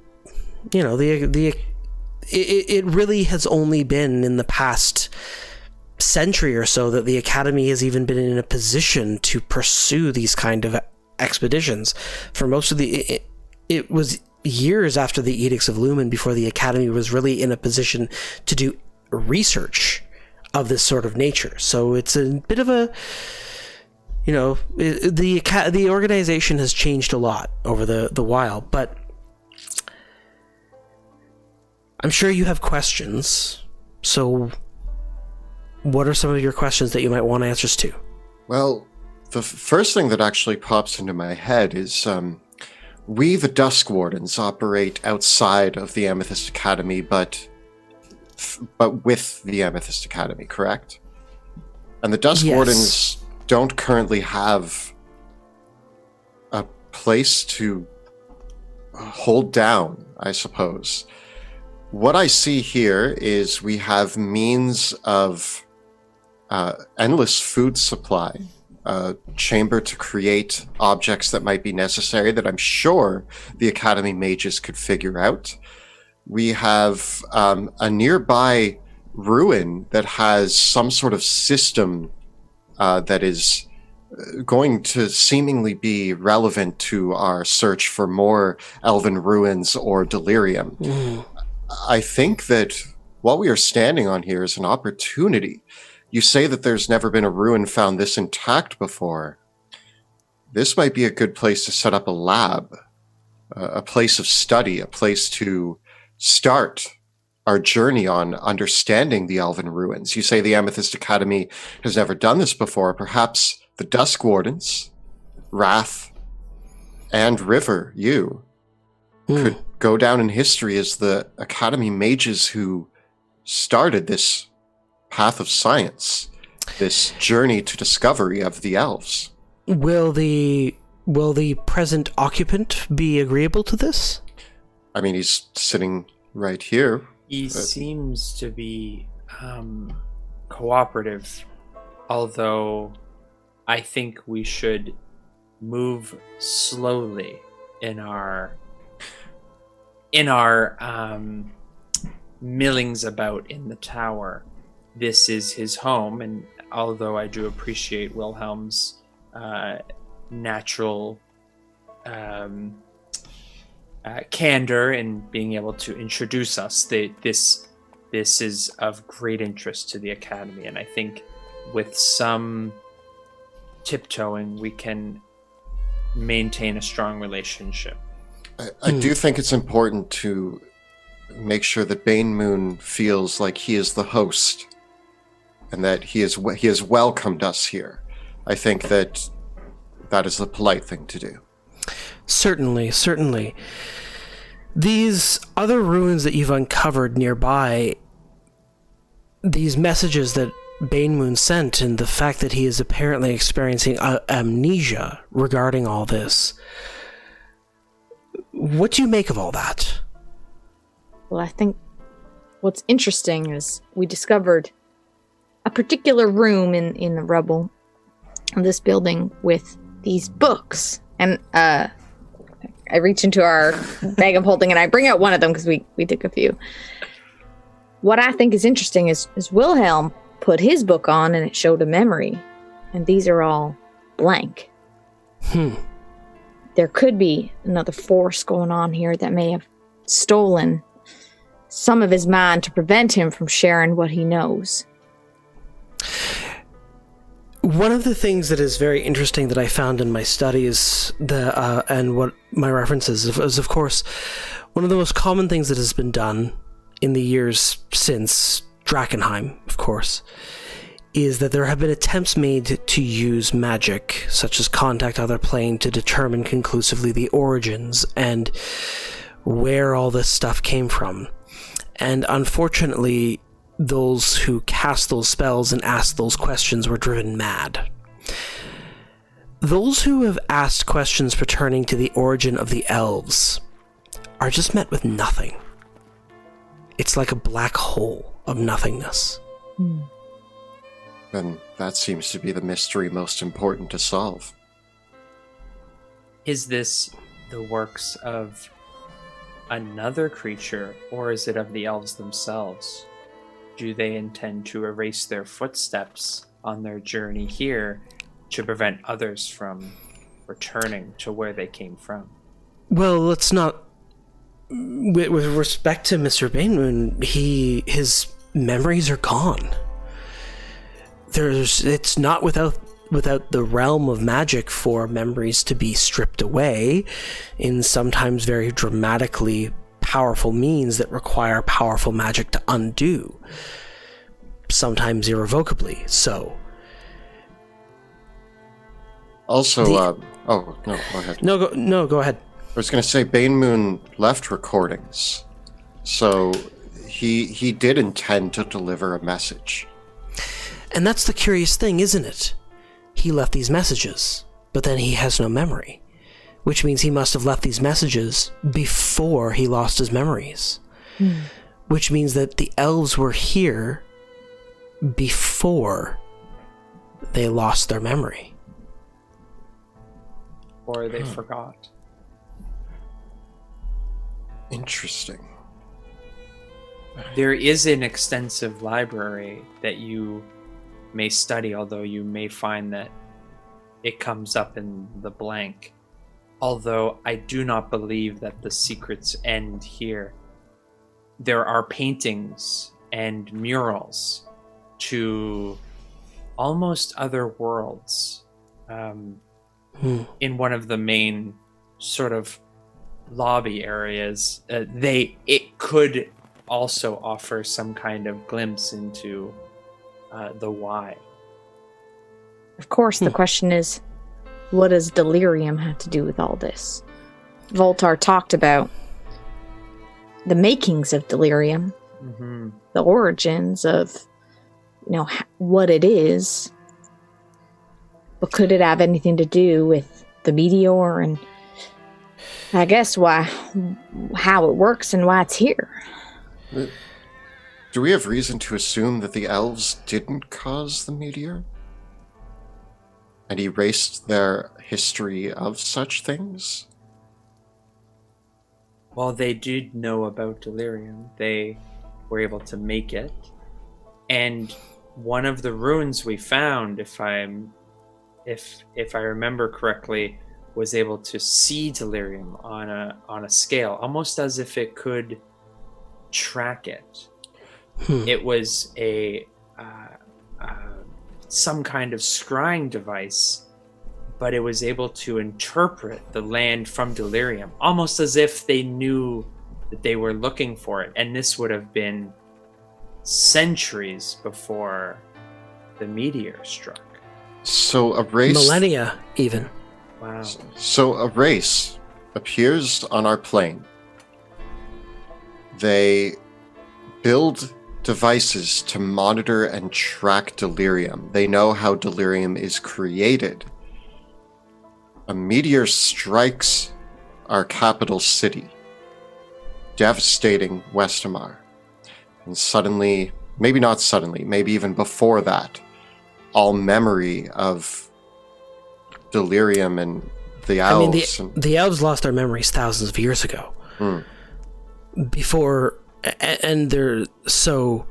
you know, it really has only been in the past century or so that the Academy has even been in a position to pursue these kind of expeditions. For most of it was years after the Edicts of Lumen before the Academy was really in a position to do research of this sort of nature. So it's a bit of a, you know, the organization has changed a lot over the while, but I'm sure you have questions. So what are some of your questions that you might want answers to? Well, the first thing that actually pops into my head is, we, the Dusk Wardens, operate outside of the Amethyst Academy, but with the Amethyst Academy, correct? And the Dusk Wardens don't currently have a place to hold down, I suppose. What I see here is we have means of endless food supply, a chamber to create objects that might be necessary that I'm sure the Academy mages could figure out. We have a nearby ruin that has some sort of system that is going to seemingly be relevant to our search for more elven ruins or delirium. I think that what we are standing on here is an opportunity. You say that there's never been a ruin found this intact before. This might be a good place to set up a lab, a place of study, a place to start our journey on understanding the elven ruins. You say the Amethyst Academy has never done this before. Perhaps the Dusk Wardens, Wrath, and River, you, could go down in history as the Academy mages who started this path of science, this journey to discovery of the elves. Will the present occupant be agreeable to this? I mean, he's sitting right here. He seems to be cooperative, although I think we should move slowly in our millings about in the tower. This is his home, and although I do appreciate Wilhelm's natural candor in being able to introduce us, this is of great interest to the Academy, and I think with some tiptoeing we can maintain a strong relationship. I do think it's important to make sure that Bane Moon feels like he is the host and that he has welcomed us here. I think that is the polite thing to do. Certainly, certainly. These other ruins that you've uncovered nearby, these messages that Bane Moon sent, and the fact that he is apparently experiencing amnesia regarding all this, what do you make of all that? Well, I think what's interesting is we discovered a particular room in the rubble of this building with these books. And I reach into our bag of holding and I bring out one of them because we took a few. What I think is interesting is Wilhelm put his book on and it showed a memory. And these are all blank. There could be another force going on here that may have stolen some of his mind to prevent him from sharing what he knows. One of the things that is very interesting that I found in my studies, and what my references is, of course, one of the most common things that has been done in the years since Drakkenheim, of course, is that there have been attempts made to use magic, such as contact other plane, to determine conclusively the origins and where all this stuff came from. And unfortunately, those who cast those spells and asked those questions were driven mad. Those who have asked questions pertaining to the origin of the elves are just met with nothing. It's like a black hole of nothingness. Then that seems to be the mystery most important to solve. Is this the works of another creature, or is it of the elves themselves? Do they intend to erase their footsteps on their journey here to prevent others from returning to where they came from? Well, let's not... With respect to Mr. Banemoon, his memories are gone. It's not without the realm of magic for memories to be stripped away in sometimes very dramatically powerful means that require powerful magic to undo, sometimes irrevocably so. Also, oh no, go ahead. No, go ahead. I was going to say Bane Moon left recordings, so he did intend to deliver a message. And that's the curious thing, isn't it? He left these messages, but then he has no memory, which means he must have left these messages before he lost his memories. Which means that the elves were here before they lost their memory. Or they forgot. Interesting. There is an extensive library that you may study, although you may find that it comes up in the blank. Although I do not believe that the secrets end here. There are paintings and murals to almost other worlds in one of the main sort of lobby areas. It could also offer some kind of glimpse into the why. Of course, the question is, what does delirium have to do with all this? Voltar talked about the makings of delirium, the origins of, what it is. But could it have anything to do with the meteor and I guess how it works and why it's here? Do we have reason to assume that the elves didn't cause the meteor? And erased their history of such things? Well, they did know about delirium. They were able to make it. And one of the runes we found, if I remember correctly, was able to see delirium on a scale, almost as if it could track it. It was some kind of scrying device, but it was able to interpret the land from delirium, almost as if they knew that they were looking for it. And this would have been centuries before the meteor struck. So a race... Millennia, even. Wow. So a race appears on our plane. They build devices to monitor and track delirium. They know how delirium is created. A meteor strikes our capital city, devastating Westamar. And suddenly, maybe not suddenly, maybe even before that, all memory of delirium and the elves. The elves lost their memories thousands of years ago. Before, and they're so...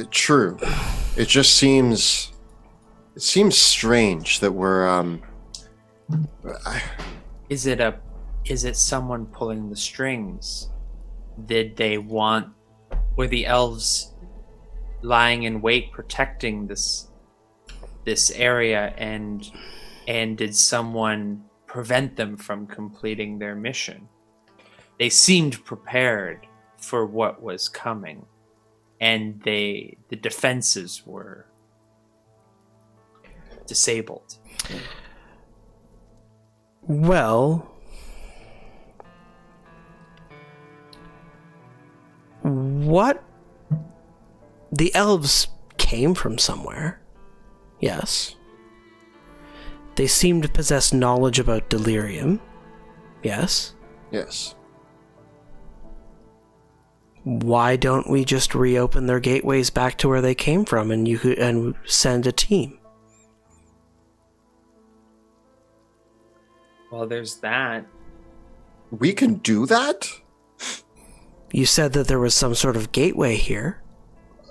True. It just seems... It seems strange that we're, Is it someone pulling the strings? Did they want... Were the elves lying in wait protecting this area, and did someone prevent them from completing their mission? They seemed prepared for what was coming, and the defenses were disabled. Well, what? The elves came from somewhere. Yes. They seem to possess knowledge about delirium. Yes. yes. Why don't we just reopen their gateways back to where they came from, and send a team? Well, there's that. We can do that? You said that there was some sort of gateway here.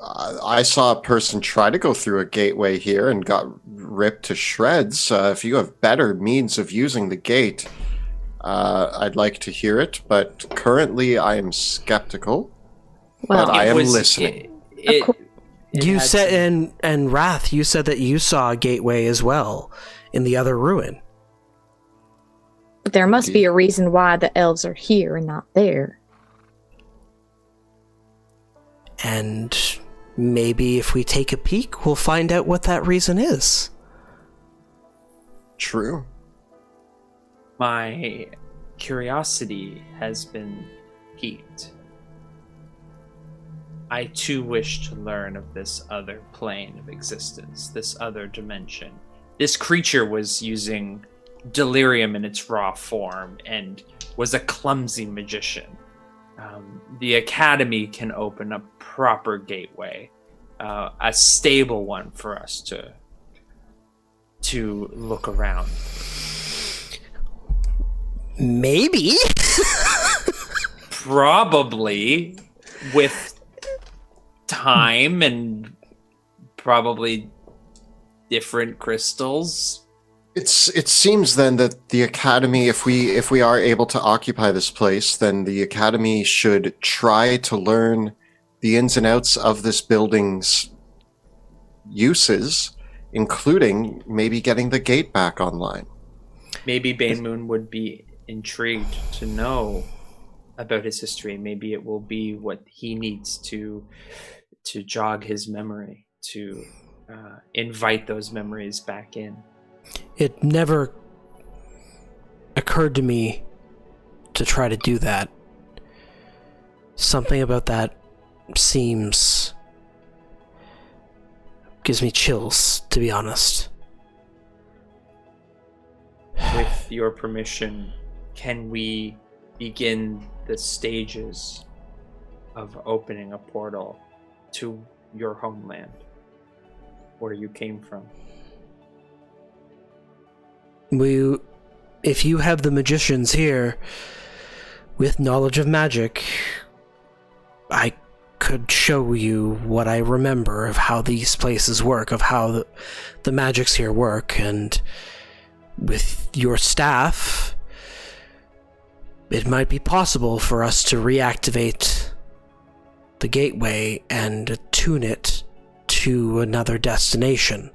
I saw a person try to go through a gateway here and got ripped to shreds. If you have better means of using the gate, I'd like to hear it, but currently I am skeptical. Well, but I am listening. You said, and Wrath, you said that you saw a gateway as well in the other ruin. But there must be a reason why the elves are here and not there. And maybe if we take a peek, we'll find out what that reason is. True. My curiosity has been piqued. I too wish to learn of this other plane of existence, this other dimension. This creature was using delirium in its raw form and was a clumsy magician. The Academy can open a proper gateway, a stable one for us to look around. Maybe. Probably, with time and probably different crystals. It seems then that the Academy, if we are able to occupy this place, then the Academy should try to learn the ins and outs of this building's uses, including maybe getting the gate back online. Maybe Bane Moon would be intrigued to know about his history. Maybe it will be what he needs to jog his memory, to invite those memories back in. It never occurred to me to try to do that. Something about that gives me chills, to be honest. With your permission, can we begin the stages of opening a portal to your homeland, where you came from? If you have the magicians here with knowledge of magic, I could show you what I remember of how these places work, of how the magics here work, and with your staff, it might be possible for us to reactivate the gateway and attune it to another destination.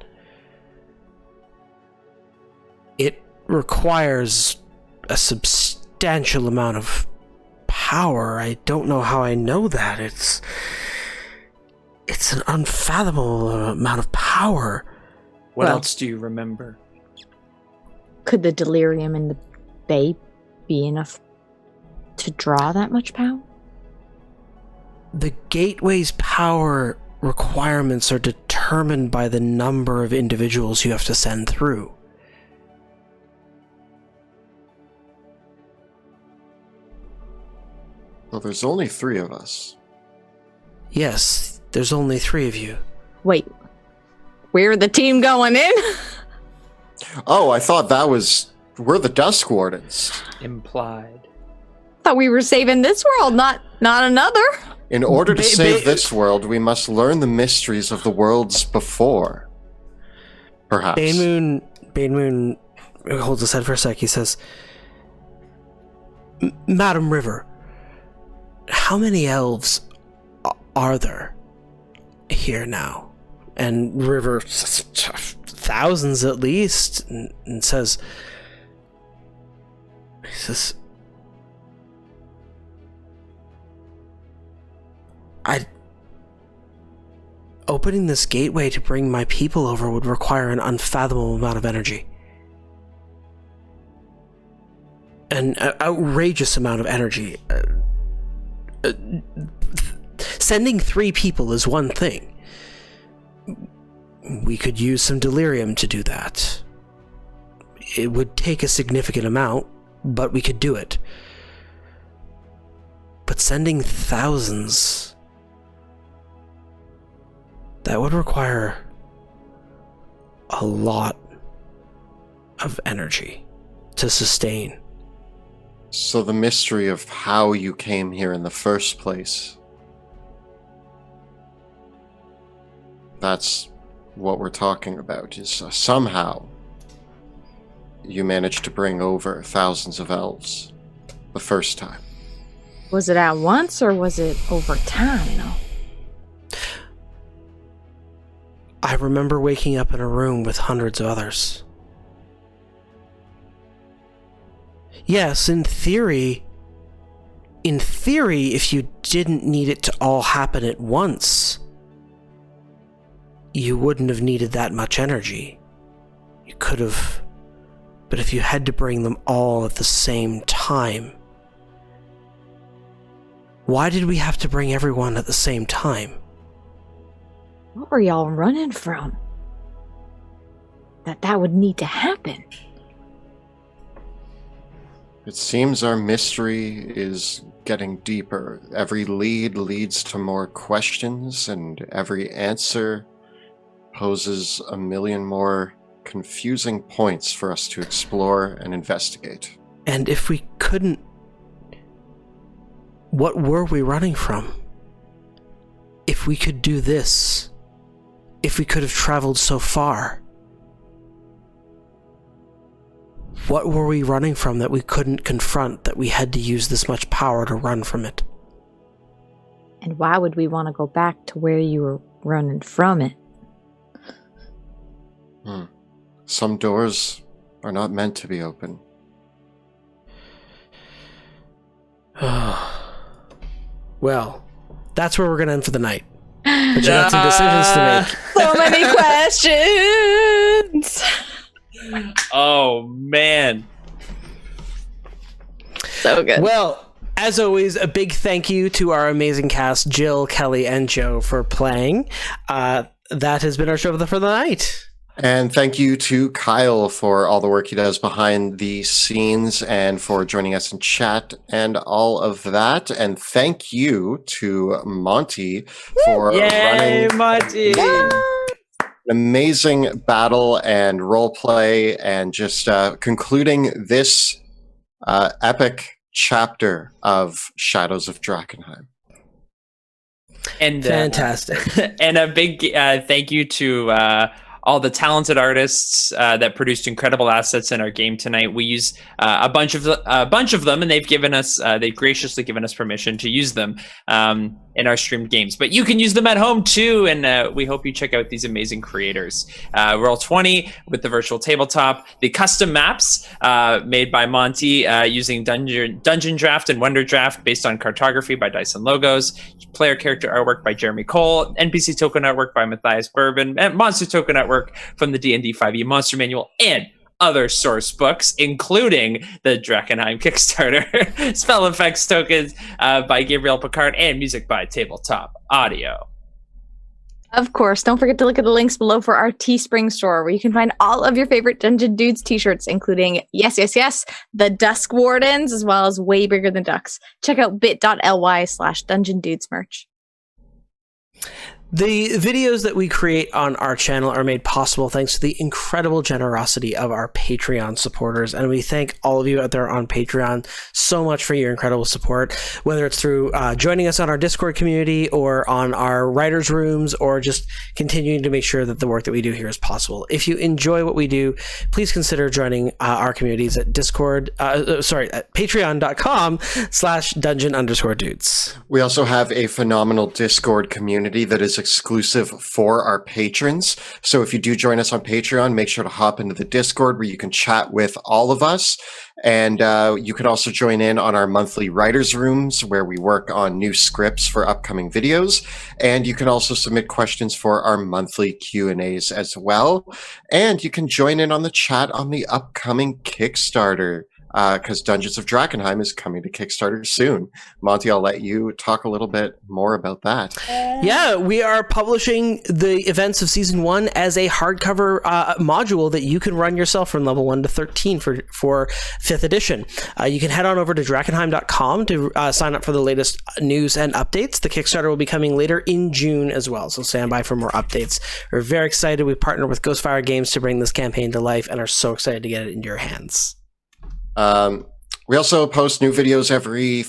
it requires a substantial amount of power. I don't know how I know that. It's an unfathomable amount of power. What Well- else do you remember? Could the delirium in the bay be enough to draw that much power? The gateway's power requirements are determined by the number of individuals you have to send through. Well, there's only 3 of us. Yes, there's only 3 of you. Wait, we're the team going in? Oh, I thought we're the Dusk Wardens. Implied. Thought we were saving this world, not another. In order to save this world, we must learn the mysteries of the worlds before. Perhaps. Bane Moon holds his head for a sec. He says, Madam River, how many elves are there here now? And River says, thousands at least, and says, opening this gateway to bring my people over would require an unfathomable amount of energy. An outrageous amount of energy. Sending 3 people is one thing. We could use some delirium to do that. It would take a significant amount, but we could do it. But sending thousands, that would require a lot of energy to sustain. So the mystery of how you came here in the first place, that's what we're talking about, is somehow you managed to bring over thousands of elves the first time. Was it at once or was it over time, though? I remember waking up in a room with hundreds of others. Yes, in theory, if you didn't need it to all happen at once, you wouldn't have needed that much energy. You could have, but if you had to bring them all at the same time, why did we have to bring everyone at the same time? What were y'all running from? That would need to happen. It seems our mystery is getting deeper. Every lead leads to more questions, and every answer poses a million more confusing points for us to explore and investigate. And if we couldn't, what were we running from? If we could do this, if we could have traveled so far, what were we running from that we couldn't confront, that we had to use this much power to run from it? And why would we want to go back to where you were running from it? Some doors are not meant to be open. Well, that's where we're going to end for the night. But you got some decisions to make. So many questions! Oh, man. So good. Well, as always, a big thank you to our amazing cast, Jill, Kelly, and Joe, for playing. That has been our show for the night. And thank you to Kyle for all the work he does behind the scenes and for joining us in chat and all of that. And thank you to Monty for running Monty! an amazing battle and role play and just concluding this epic chapter of Shadows of Drakkenheim. And Fantastic. And a big thank you to all the talented artists that produced incredible assets in our game tonight. We use a bunch of them, and they've graciously given us permission to use them. in our streamed games. But you can use them at home too, and we hope you check out these amazing creators. Roll20 with the virtual tabletop, the custom maps made by Monty using Dungeon Draft and Wonder Draft based on cartography by Dyson Logos, player character artwork by Jeremy Cole, NPC token artwork by Matthias Bourbon, and monster token artwork from the D&D 5e Monster Manual, and other source books, including the Drakkenheim Kickstarter, spell effects tokens by Gabriel Picard, and music by Tabletop Audio. Of course, don't forget to look at the links below for our Teespring store, where you can find all of your favorite Dungeon Dudes t-shirts, including Yes, Yes, Yes, the Dusk Wardens, as well as Way Bigger Than Ducks. Check out bit.ly/Dungeon Dudes merch. The videos that we create on our channel are made possible thanks to the incredible generosity of our Patreon supporters, and we thank all of you out there on Patreon so much for your incredible support, whether it's through joining us on our Discord community or on our writers' rooms, or just continuing to make sure that the work that we do here is possible. If you enjoy what we do, please consider joining our communities at at patreon.com/dungeon_dudes. We also have a phenomenal Discord community that is exclusive for our patrons. So if you do join us on Patreon, make sure to hop into the Discord where you can chat with all of us. And you can also join in on our monthly writers' rooms where we work on new scripts for upcoming videos. And you can also submit questions for our monthly Q&As as well. And you can join in on the chat on the upcoming Kickstarter, because Dungeons of Drakkenheim is coming to Kickstarter soon. Monty, I'll let you talk a little bit more about that. Yeah, we are publishing the events of Season 1 as a hardcover module that you can run yourself from level 1 to 13 for 5th edition. You can head on over to Drakkenheim.com to sign up for the latest news and updates. The Kickstarter will be coming later in June as well, so stand by for more updates. We're very excited. We partnered with Ghostfire Games to bring this campaign to life and are so excited to get it into your hands. We also post new videos every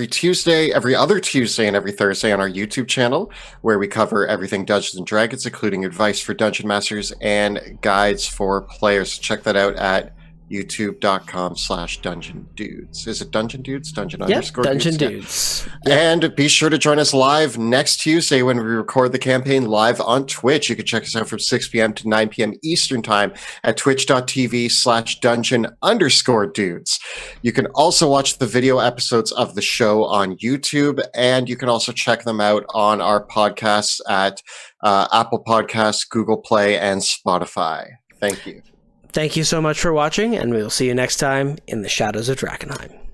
Tuesday, every other Tuesday, and every Thursday on our YouTube channel, where we cover everything Dungeons and Dragons, including advice for dungeon masters and guides for players. Check that out at youtube.com/Dungeon Dudes. Is it Dungeon Dudes? Dungeon underscore Dungeon Dudes. Dudes. Yeah. And be sure to join us live next Tuesday when we record the campaign live on Twitch. You can check us out from 6 p.m. to 9 p.m. Eastern time at twitch.tv/Dungeon_Dudes. You can also watch the video episodes of the show on YouTube, and you can also check them out on our podcasts at Apple Podcasts, Google Play, and Spotify. Thank you. Thank you so much for watching, and we will see you next time in the Shadows of Drakkenheim.